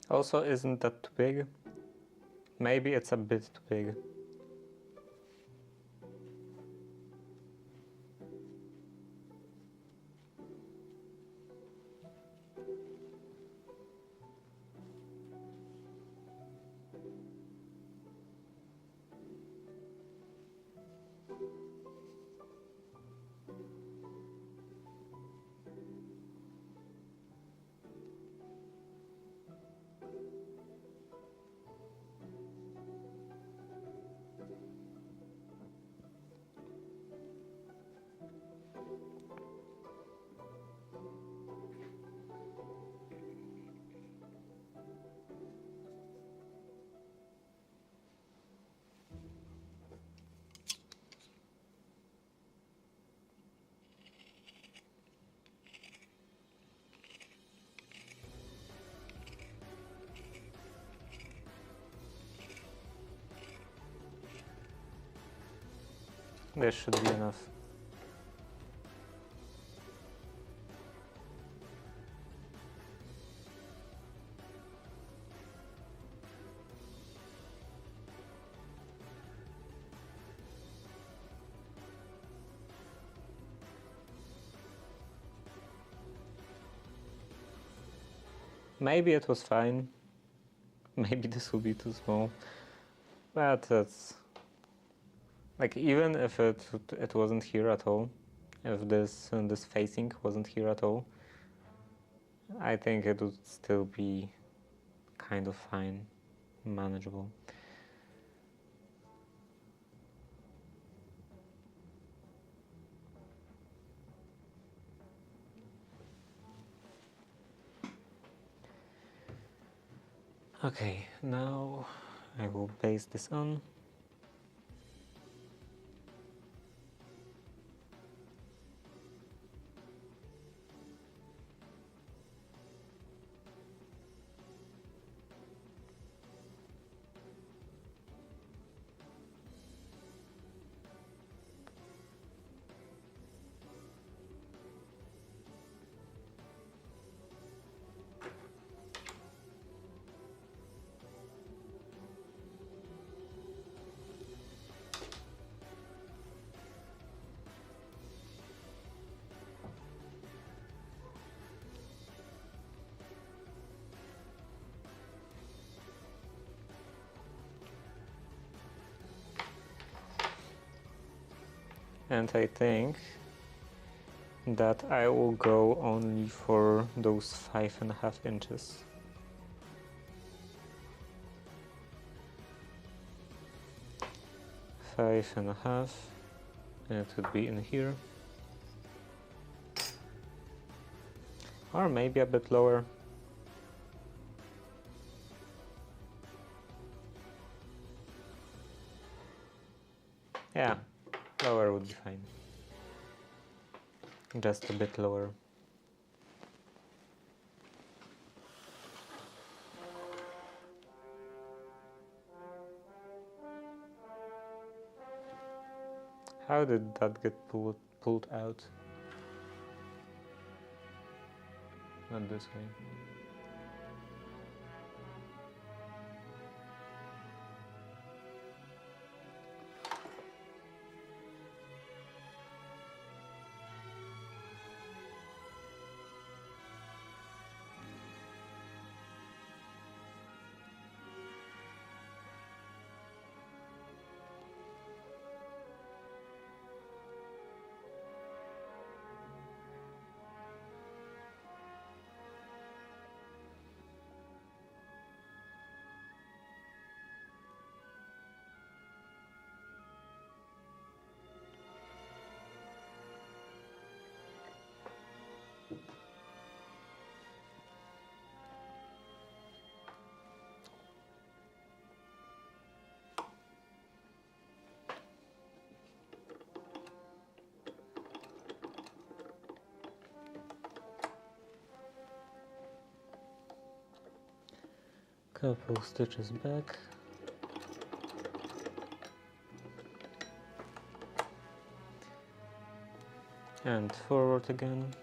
Also, isn't that too big? Maybe it's a bit too big. This should be enough. Maybe it was fine. Maybe this will be too small. But that's... like, even if it wasn't here at all, if this facing wasn't here at all, I think it would still be kind of fine, manageable. Okay, now I will base this on. And I think that I will go only for those 5.5 inches. Five and a half, and it would be in here. Or maybe a bit lower. Yeah, lower would be fine. Just a bit lower. How did that get pulled out? Not this way. Couple stitches back. And forward again.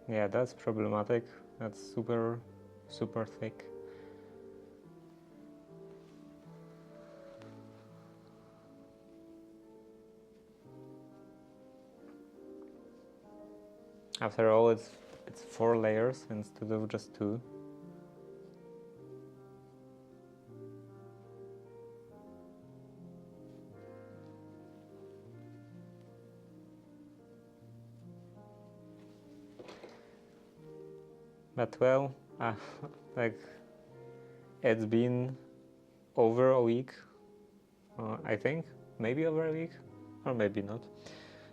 Yeah, that's problematic. That's super thick. After all, it's 4 layers instead of just 2. But well, like, it's been over a week, I think, maybe over a week, or maybe not.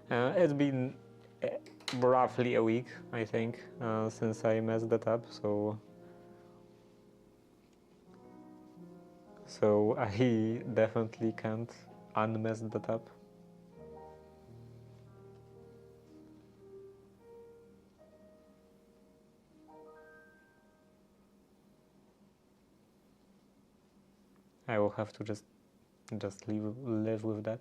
It's been roughly a week, I think, since I messed that up, so I definitely can't unmess that up. I will have to just live with that.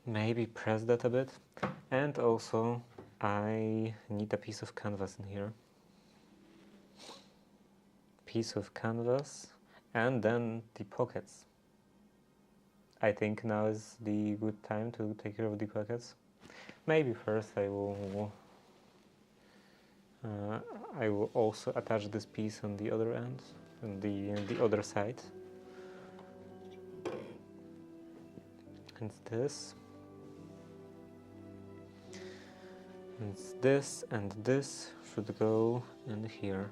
Maybe press that a bit, and also I need a piece of canvas in here. Piece of canvas, and then the pockets. I think now is the good time to take care of the pockets. Maybe first I will also attach this piece on the other end, on the other side. And this. And this and this should go in here.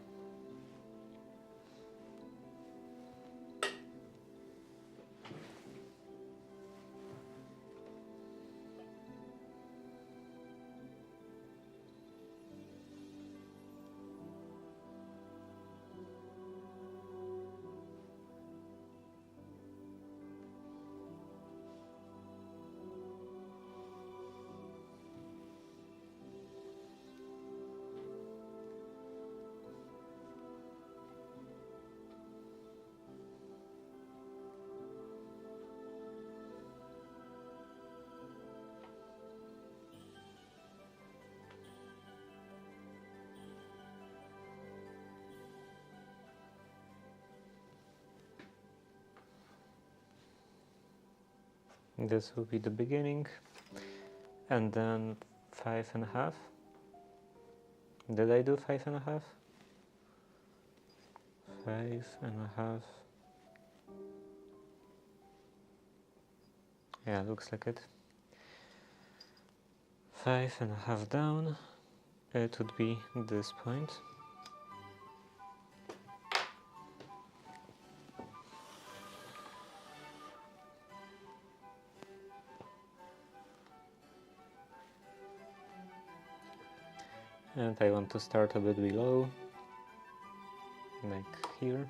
This will be the beginning, and then 5.5. Did I do 5.5? 5.5. Yeah, looks like it. 5.5 down. It would be this point. And I want to start a bit below, like here.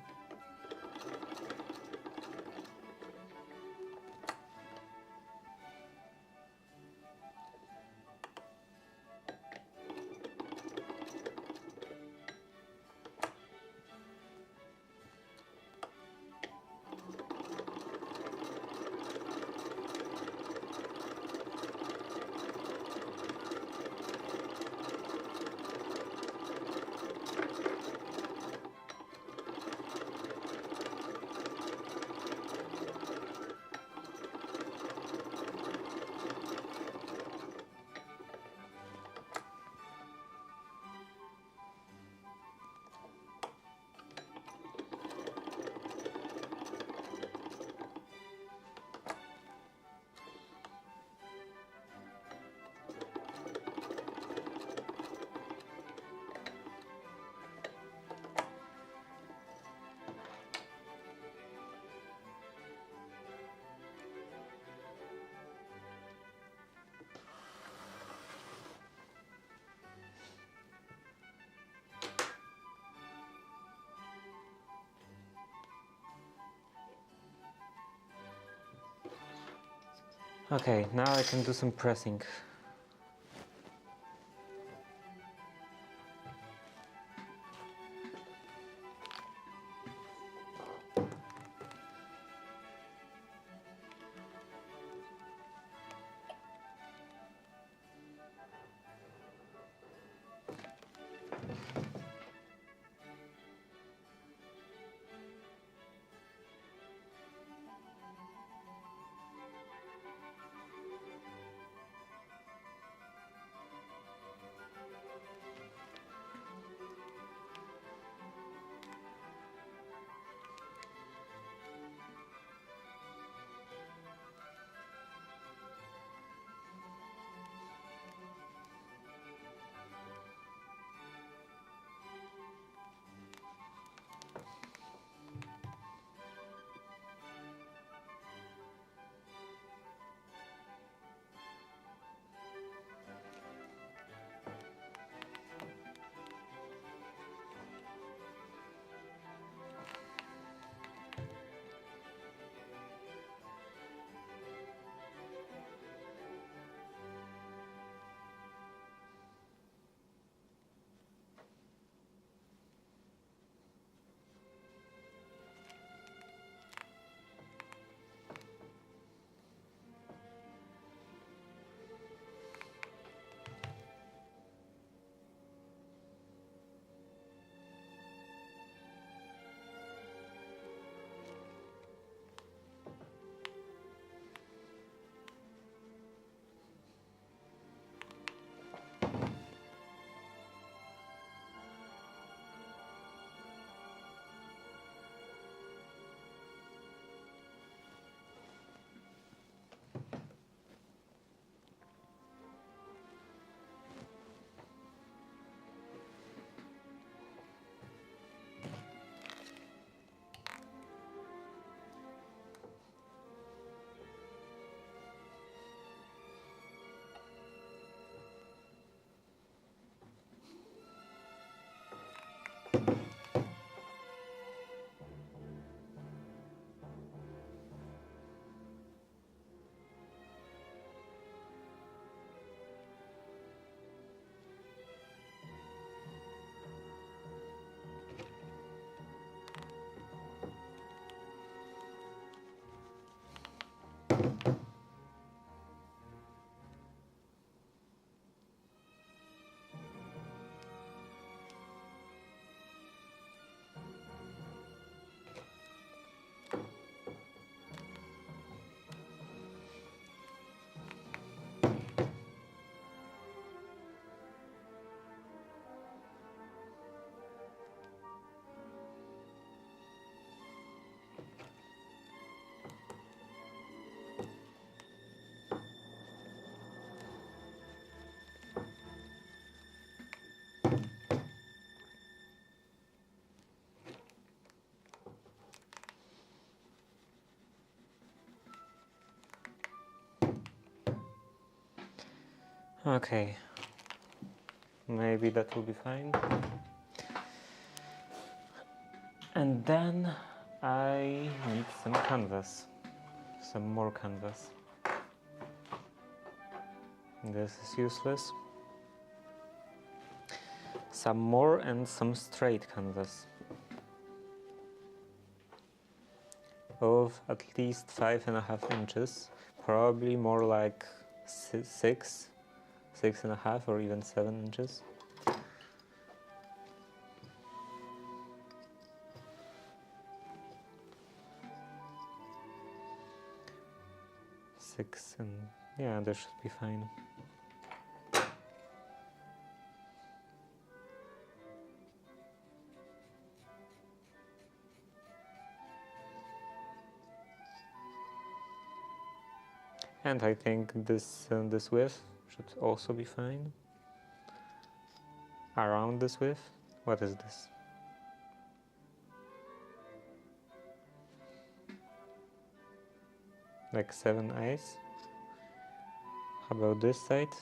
Okay, now I can do some pressing. Okay, maybe that will be fine. And then I need some canvas, some more canvas. This is useless. Some more and some straight canvas of at least 5.5 inches, probably more like 6.5 or even 7 inches. Six, and yeah, that should be fine. And I think this width should also be fine. Around this width. What is this? Like 7/8. How about this side?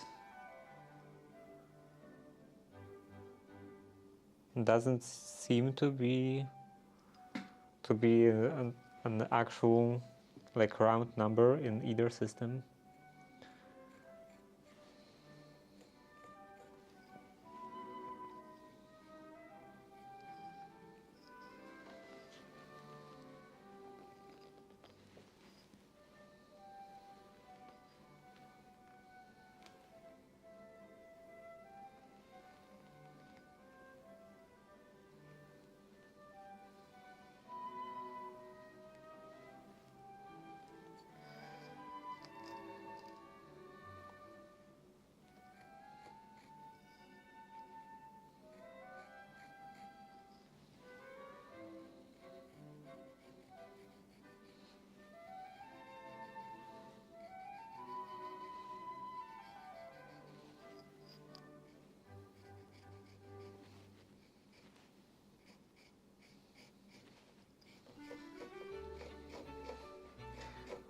Doesn't seem to be an actual like round number in either system.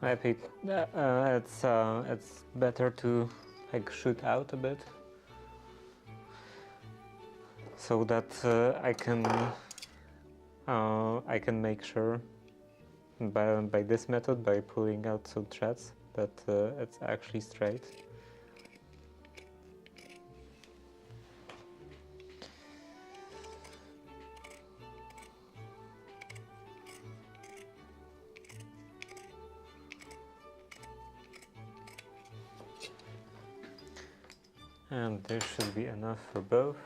I think it's better to like shoot out a bit, so that I can make sure by this method, by pulling out some threads, that it's actually straight. And there should be enough for both.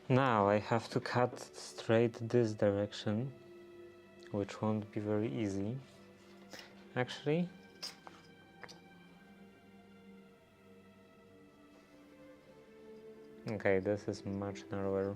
Now I have to cut straight this direction, which won't be very easy. Actually, okay, this is much narrower.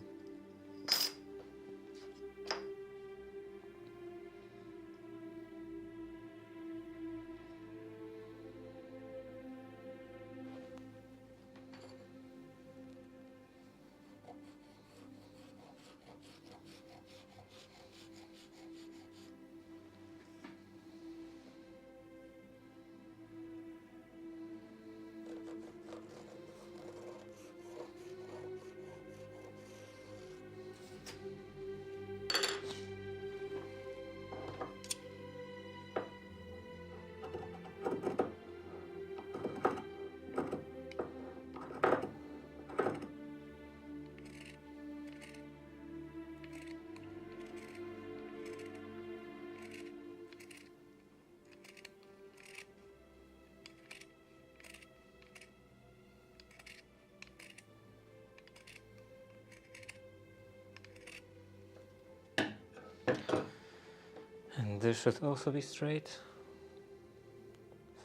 And this should also be straight,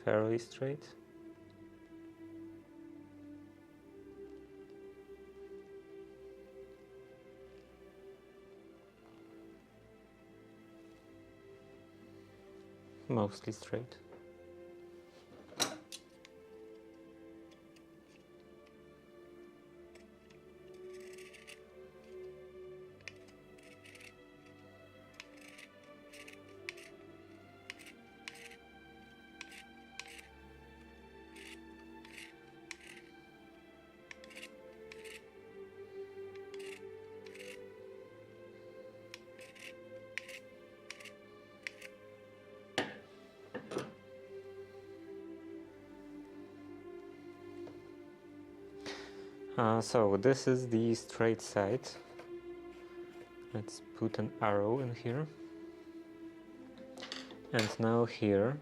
fairly straight. Mostly straight. So this is the straight side, Let's put an arrow in here. And now here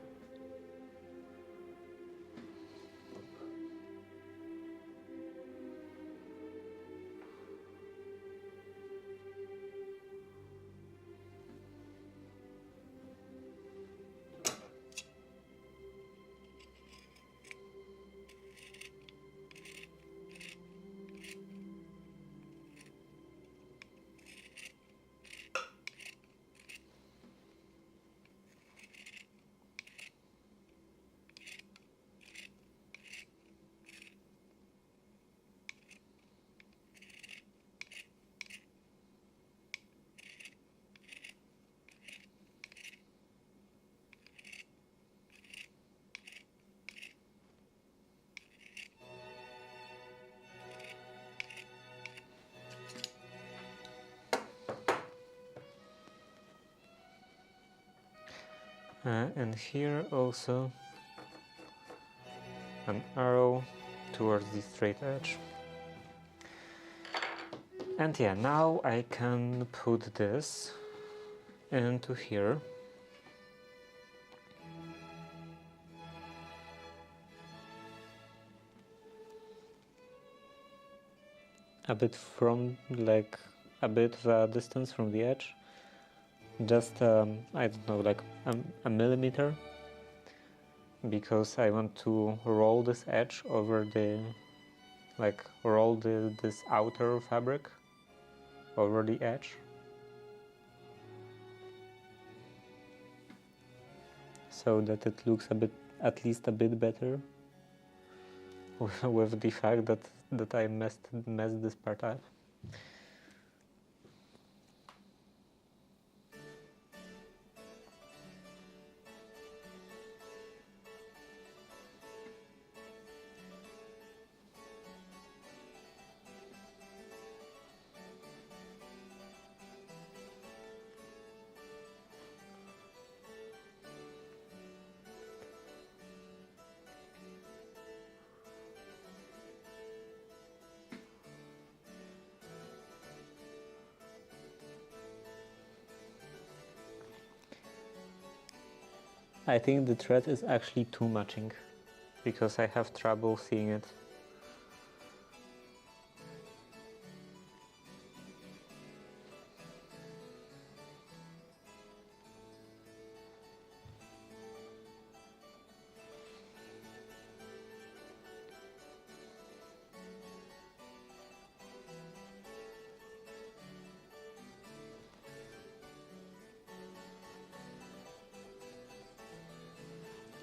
and here also an arrow towards the straight edge. And yeah, now I can put this into here. A bit from, like, a bit the distance from the edge. Just, I don't know, like a millimeter. Because I want to roll this edge over the, like, roll this outer fabric over the edge. So that it looks a bit, at least a bit better with the fact that I messed this part up. I think the thread is actually too matching, because I have trouble seeing it.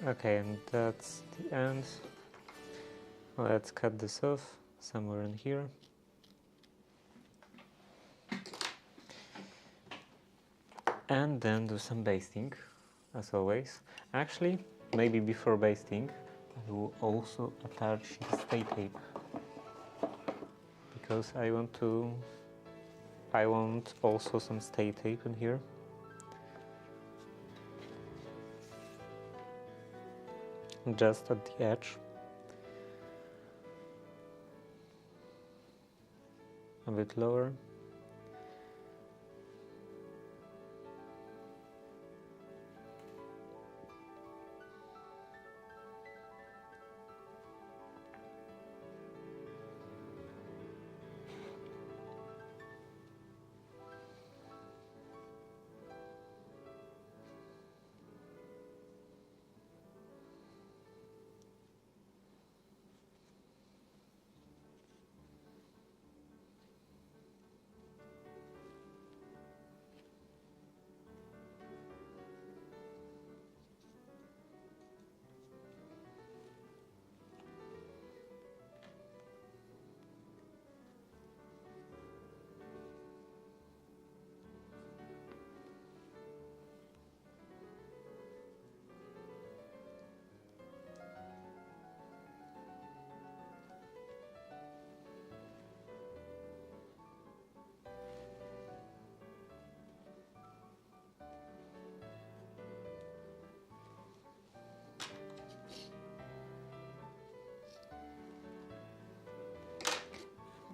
Okay, and that's the end. Let's cut this off somewhere in here. And then do some basting, as always. Actually, maybe before basting, I will also attach the stay tape. Because I want also some stay tape in here. Just at the edge. A bit lower.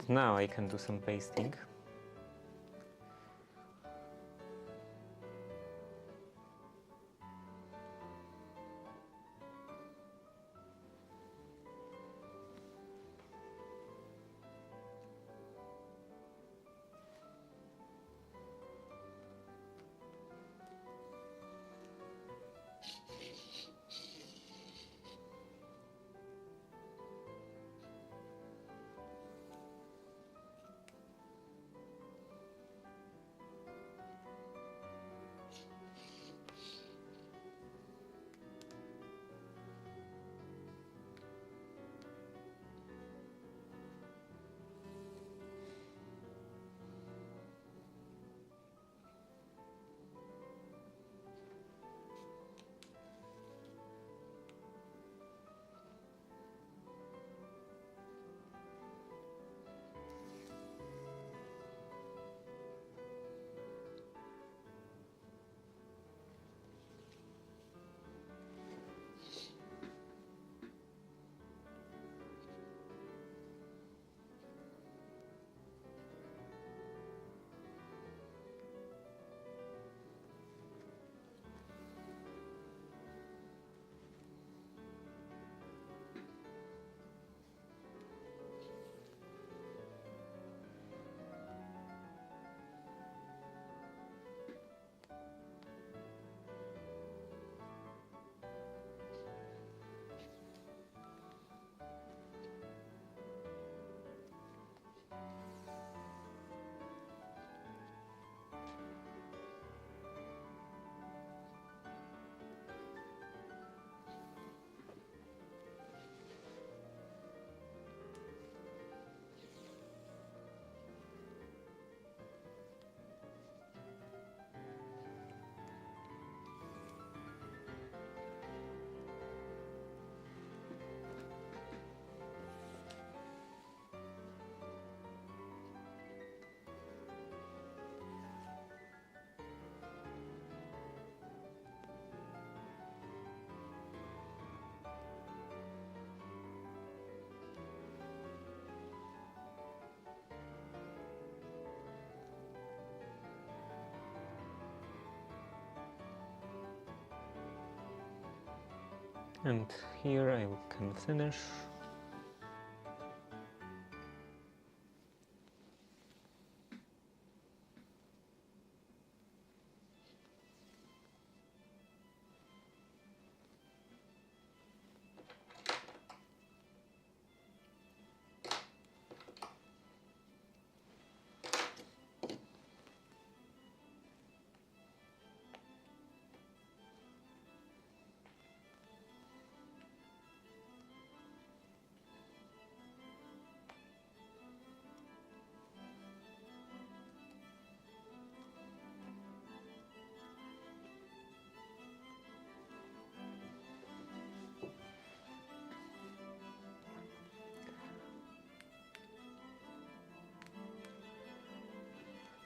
Now I can do some pasting. And here I can finish.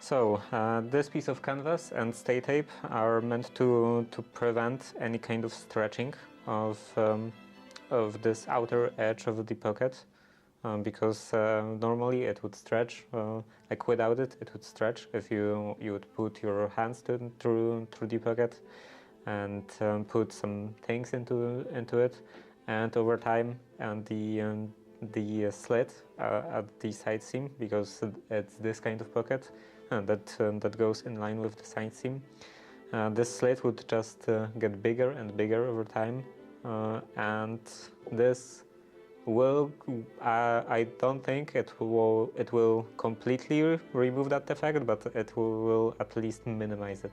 So this piece of canvas and stay tape are meant to prevent any kind of stretching of this outer edge of the pocket, because normally it would stretch, like without it, it would stretch if you would put your hands through the pocket and put some things into it, and over time, and the slit at the side seam, because it's this kind of pocket that goes in line with the side seam. This slit would just get bigger and bigger over time, and this will, I don't think it will completely remove that effect, but it will at least minimize it.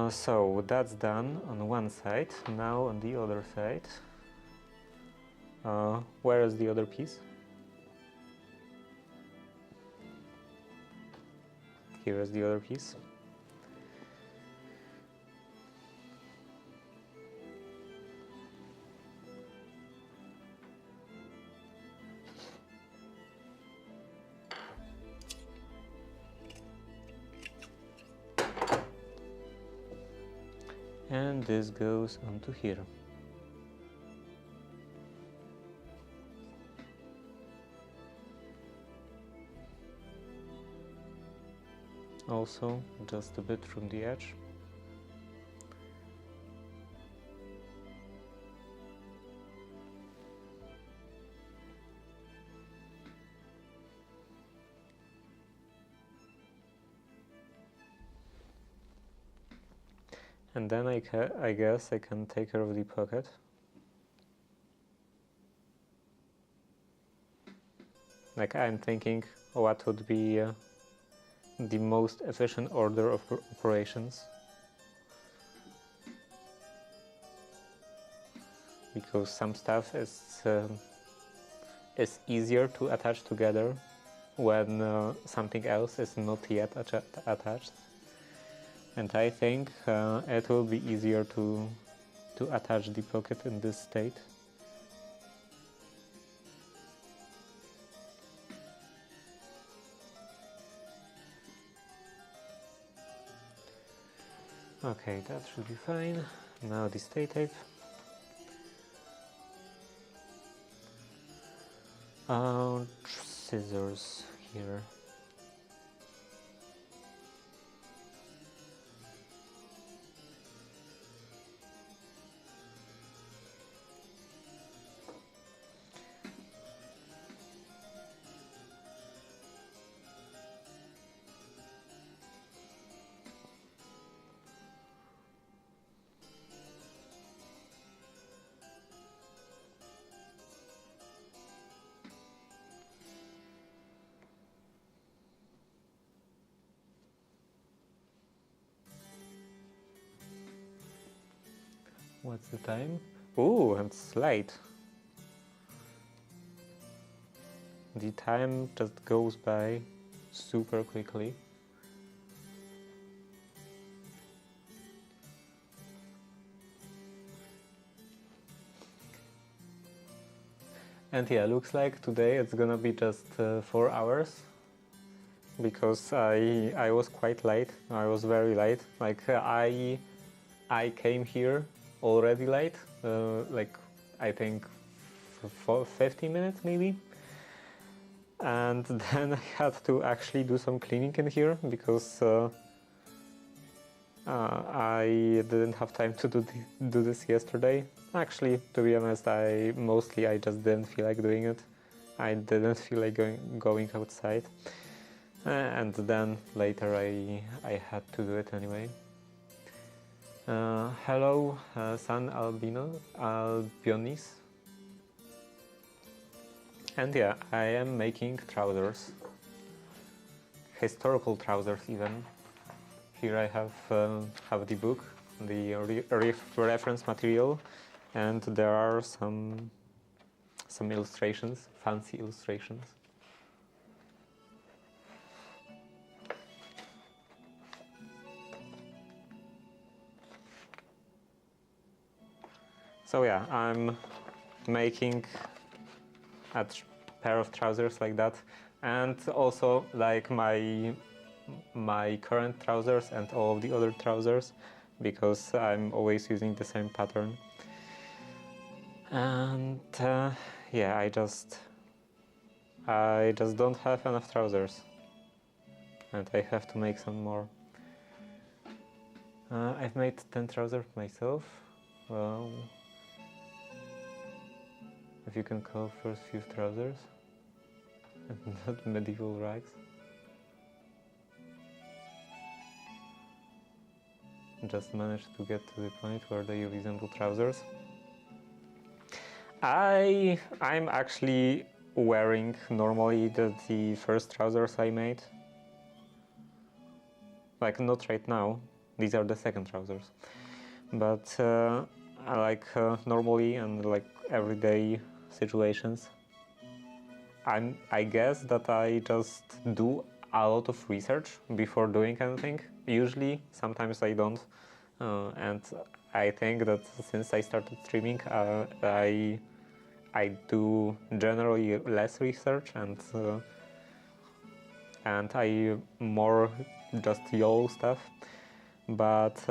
So that's done on one side. Now on the other side. Where is the other piece? Here is the other piece. And this goes onto here. Also, just a bit from the edge. And then I guess I can take care of the pocket. Like, I'm thinking what would be the most efficient order of operations. Because some stuff is easier to attach together when something else is not yet attached. And I think it will be easier to attach the pocket in this state. Okay, that should be fine. Now the stay tape. Scissors here. What's the time? Oh, it's late. The time just goes by super quickly. And yeah, looks like today it's gonna be just 4 hours, because I was quite late. I was very late. Like I came here already late, like I think for 50 minutes maybe. And then I had to actually do some cleaning in here because I didn't have time to do this yesterday. Actually, to be honest, I just didn't feel like doing it. I didn't feel like going outside, and then later I had to do it anyway. Hello, San Albionis. And yeah, I am making trousers. Historical trousers even. Here I have the book, the reference material, and there are some illustrations, fancy illustrations. So yeah, I'm making a pair of trousers like that, and also like my current trousers and all of the other trousers, because I'm always using the same pattern. And yeah, I just don't have enough trousers, and I have to make some more. I've made 10 trousers myself. Well, if you can call first few trousers and not medieval rags. Just managed to get to the point where they resemble trousers. I'm actually wearing normally the first trousers I made. Like, not right now, these are the second trousers. But normally and like everyday situations, I guess that I just do a lot of research before doing anything. Usually, sometimes I don't. And I think that since I started streaming, I do generally less research, and I more just YOLO stuff. But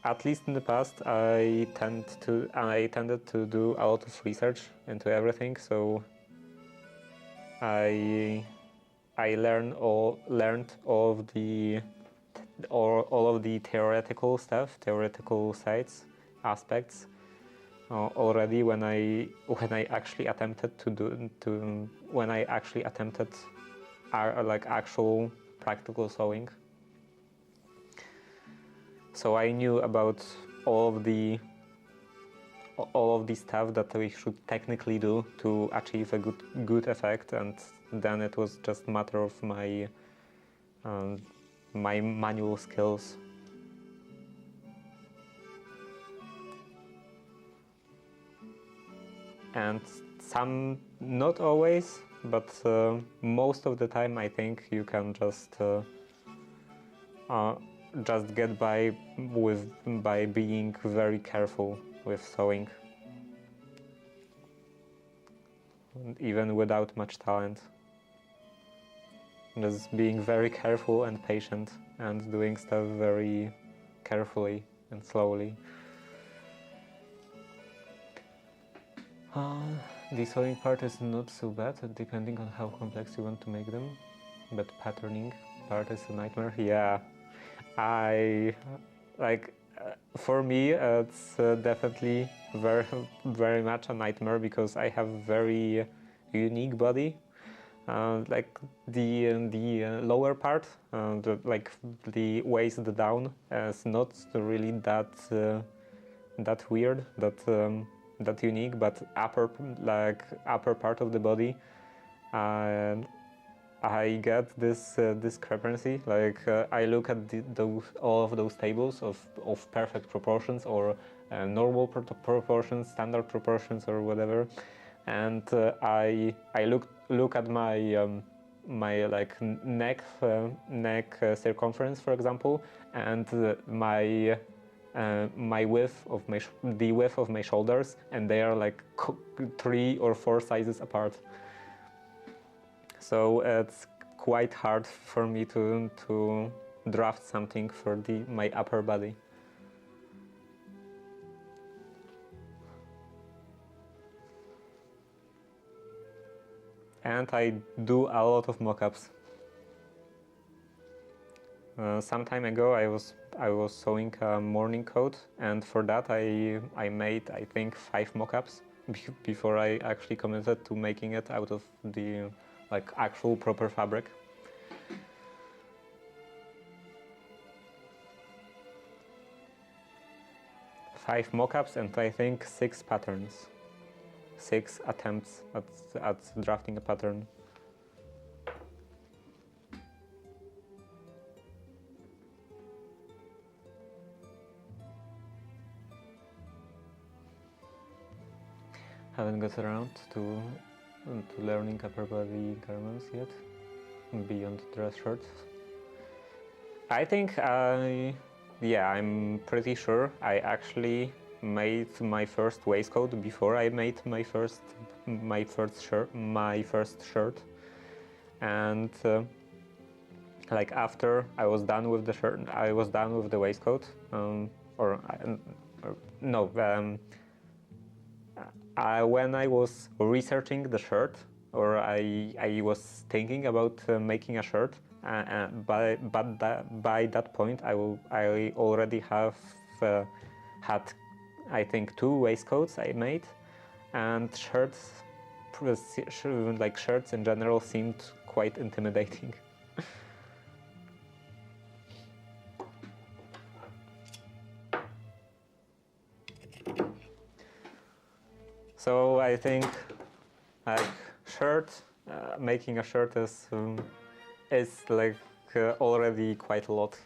at least in the past, I tended to do a lot of research into everything. So I learned all of the theoretical stuff, theoretical sides, aspects already when I actually attempted like actual practical sewing. So I knew about all of the stuff that we should technically do to achieve a good effect, and then it was just a matter of my manual skills. And some, not always, but most of the time I think you can just get by being very careful with sewing, even without much talent. Just being very careful and patient and doing stuff very carefully and slowly. The sewing part is not so bad, depending on how complex you want to make them, but patterning part is a nightmare. Yeah, for me it's definitely very much a nightmare, because I have very unique body. Like the lower part, the waist down, is not really that weird, that unique, but upper part of the body, I get this discrepancy. Like I look at all of those tables of perfect proportions, or normal proportions, standard proportions, or whatever, and I look at my my like neck circumference, for example, and my width of the width of my shoulders, and they are like 3 or 4 sizes apart. So it's quite hard for me to draft something for my upper body. and I do a lot of mockups. Some time ago, I was sewing a morning coat, and for that I made, I think, 5 mockups before I actually committed to making it out of the like actual proper fabric. Five mockups and I think 6 patterns, 6 attempts at drafting a pattern. Haven't got around to learning upper body garments yet, beyond dress shirts. I think yeah, I'm pretty sure I actually made my first waistcoat before I made my first shirt, and like after I was done with the shirt, I was done with the waistcoat, or no. When I was researching the shirt, or I was thinking about making a shirt, by that point I already have had, I think, 2 waistcoats I made, and shirts, like shirts in general, seemed quite intimidating. So I think like making a shirt is like already quite a lot.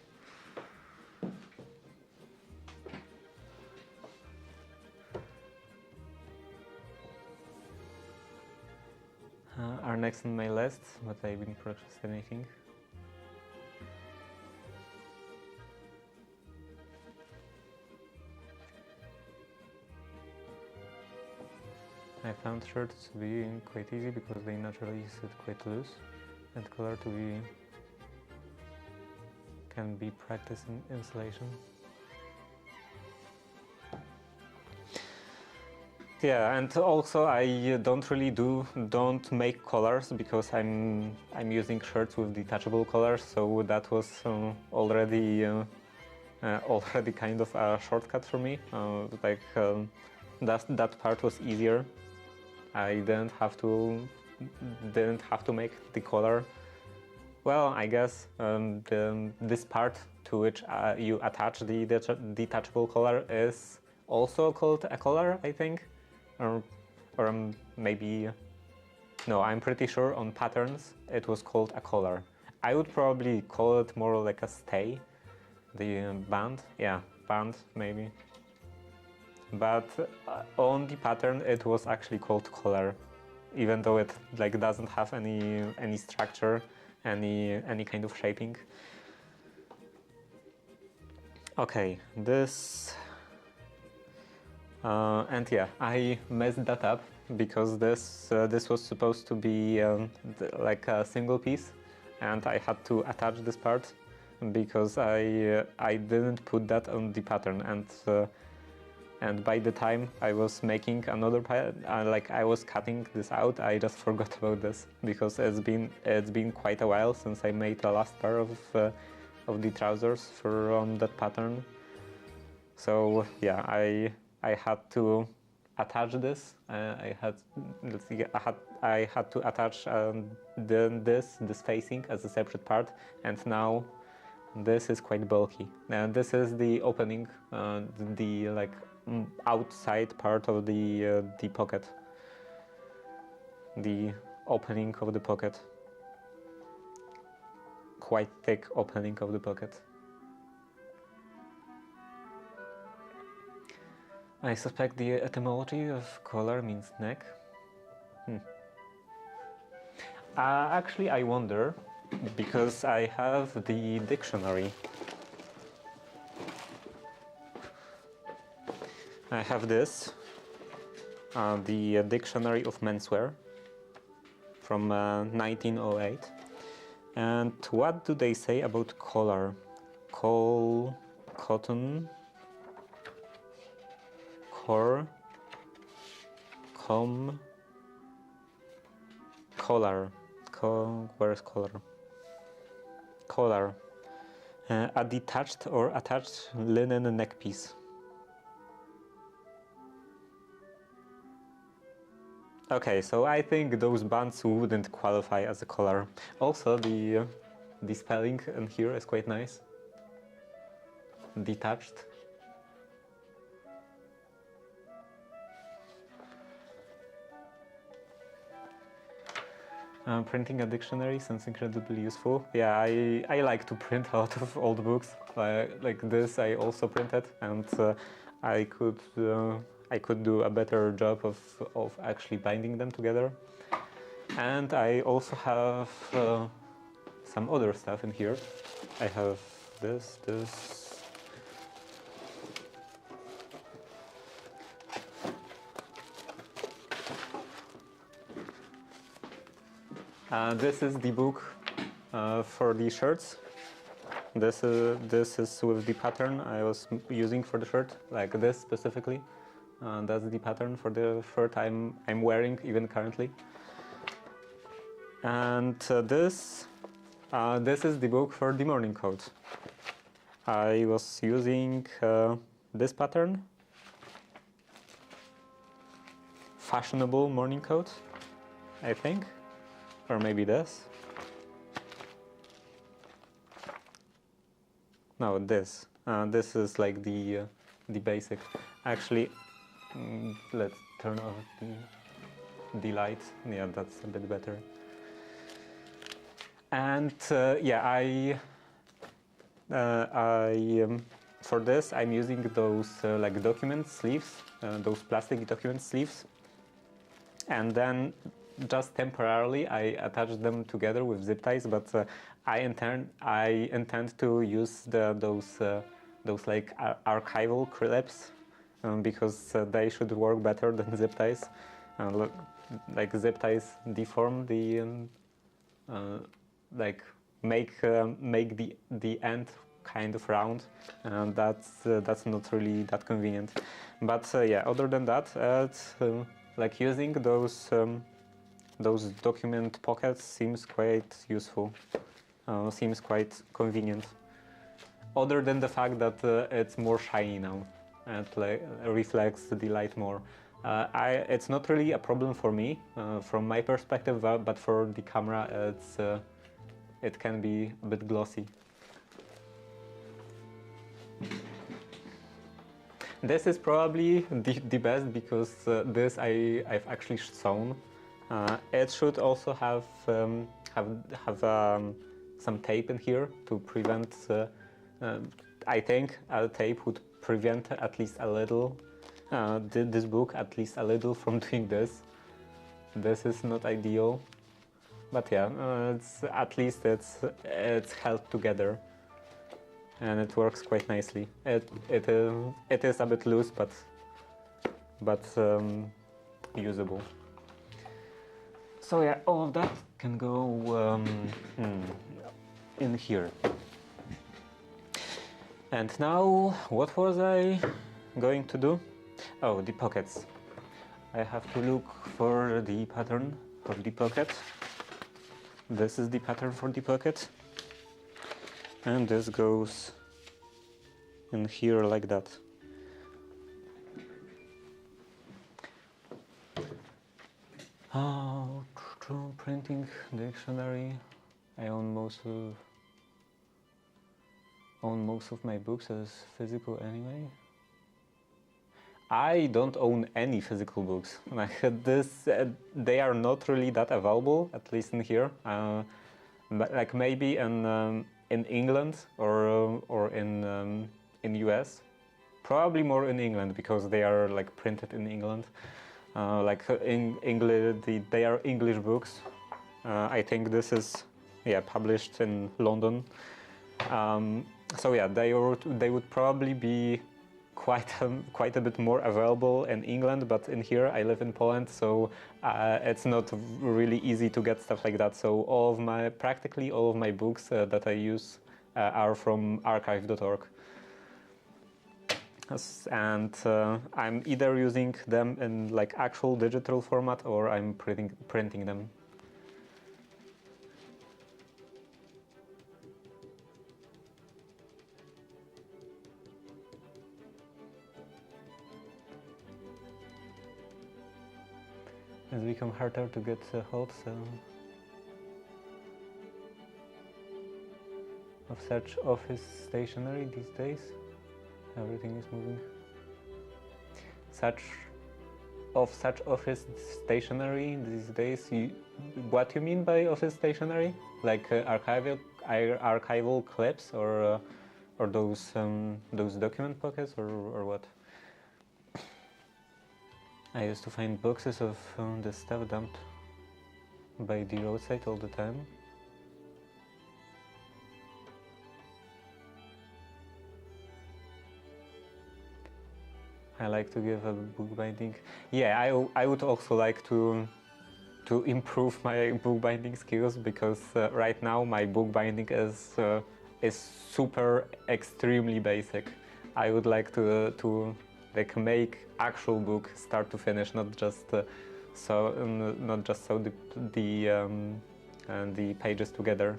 Are next on my list, but I've been procrastinating. I found shirts to be quite easy because they naturally sit quite loose, and color can be practiced in installation. Yeah, and also I don't make collars because I'm using shirts with detachable collars, so that was already kind of a shortcut for me. That part was easier. I didn't have to make the collar. Well, I guess this part to which you attach the detachable collar is also called a collar, I think, or maybe no. I'm pretty sure on patterns it was called a collar. I would probably call it more like a stay, the band. Yeah, band maybe. But on the pattern it was actually called collar, even though it like doesn't have any structure, any kind of shaping. Okay, this and yeah, I messed that up because this was supposed to be like a single piece, and I had to attach this part because I didn't put that on the pattern, and by the time I was making another part, like I was cutting this out, I just forgot about this because it's been quite a while since I made the last pair of the trousers from that pattern. So yeah, I had to attach this. I had to attach this facing as a separate part, and now this is quite bulky. And this is the opening, the like outside part of the pocket, the opening of the pocket, quite thick opening of the pocket. I suspect the etymology of collar means neck. Actually, I wonder, because I have the dictionary. I have this, the Dictionary of Menswear from 1908. And what do they say about collar? Cotton, core, Collar. Where is collar? Collar. A detached or attached linen neckpiece. Okay, so I think those bands wouldn't qualify as a collar. Also, the spelling in here is quite nice. Detached. Printing a dictionary sounds incredibly useful. Yeah, I like to print a lot of old books. Like this, I also printed, and I could do a better job of actually binding them together. And I also have some other stuff in here. I have this. This is the book for the shirts. This is with the pattern I was using for the shirt, like this specifically. That's the pattern for the shirt I'm wearing even currently. And this is the book for the morning coat. I was using this pattern, fashionable morning coat, I think, or maybe this. No, this. This is like the basic. Actually, let's turn off the light. Yeah, that's a bit better. And yeah, for this I'm using those like document sleeves, those plastic document sleeves, and then just temporarily I attach them together with zip ties. But I intend to use those like archival clips because they should work better than zip ties. Like zip ties deform the like make the end kind of round, and that's not really that convenient. But yeah, other than that, like using those document pockets seems quite useful, seems quite convenient. Other than the fact that it's more shiny now and like reflects the light more. It's not really a problem for me from my perspective, but for the camera it can be a bit glossy. This is probably the best because this I've actually sewn. It should also have some tape in here to prevent. I think a tape would prevent at least a little this book at least a little from doing this. This is not ideal, but yeah, at least it's held together, and it works quite nicely. It is a bit loose, but usable. So yeah, all of that can go in here. And now, what was I going to do? Oh, the pockets. I have to look for the pattern for the pocket. This is the pattern for the pocket. And this goes in here like that. Oh, printing dictionary. I own most of my books as physical anyway. I don't own any physical books. Like this, they are not really that available, at least in here. But like maybe in England or in US, probably more in England because they are like printed in England. Like in English, they are English books. I think this is published in London. So yeah, they would probably be quite a bit more available in England, but in here I live in Poland, so it's not really easy to get stuff like that. So practically all of my books that I use are from archive.org. And I'm either using them in like actual digital format or I'm printing them. It's become harder to get hold of such office stationery these days. Everything is moving. Such office stationery these days. What you mean by office stationery? Like archival clips or those document pockets or what? I used to find boxes of the stuff dumped by the roadside all the time. I like to give a bookbinding. Yeah, I would also like to improve my bookbinding skills, because right now my bookbinding is super extremely basic. I would like to like make actual book start to finish, not just sew the pages together,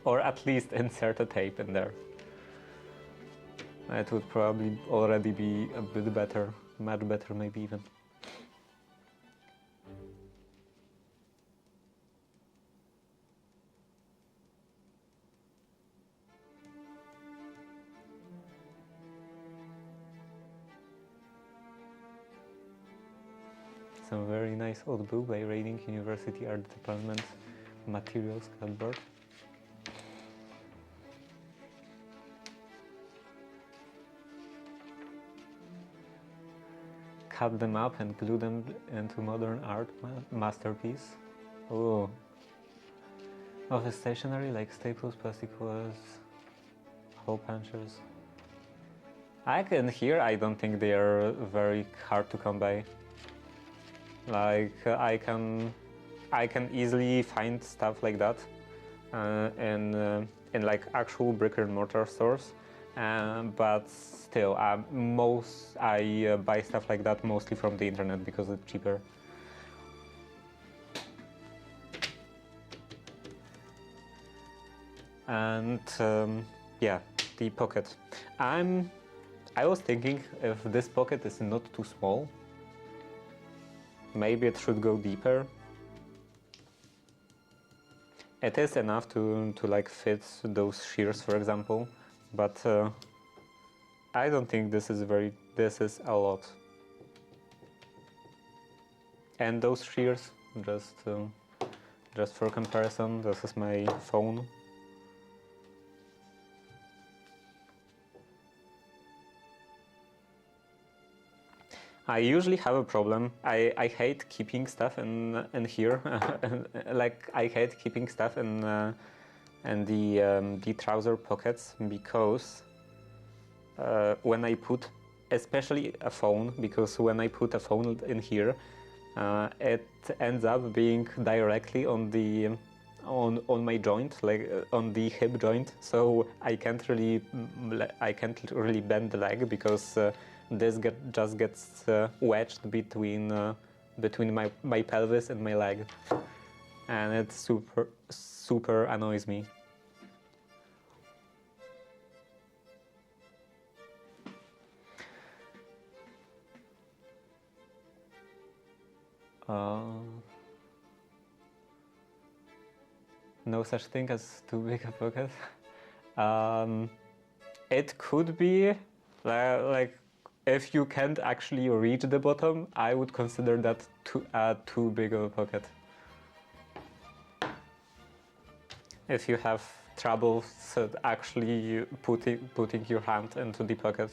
or at least insert a tape in there. It would probably already be a bit better, much better maybe even. Some very nice old book by Reading University Art Department, Materials Cardboard. Cut them up and glue them into modern art masterpiece. Oh. Office stationery like staples, plastic was, hole punchers. Here I don't think they are very hard to come by. Like I can easily find stuff like that in like actual brick and mortar stores. But still, I buy stuff like that mostly from the internet because it's cheaper. And yeah, the pocket. I was thinking if this pocket is not too small, maybe it should go deeper. It is enough to like fit those shears, for example. But I don't think this is a lot. And those shears, just for comparison, this is my phone. I usually have a problem. I hate keeping stuff in here. Like I hate keeping stuff in the trouser pockets, because when I put, especially a phone, because when I put a phone in here, it ends up being directly on my joint, like on the hip joint. So I can't really bend the leg, because this just gets wedged between my pelvis and my leg, and it super annoys me. No such thing as too big a pocket. It could be like if you can't actually reach the bottom, I would consider that too big of a pocket. If you have trouble actually putting your hand into the pocket,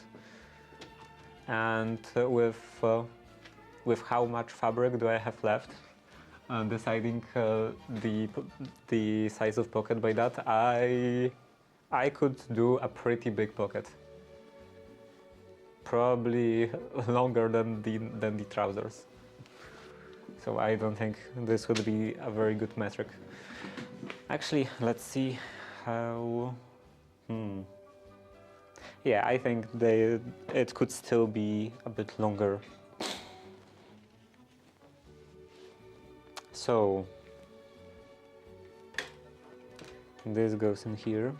and with how much fabric do I have left, deciding the size of pocket by that, I could do a pretty big pocket. Probably longer than the trousers. So I don't think this would be a very good metric. Actually, let's see how. Yeah, I think it could still be a bit longer. So this goes in here.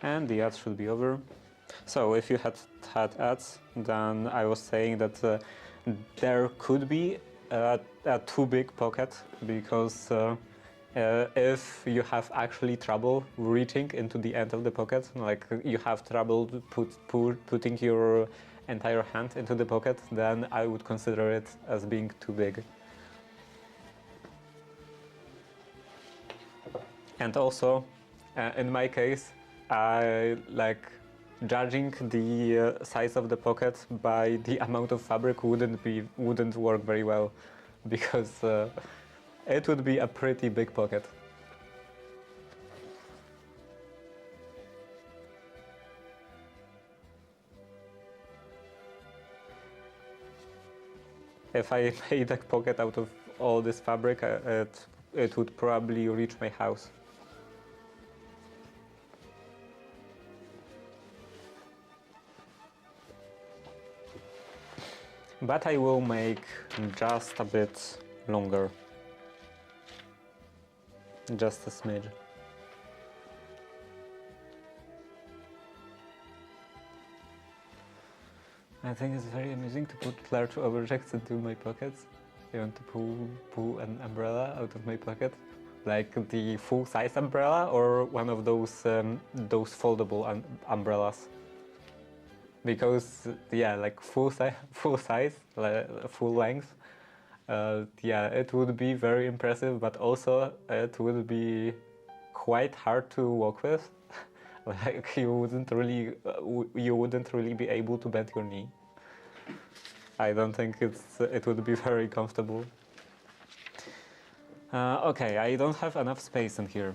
And the ads should be over. So if you had ads, then I was saying that there could be a too big pocket, because if you have actually trouble reaching into the end of the pocket, like you have trouble putting your entire hand into the pocket, then I would consider it as being too big. And also, in my case, I like judging the size of the pocket by the amount of fabric wouldn't work very well, because it would be a pretty big pocket. If I made a pocket out of all this fabric, it would probably reach my house. But I will make just a bit longer. Just a smidge. I think it's very amusing to put large objects into my pockets. I want to pull an umbrella out of my pocket, like the full-size umbrella or one of those foldable umbrellas. Because yeah, like full size, full length. Yeah, it would be very impressive, but also it would be quite hard to walk with. Like you wouldn't really be able to bend your knee. I don't think it would be very comfortable. Okay, I don't have enough space in here.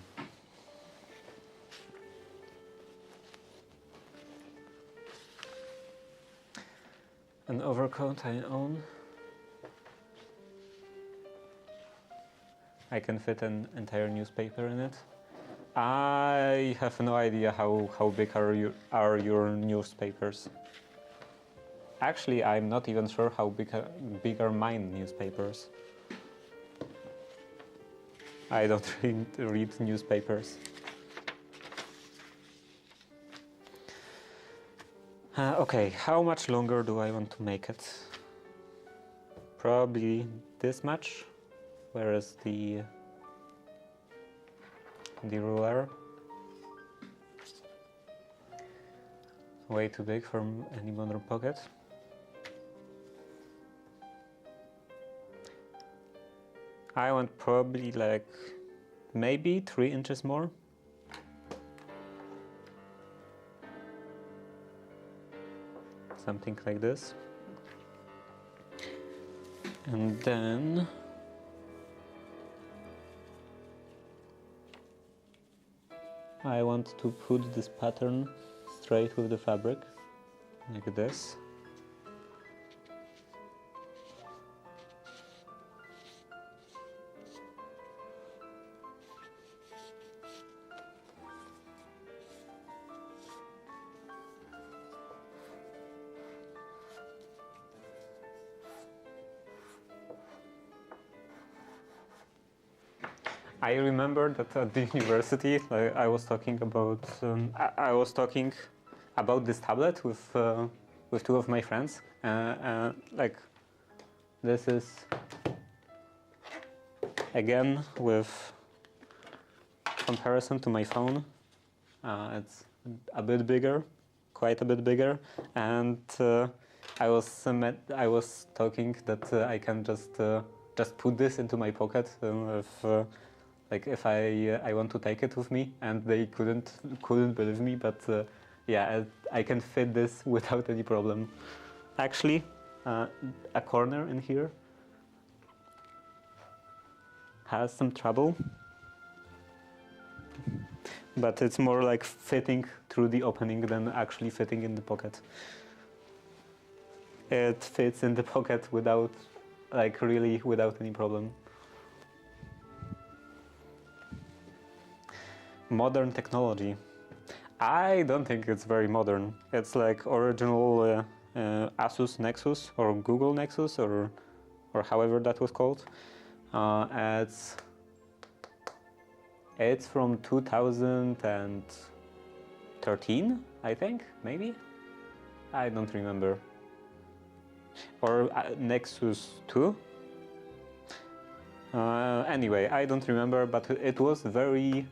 An overcoat I own. I can fit an entire newspaper in it. I have no idea how big are your newspapers. Actually, I'm not even sure how big are mine newspapers. I don't read newspapers. Okay, how much longer do I want to make it? Probably this much. Where is the ruler? Way too big for any modern pocket. I want probably like maybe 3 inches more. Something like this. And then I want to put this pattern straight with the fabric, like this. I remember that at the university, I was talking about this tablet with 2 of my friends. Like this is again with comparison to my phone. It's a bit bigger, quite a bit bigger, and I was talking that I can just put this into my pocket if I want to take it with me, and they couldn't believe me, but yeah, I can fit this without any problem. Actually, a corner in here has some trouble, but it's more like fitting through the opening than actually fitting in the pocket. It fits in the pocket without any problem. Modern technology. I don't think it's very modern. It's like original Asus Nexus or Google Nexus or however that was called. It's from 2013 13, I think, maybe? I don't remember. Or Nexus 2? Anyway, I don't remember, but it was very,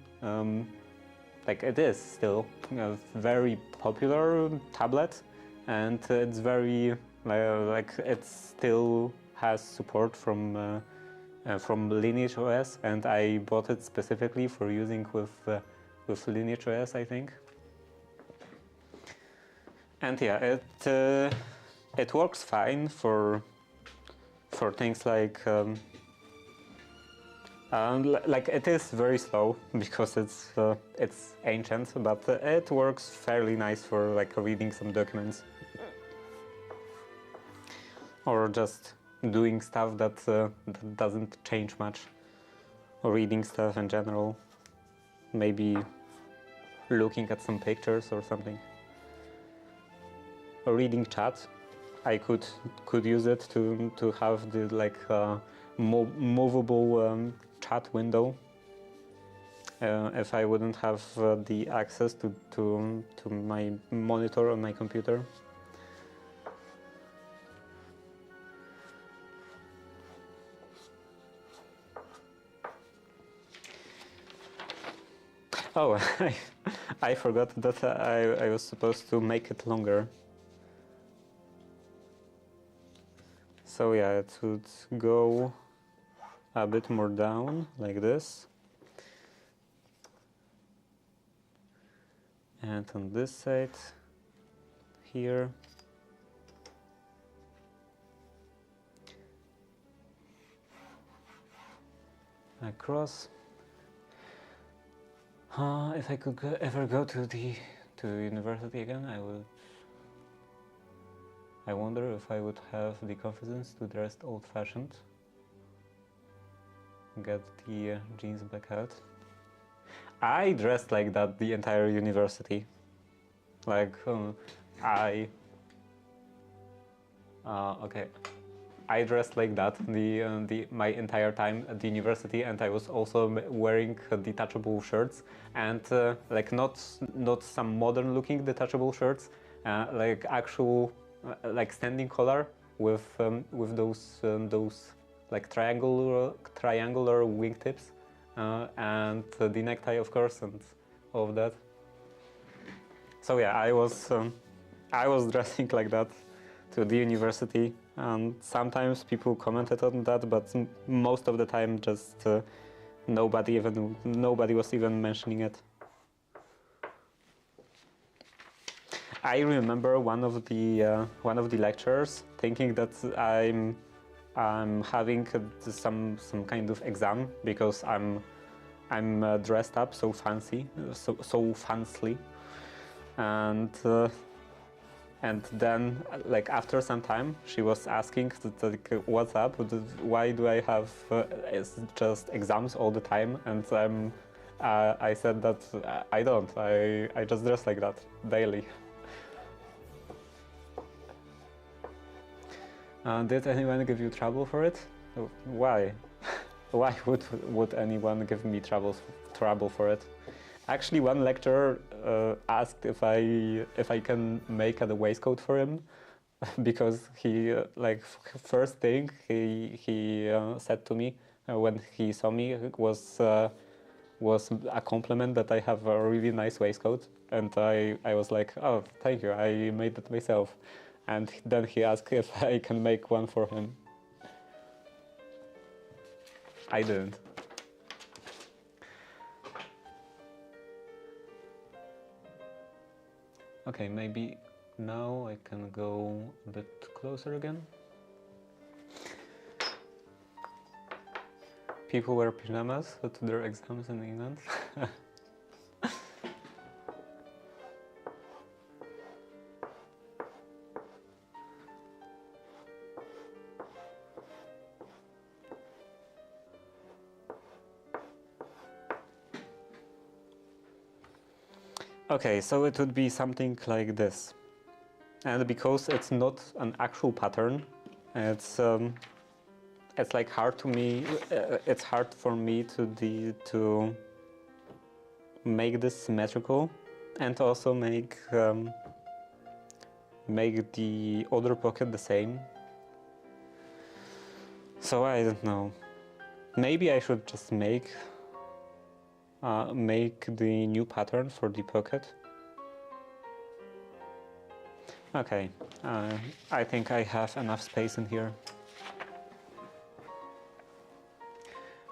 like it is still a very popular tablet, and it's very, like it still has support from Lineage OS, and I bought it specifically for using with Lineage OS, I think. And yeah, it works fine for things like like it is very slow because it's ancient, but it works fairly nice for like reading some documents or just doing stuff that doesn't change much, or reading stuff in general, maybe looking at some pictures or something, or reading chat. I could use it to have the like movable chat window if I wouldn't have the access to my monitor on my computer. Oh, I forgot that I was supposed to make it longer. So yeah, it would go a bit more down, like this. And on this side, here. Across. If I could ever go to university again, I wonder if I would have the confidence to dress old-fashioned. Get the jeans back out. I dressed like that the entire university. Like okay. I dressed like that my entire time at the university, and I was also wearing detachable shirts, and like not some modern looking detachable shirts, like actual like standing collar with those like triangular wingtips, and the necktie, of course, and all of that. So yeah, I was dressing like that to the university, and sometimes people commented on that, but most of the time just nobody was even mentioning it. I remember one of the lecturers thinking that I'm having some kind of exam because I'm dressed up so fancy, so fancily, and then, like after some time, she was asking, like, "What's up? Why do I have just exams all the time?" And I said that I don't. I just dress like that daily. Did anyone give you trouble for it? Why? Why would anyone give me trouble for it? Actually, one lecturer asked if I can make a waistcoat for him, because he like first thing he said to me when he saw me was a compliment that I have a really nice waistcoat, and I was like, oh, thank you, I made it myself, and then he asked if I can make one for him. I didn't. Okay, maybe now I can go a bit closer again. People wear pajamas to their exams in England. Okay, so it would be something like this. And because it's not an actual pattern, it's like hard to me. It's hard for me to make this symmetrical. and also make the other pocket the same. So I don't know. Maybe I should just make the new pattern for the pocket. Okay, I think I have enough space in here.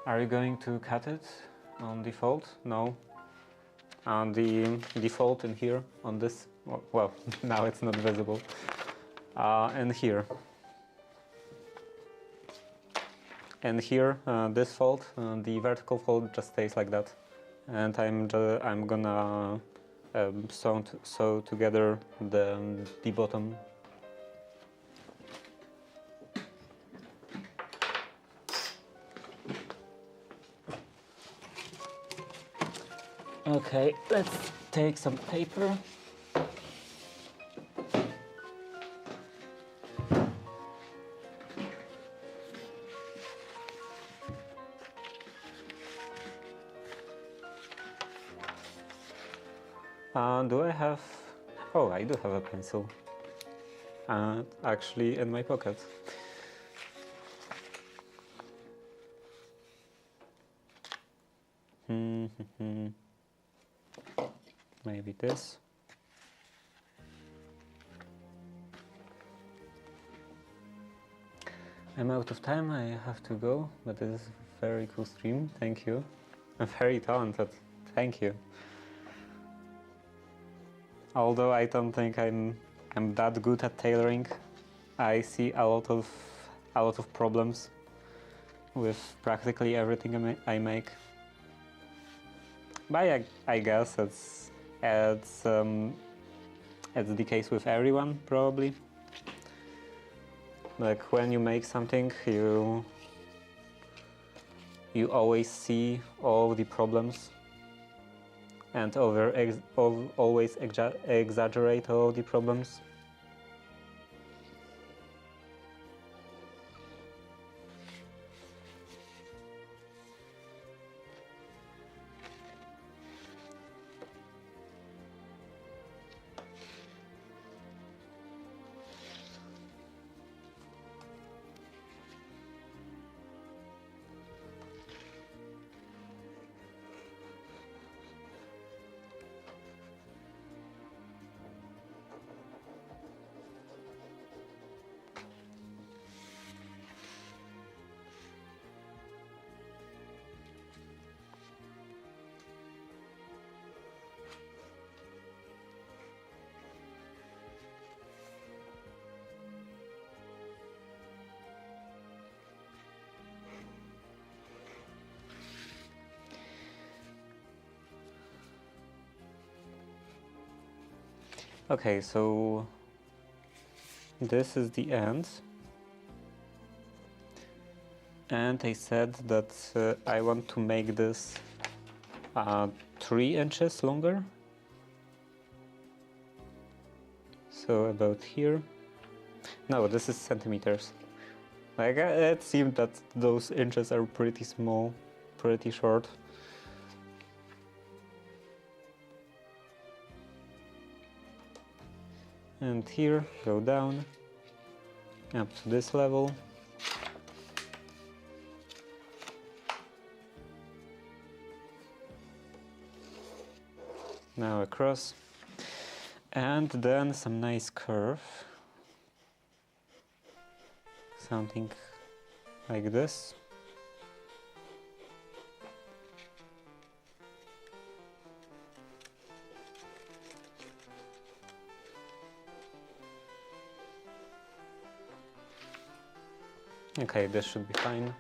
Are you going to cut it on default? No. On the default in here, on this, well, now it's not visible. And here. And here, this fold, the vertical fold just stays like that. And I'm gonna sew together the bottom. Okay, let's take some paper. Do I have... Oh, I do have a pencil. Actually in my pocket. Maybe this. I'm out of time, I have to go, but this is a very cool stream, thank you. I'm very talented, thank you. Although I don't think I'm that good at tailoring, I see a lot of problems with practically everything I make. But I guess it's the case with everyone, probably. Like when you make something, you always see all the problems and always exaggerate all the problems. Okay, so this is the end, and I said that I want to make this 3 inches longer, so about here. No, this is centimeters. Like it seemed that those inches are pretty small, pretty short. And here, go down, up to this level. Now across. And then some nice curve. Something like this. Okay, this should be fine.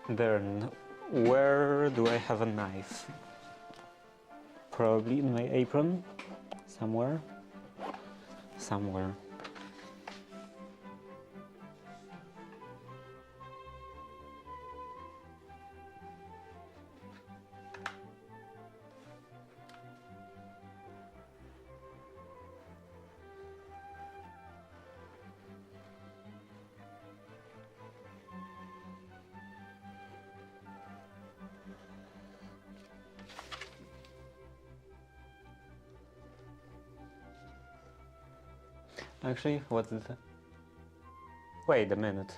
Then, where do I have a knife? Probably in my apron, somewhere. Somewhere. Actually, what's it? Wait a minute.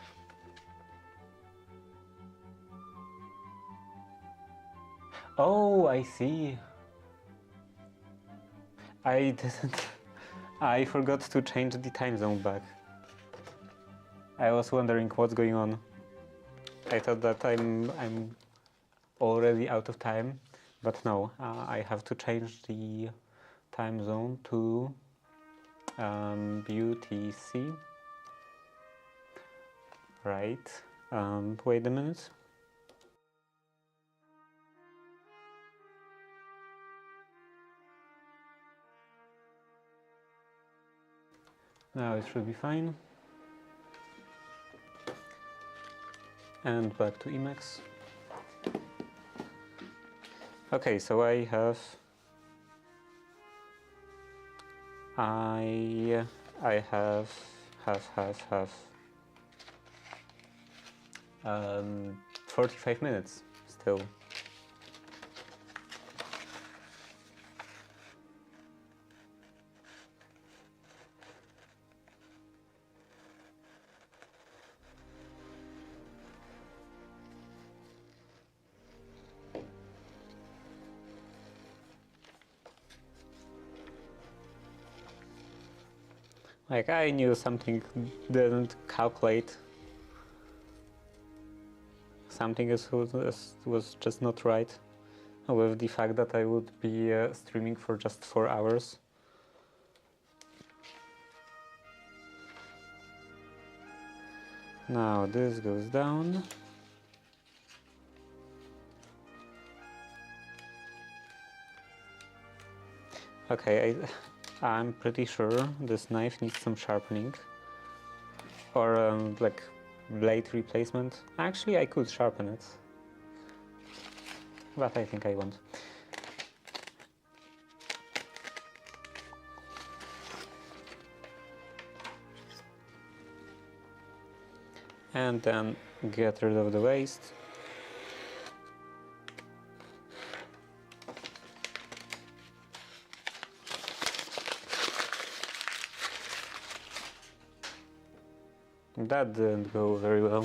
Oh, I see. I didn't. I forgot to change the time zone back. I was wondering what's going on. I thought that I'm already out of time, but no, I have to change the time zone to UTC. Right. Wait a minute. Now it should be fine. And back to Emacs. Okay, so I have 45 minutes still. Like, I knew something didn't calculate. Something was just not right with the fact that I would be streaming for just 4 hours. Now this goes down. Okay, I'm pretty sure this knife needs some sharpening or like blade replacement. Actually, I could sharpen it, but I think I won't. And then get rid of the waste. That didn't go very well.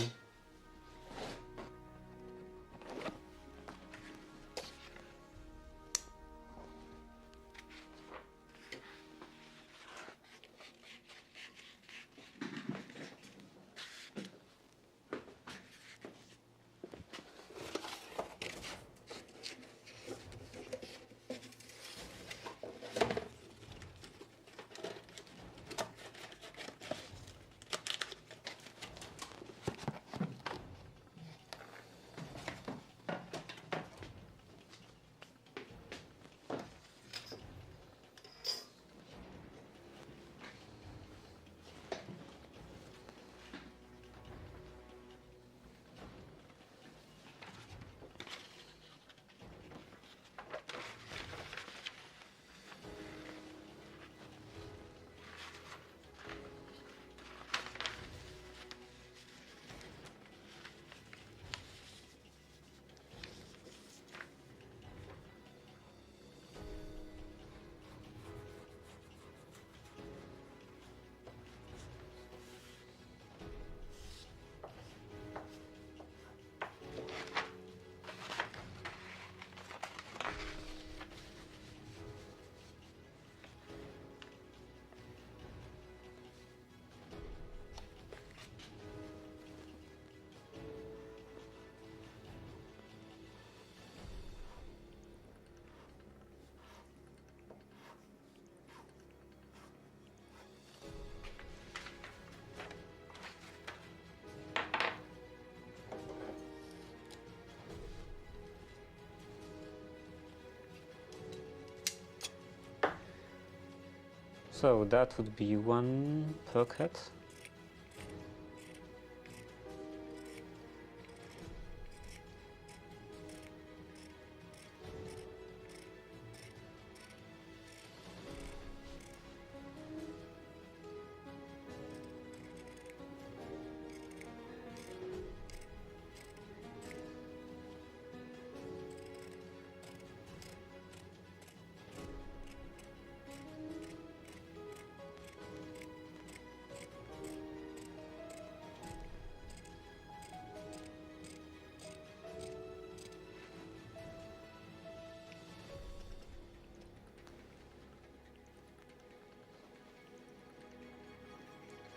So that would be one pocket.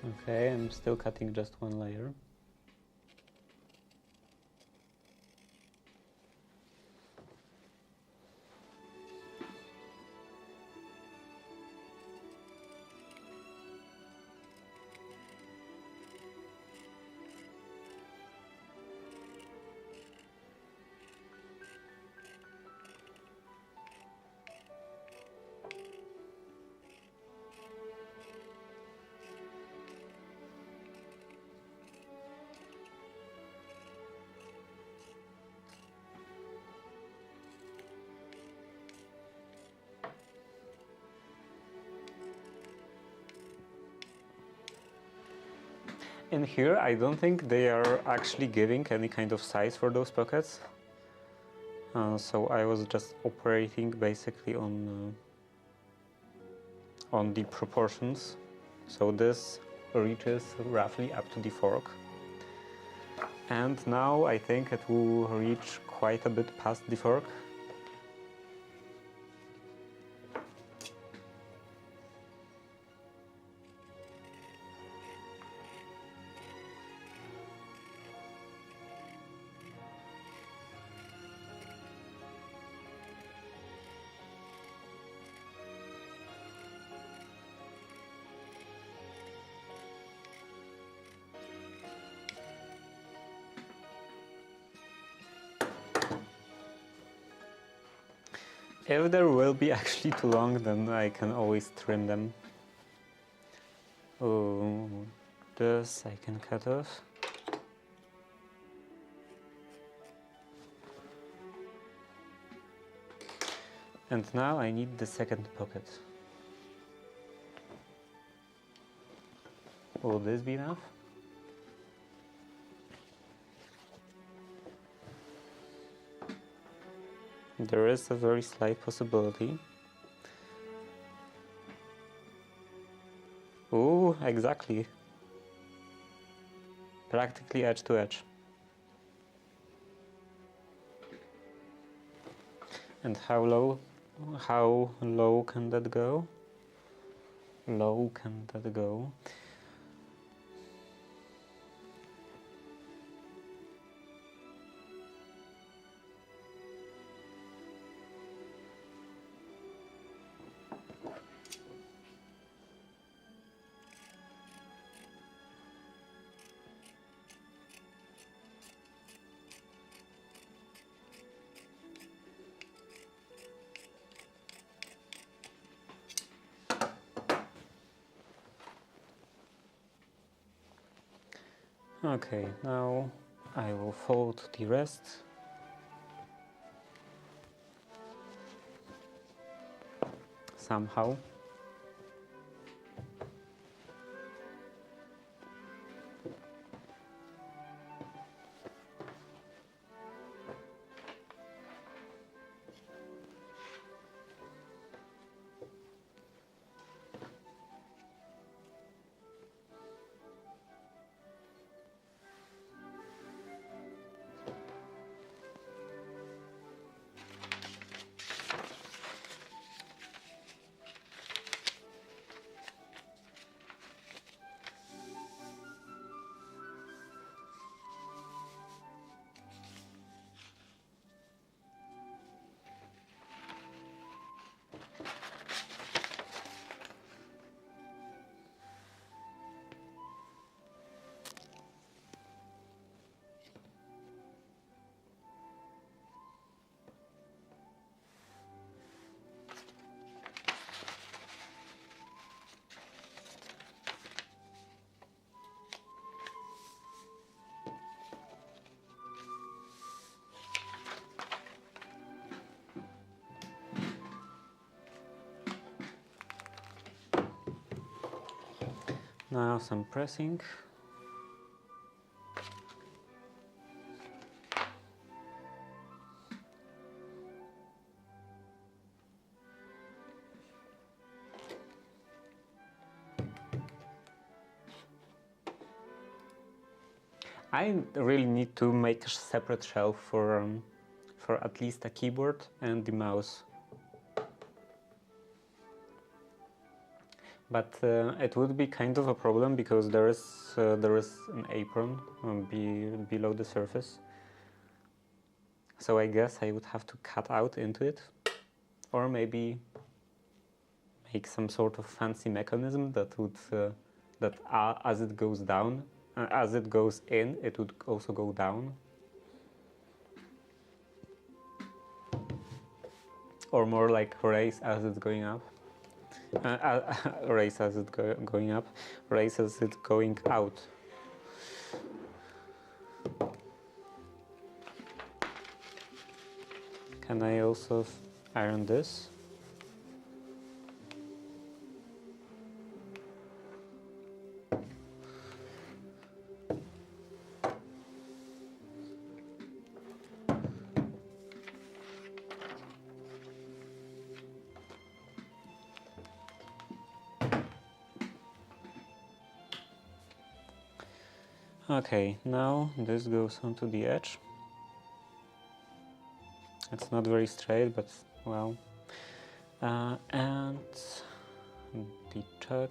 Okay, I'm still cutting just one layer. In here, I don't think they are actually giving any kind of size for those pockets. So I was just operating basically on the proportions. So this reaches roughly up to the fork. And now I think it will reach quite a bit past the fork. If there will be actually too long, then I can always trim them. Oh, this I can cut off. And now I need the second pocket. Will this be enough? There is a very slight possibility. Ooh, exactly. Practically edge to edge. And how low can that go? Low can that go? Okay, now I will fold the rest. Somehow. Now some pressing. I really need to make a separate shelf for at least a keyboard and the mouse. But it would be kind of a problem because there is an apron below the surface. So I guess I would have to cut out into it, or maybe make some sort of fancy mechanism that would as it goes down, as it goes in, it would also go down. Or more like raise as it's going up. Raise as it's going up, raise as it's going out. Can I also iron this? Okay, now this goes onto the edge. It's not very straight, but well. And the chuck.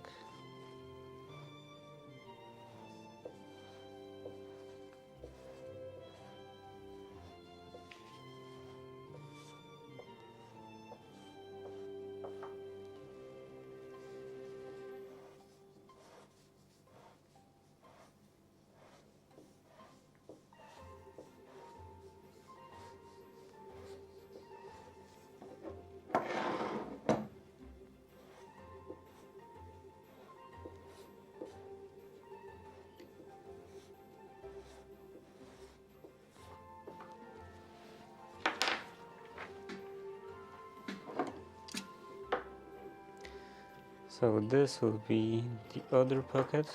So this will be the other pocket,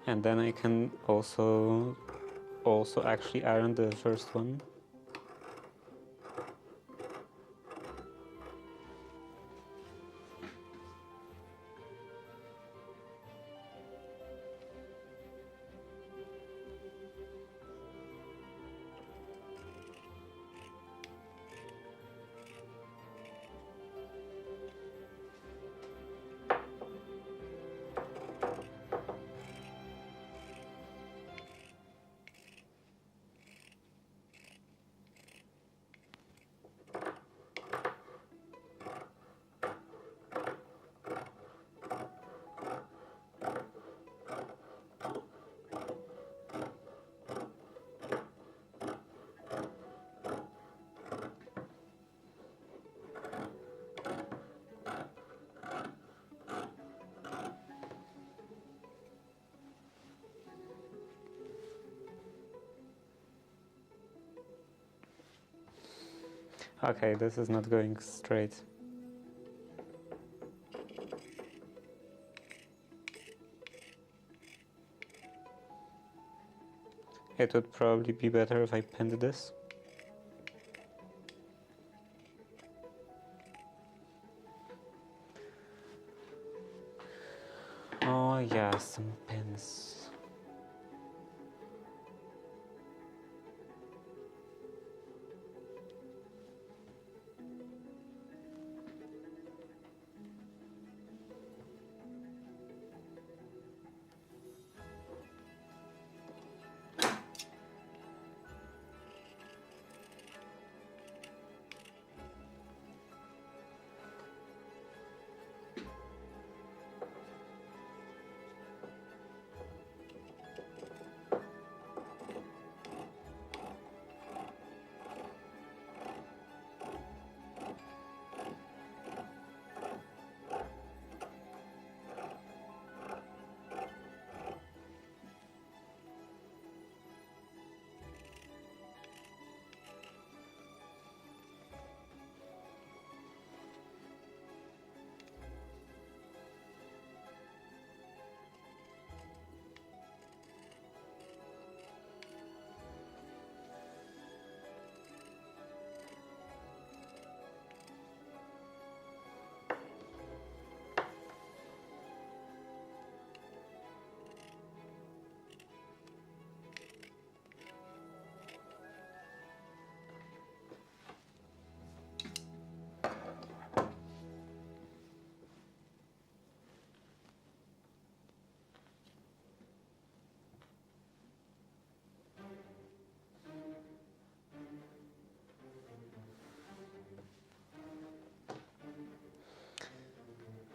and then I can also actually iron the first one. Okay, this is not going straight. It would probably be better if I pinned this. Oh yeah, some pins.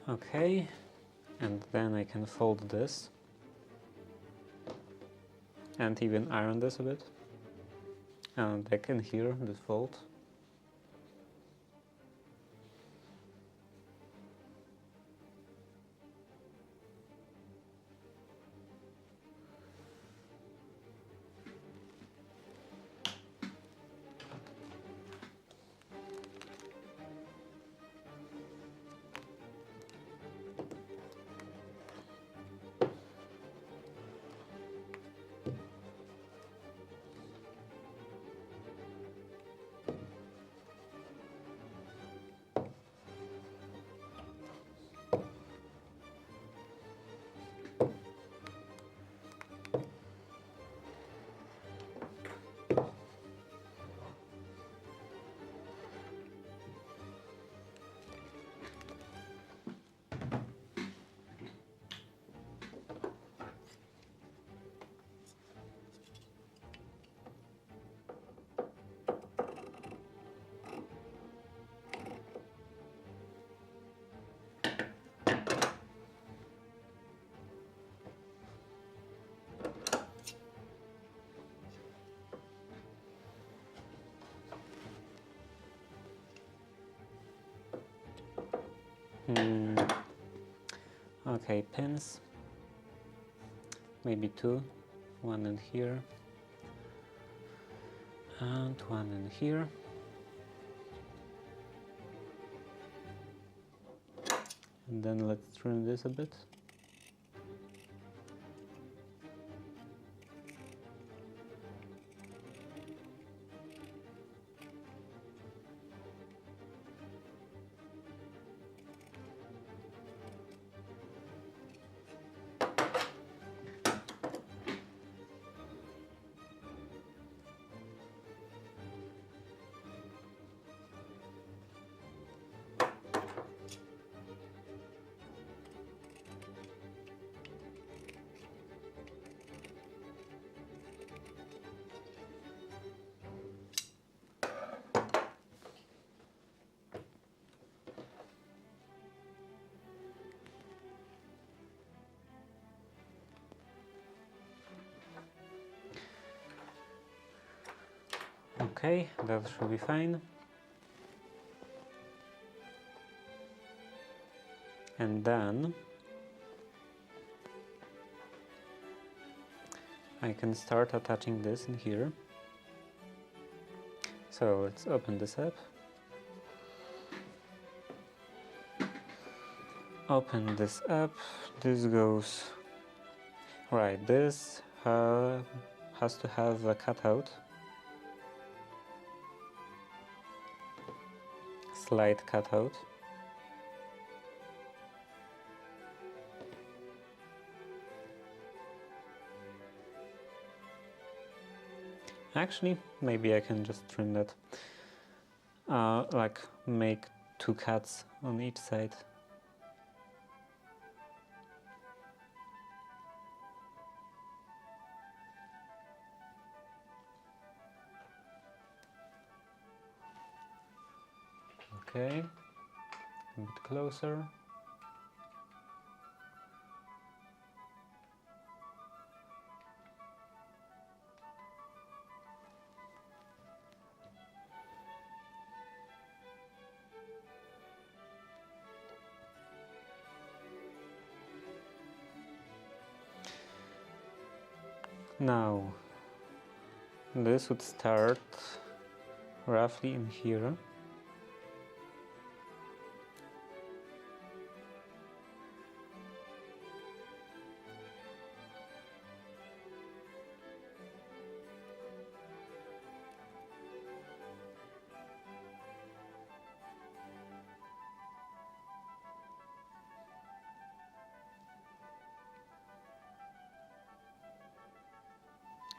Okay, and then I can fold this and even iron this a bit, and I can hear this fold. Okay, pins, maybe two, one in here and one in here. And then let's trim this a bit. Okay, that should be fine. And then I can start attaching this in here. So let's open this up. Open this up. This goes right. This has to have a cutout. Slight cutout. Actually, maybe I can just trim that. Like make two cuts on each side. Okay, a bit closer. Now, this would start roughly in here.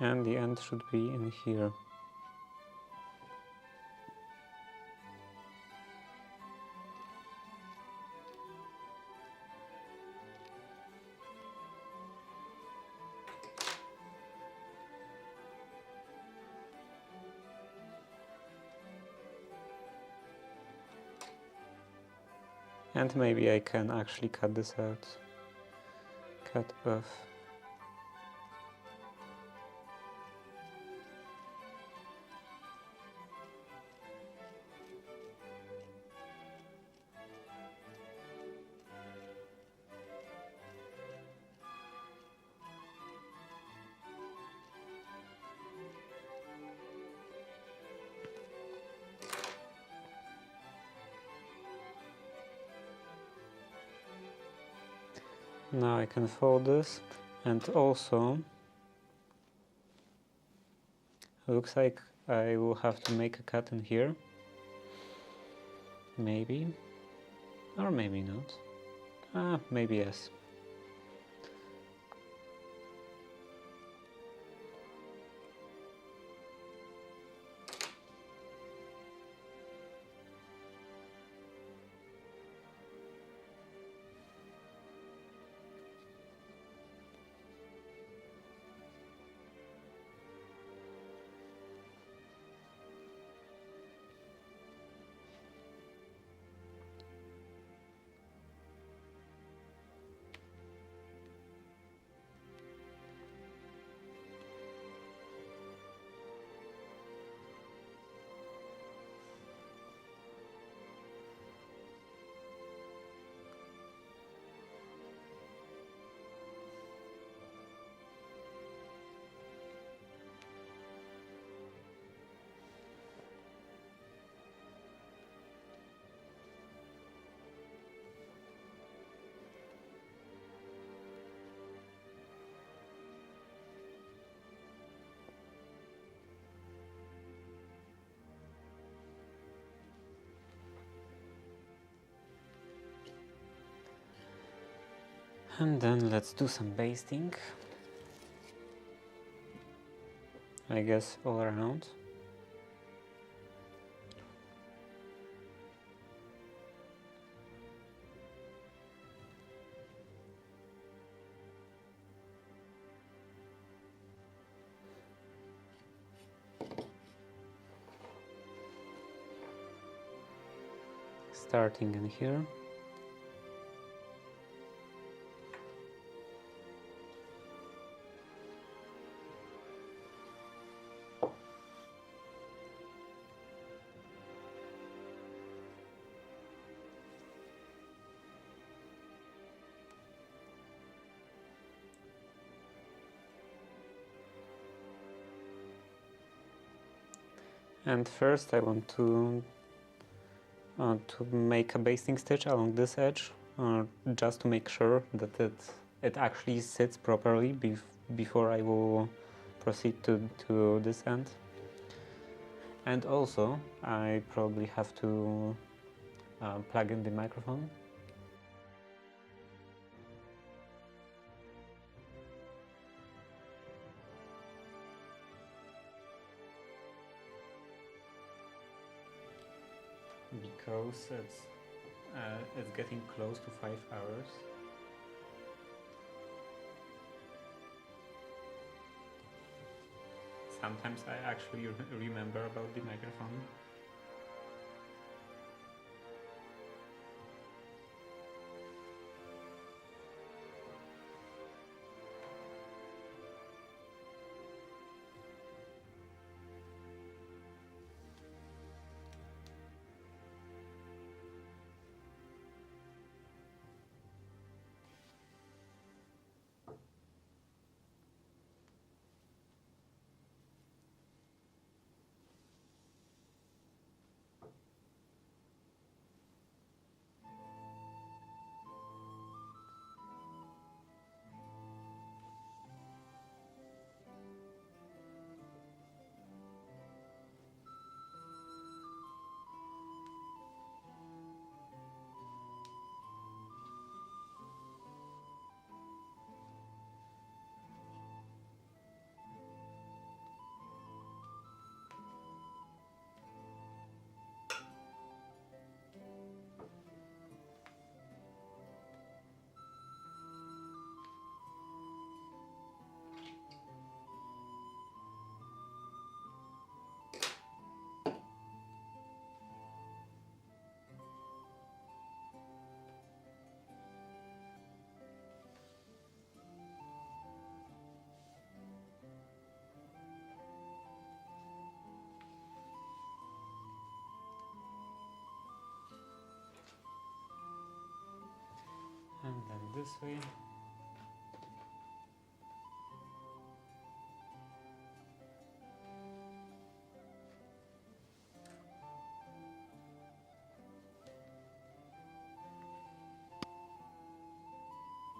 And the end should be in here. And maybe I can actually cut this out. Cut off. Now I can fold this, and also looks like I will have to make a cut in here. Maybe, or maybe not. Maybe yes. And then let's do some basting. I guess all around. Starting in here. And first I want to make a basting stitch along this edge, just to make sure that it actually sits properly before I will proceed to this end. And also I probably have to plug in the microphone. Because it's getting close to 5 hours. Sometimes I actually remember about the microphone. then this way.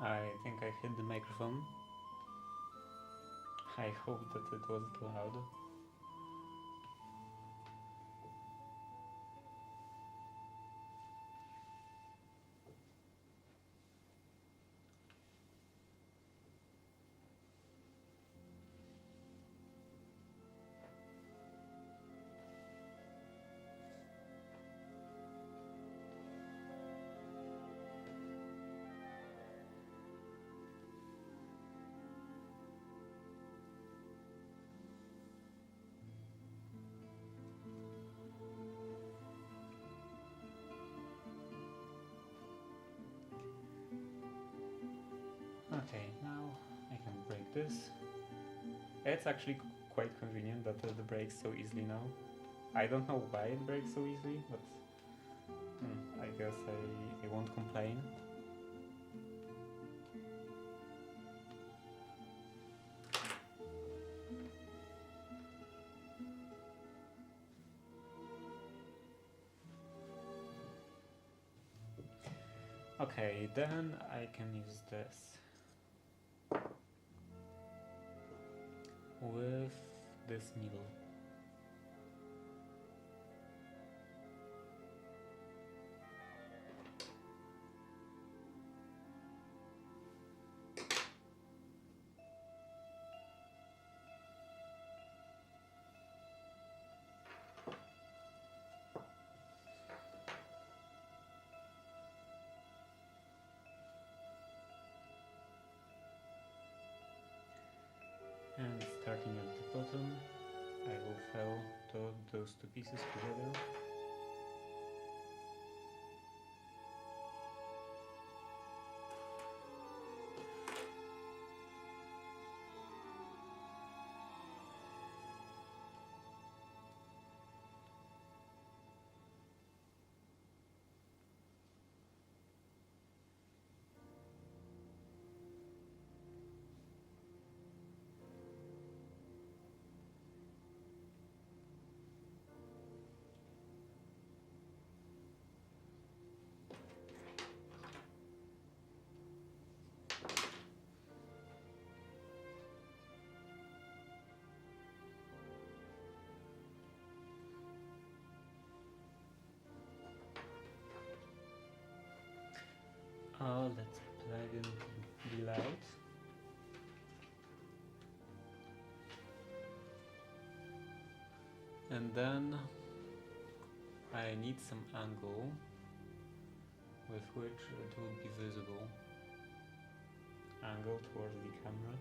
I think I hit the microphone. I hope that it wasn't loud. Okay, now I can break this. It's actually quite convenient that the breaks so easily now. I don't know why it breaks so easily, but I guess I won't complain. Okay, then I can use this with this needle. And starting at the bottom, I will fell those two pieces together. Oh, let's plug in the light. And then I need some angle with which it will be visible. Angle towards the camera.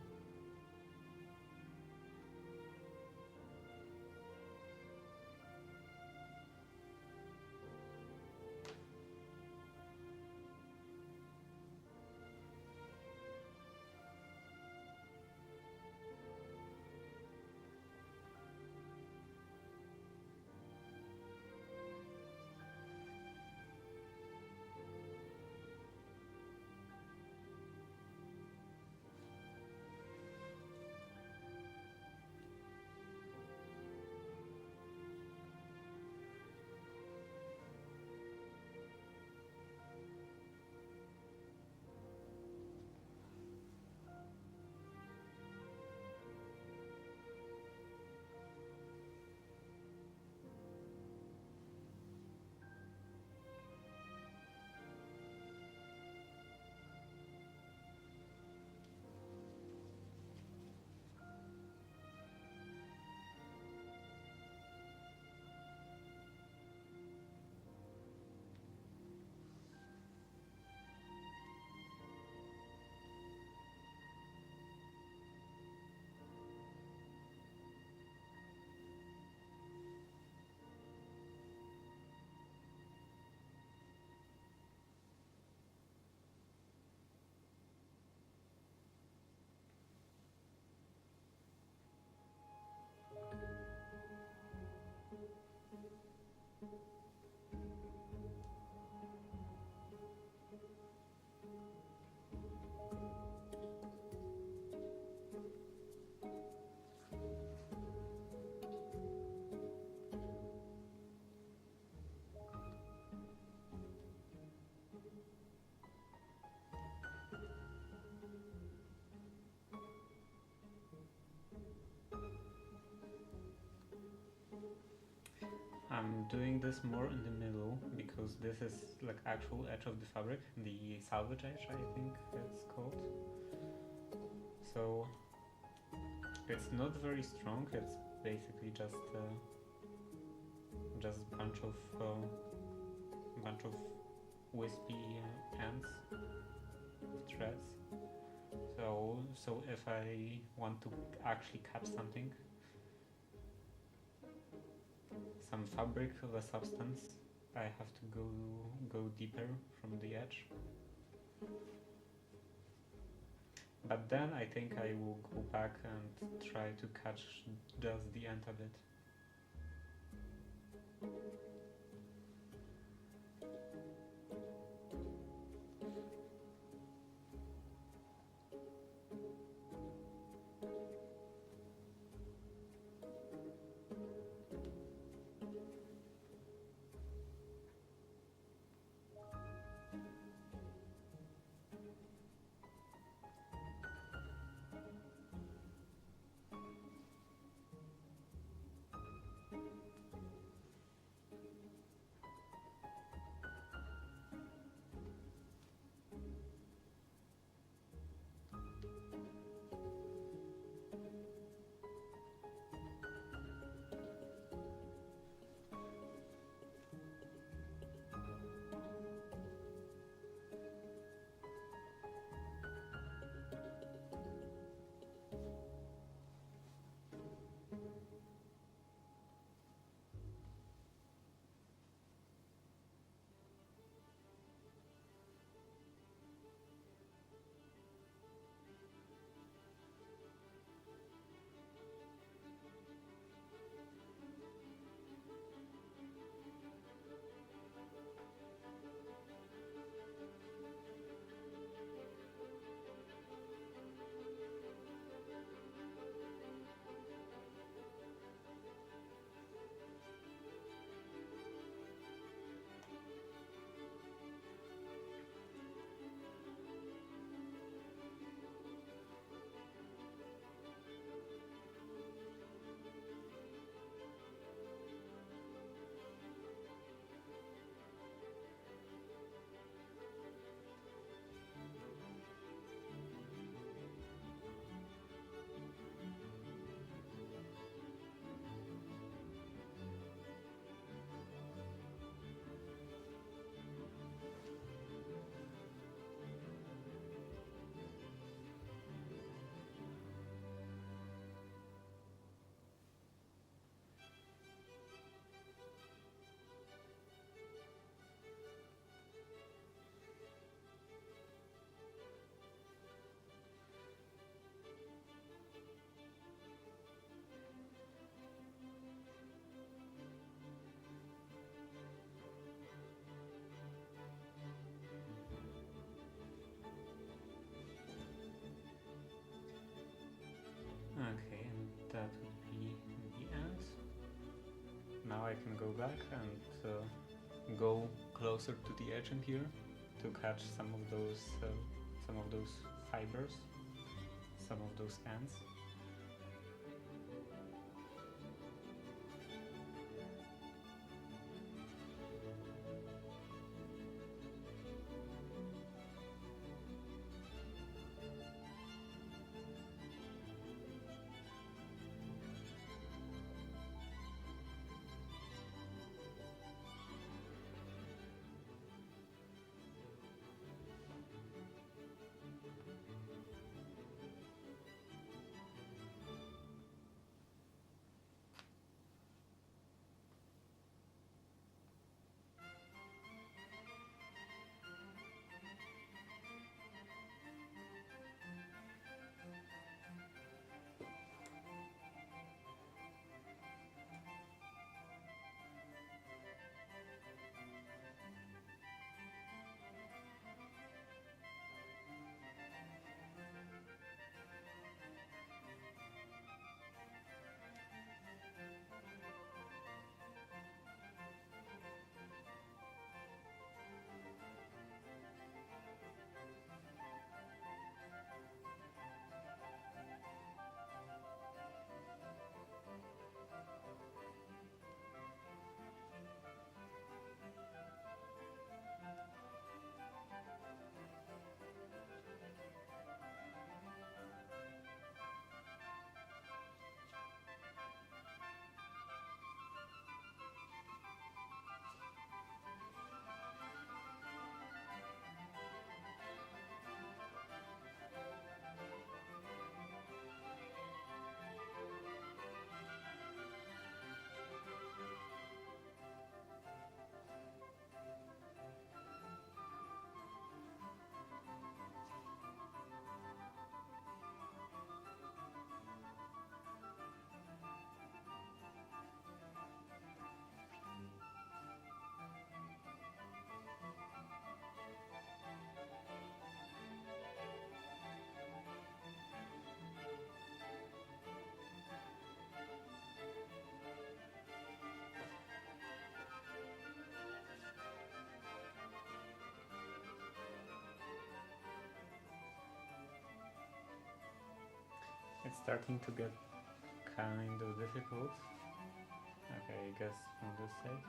doing this more in the middle because this is like actual edge of the fabric, the salvage edge I think it's called. So it's not very strong, it's basically just bunch of wispy ends of threads. So if I want to actually cut something, some fabric of a substance, I have to go deeper from the edge. But then I think I will go back and try to catch just the end of it. Okay, and that would be the end. Now I can go back and go closer to the edge in here to catch some of those fibers, some of those ends. It's starting to get kind of difficult. Okay, I guess from this side.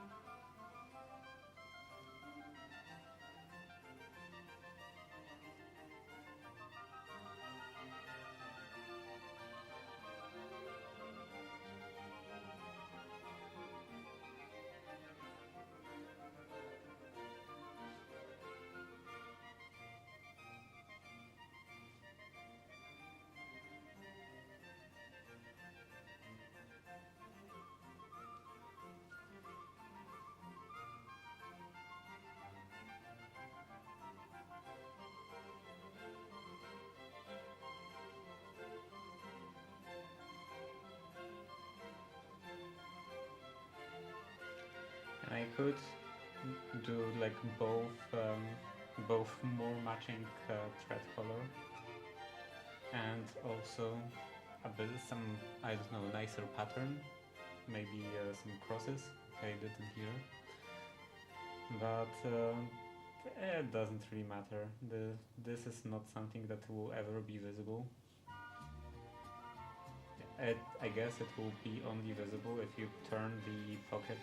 I could do like both more matching thread color and also a bit some, I don't know, nicer pattern, maybe some crosses like I did in here, but it doesn't really matter. This is not something that will ever be visible. I guess it will be only visible if you turn the pocket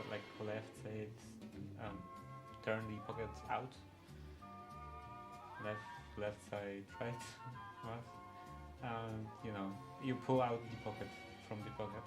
like left side, turn the pocket out, left side, right, what? You know, you pull out the pocket from the pocket.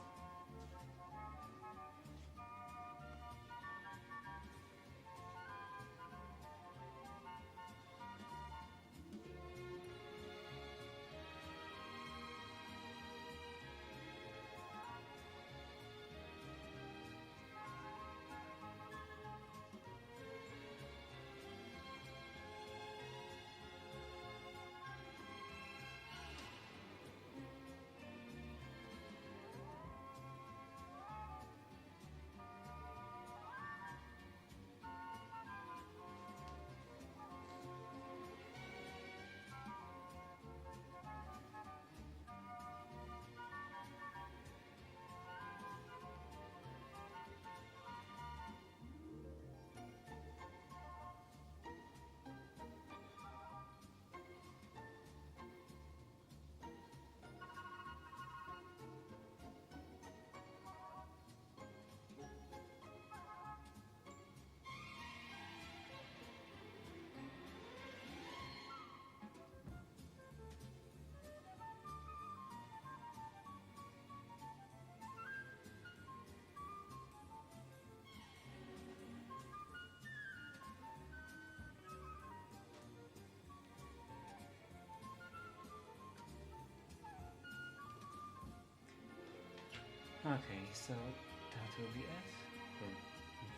Okay, so that will be it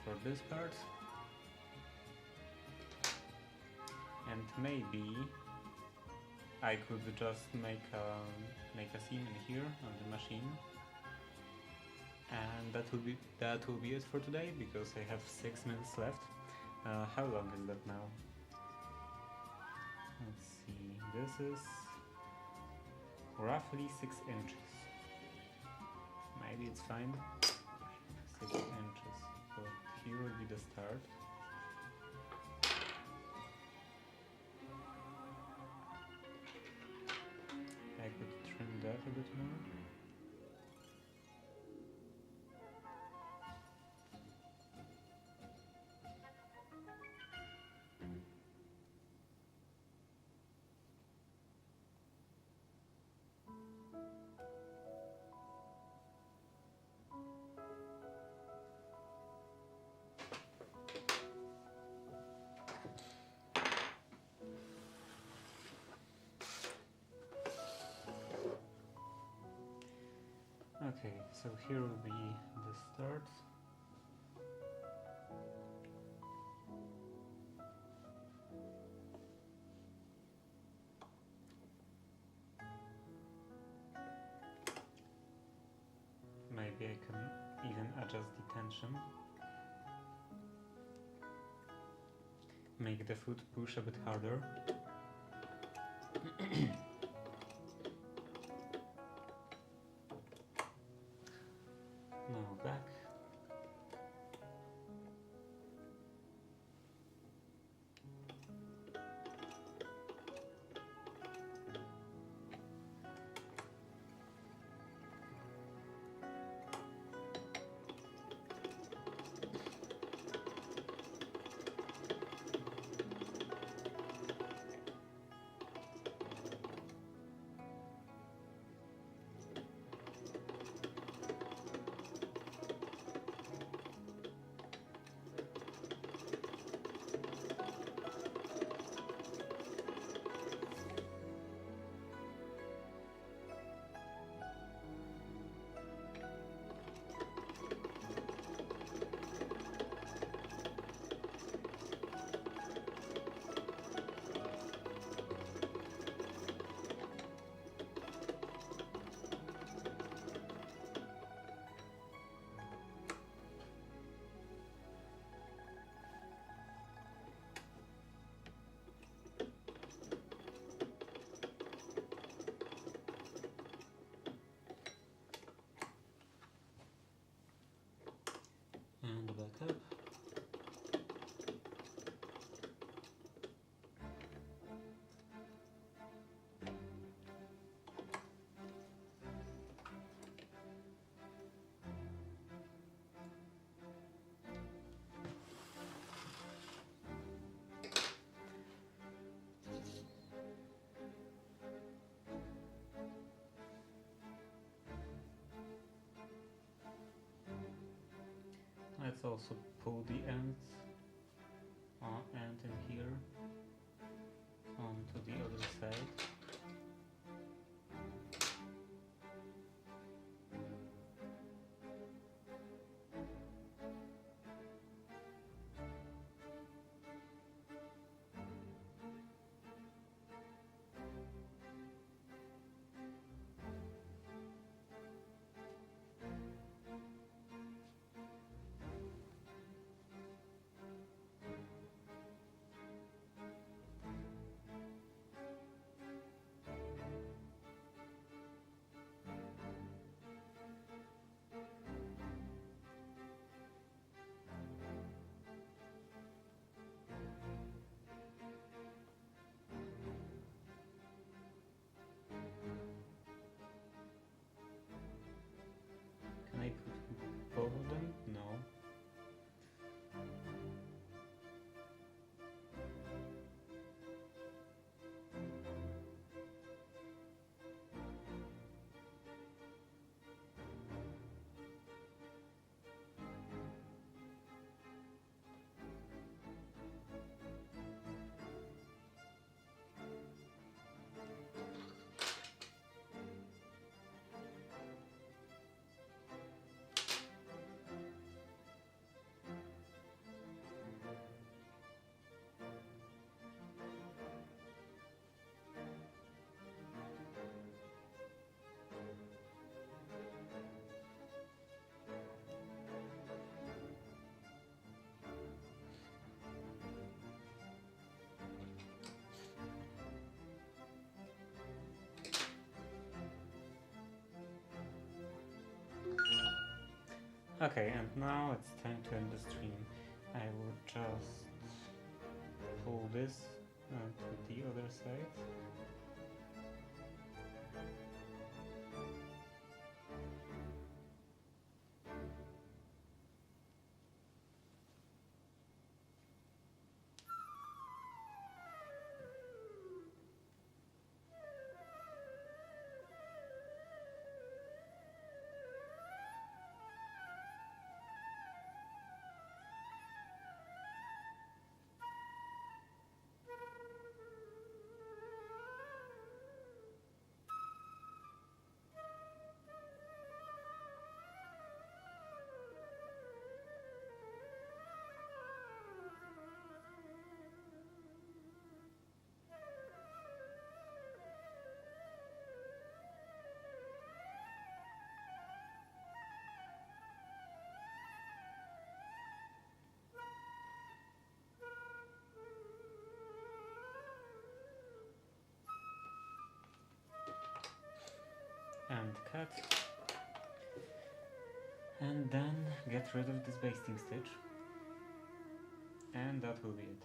for this part. And maybe I could just make a seam in here on the machine, and that will be it for today, because I have 6 minutes left. How long is that now? Let's see. This is roughly 6 inches. Maybe it's fine. 6 inches. So here would be the start. I could trim that a bit more. Okay, so here will be the start. Maybe I can even adjust the tension. Make the foot push a bit harder. Now back. also pull the end in here onto the other side. Can I put both of them? No. Okay, and now it's time to end the stream. I would just pull this to the other side. And cut, and then get rid of this basting stitch, and that will be it.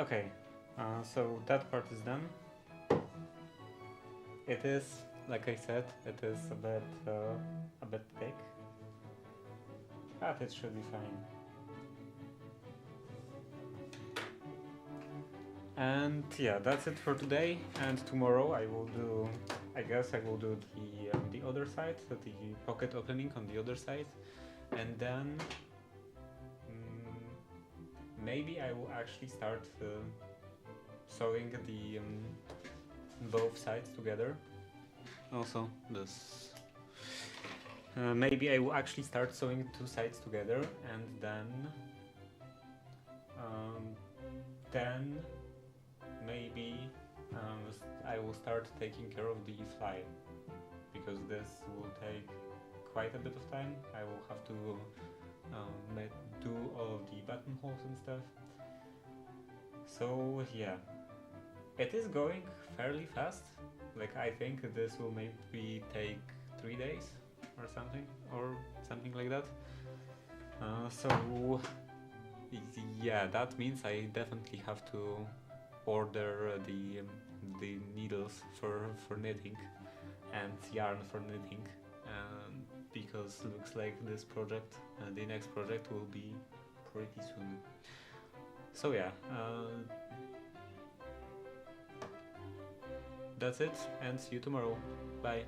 Okay, so that part is done. It is, like I said, it is a bit thick, but it should be fine. And yeah, that's it for today. And tomorrow I guess I will do the other side, the pocket opening on the other side, and then maybe I will actually start sewing the both sides together. Also, this. Maybe I will actually start sewing two sides together, and then maybe I will start taking care of the fly, because this will take quite a bit of time. I will have to do all of the buttonholes and stuff. So yeah, it is going fairly fast. Like, I think this will maybe take 3 days or something like that. So yeah, that means I definitely have to order the needles for knitting and yarn for knitting, because looks like this project, the next project, will be pretty soon. So yeah, that's it, and see you tomorrow. Bye.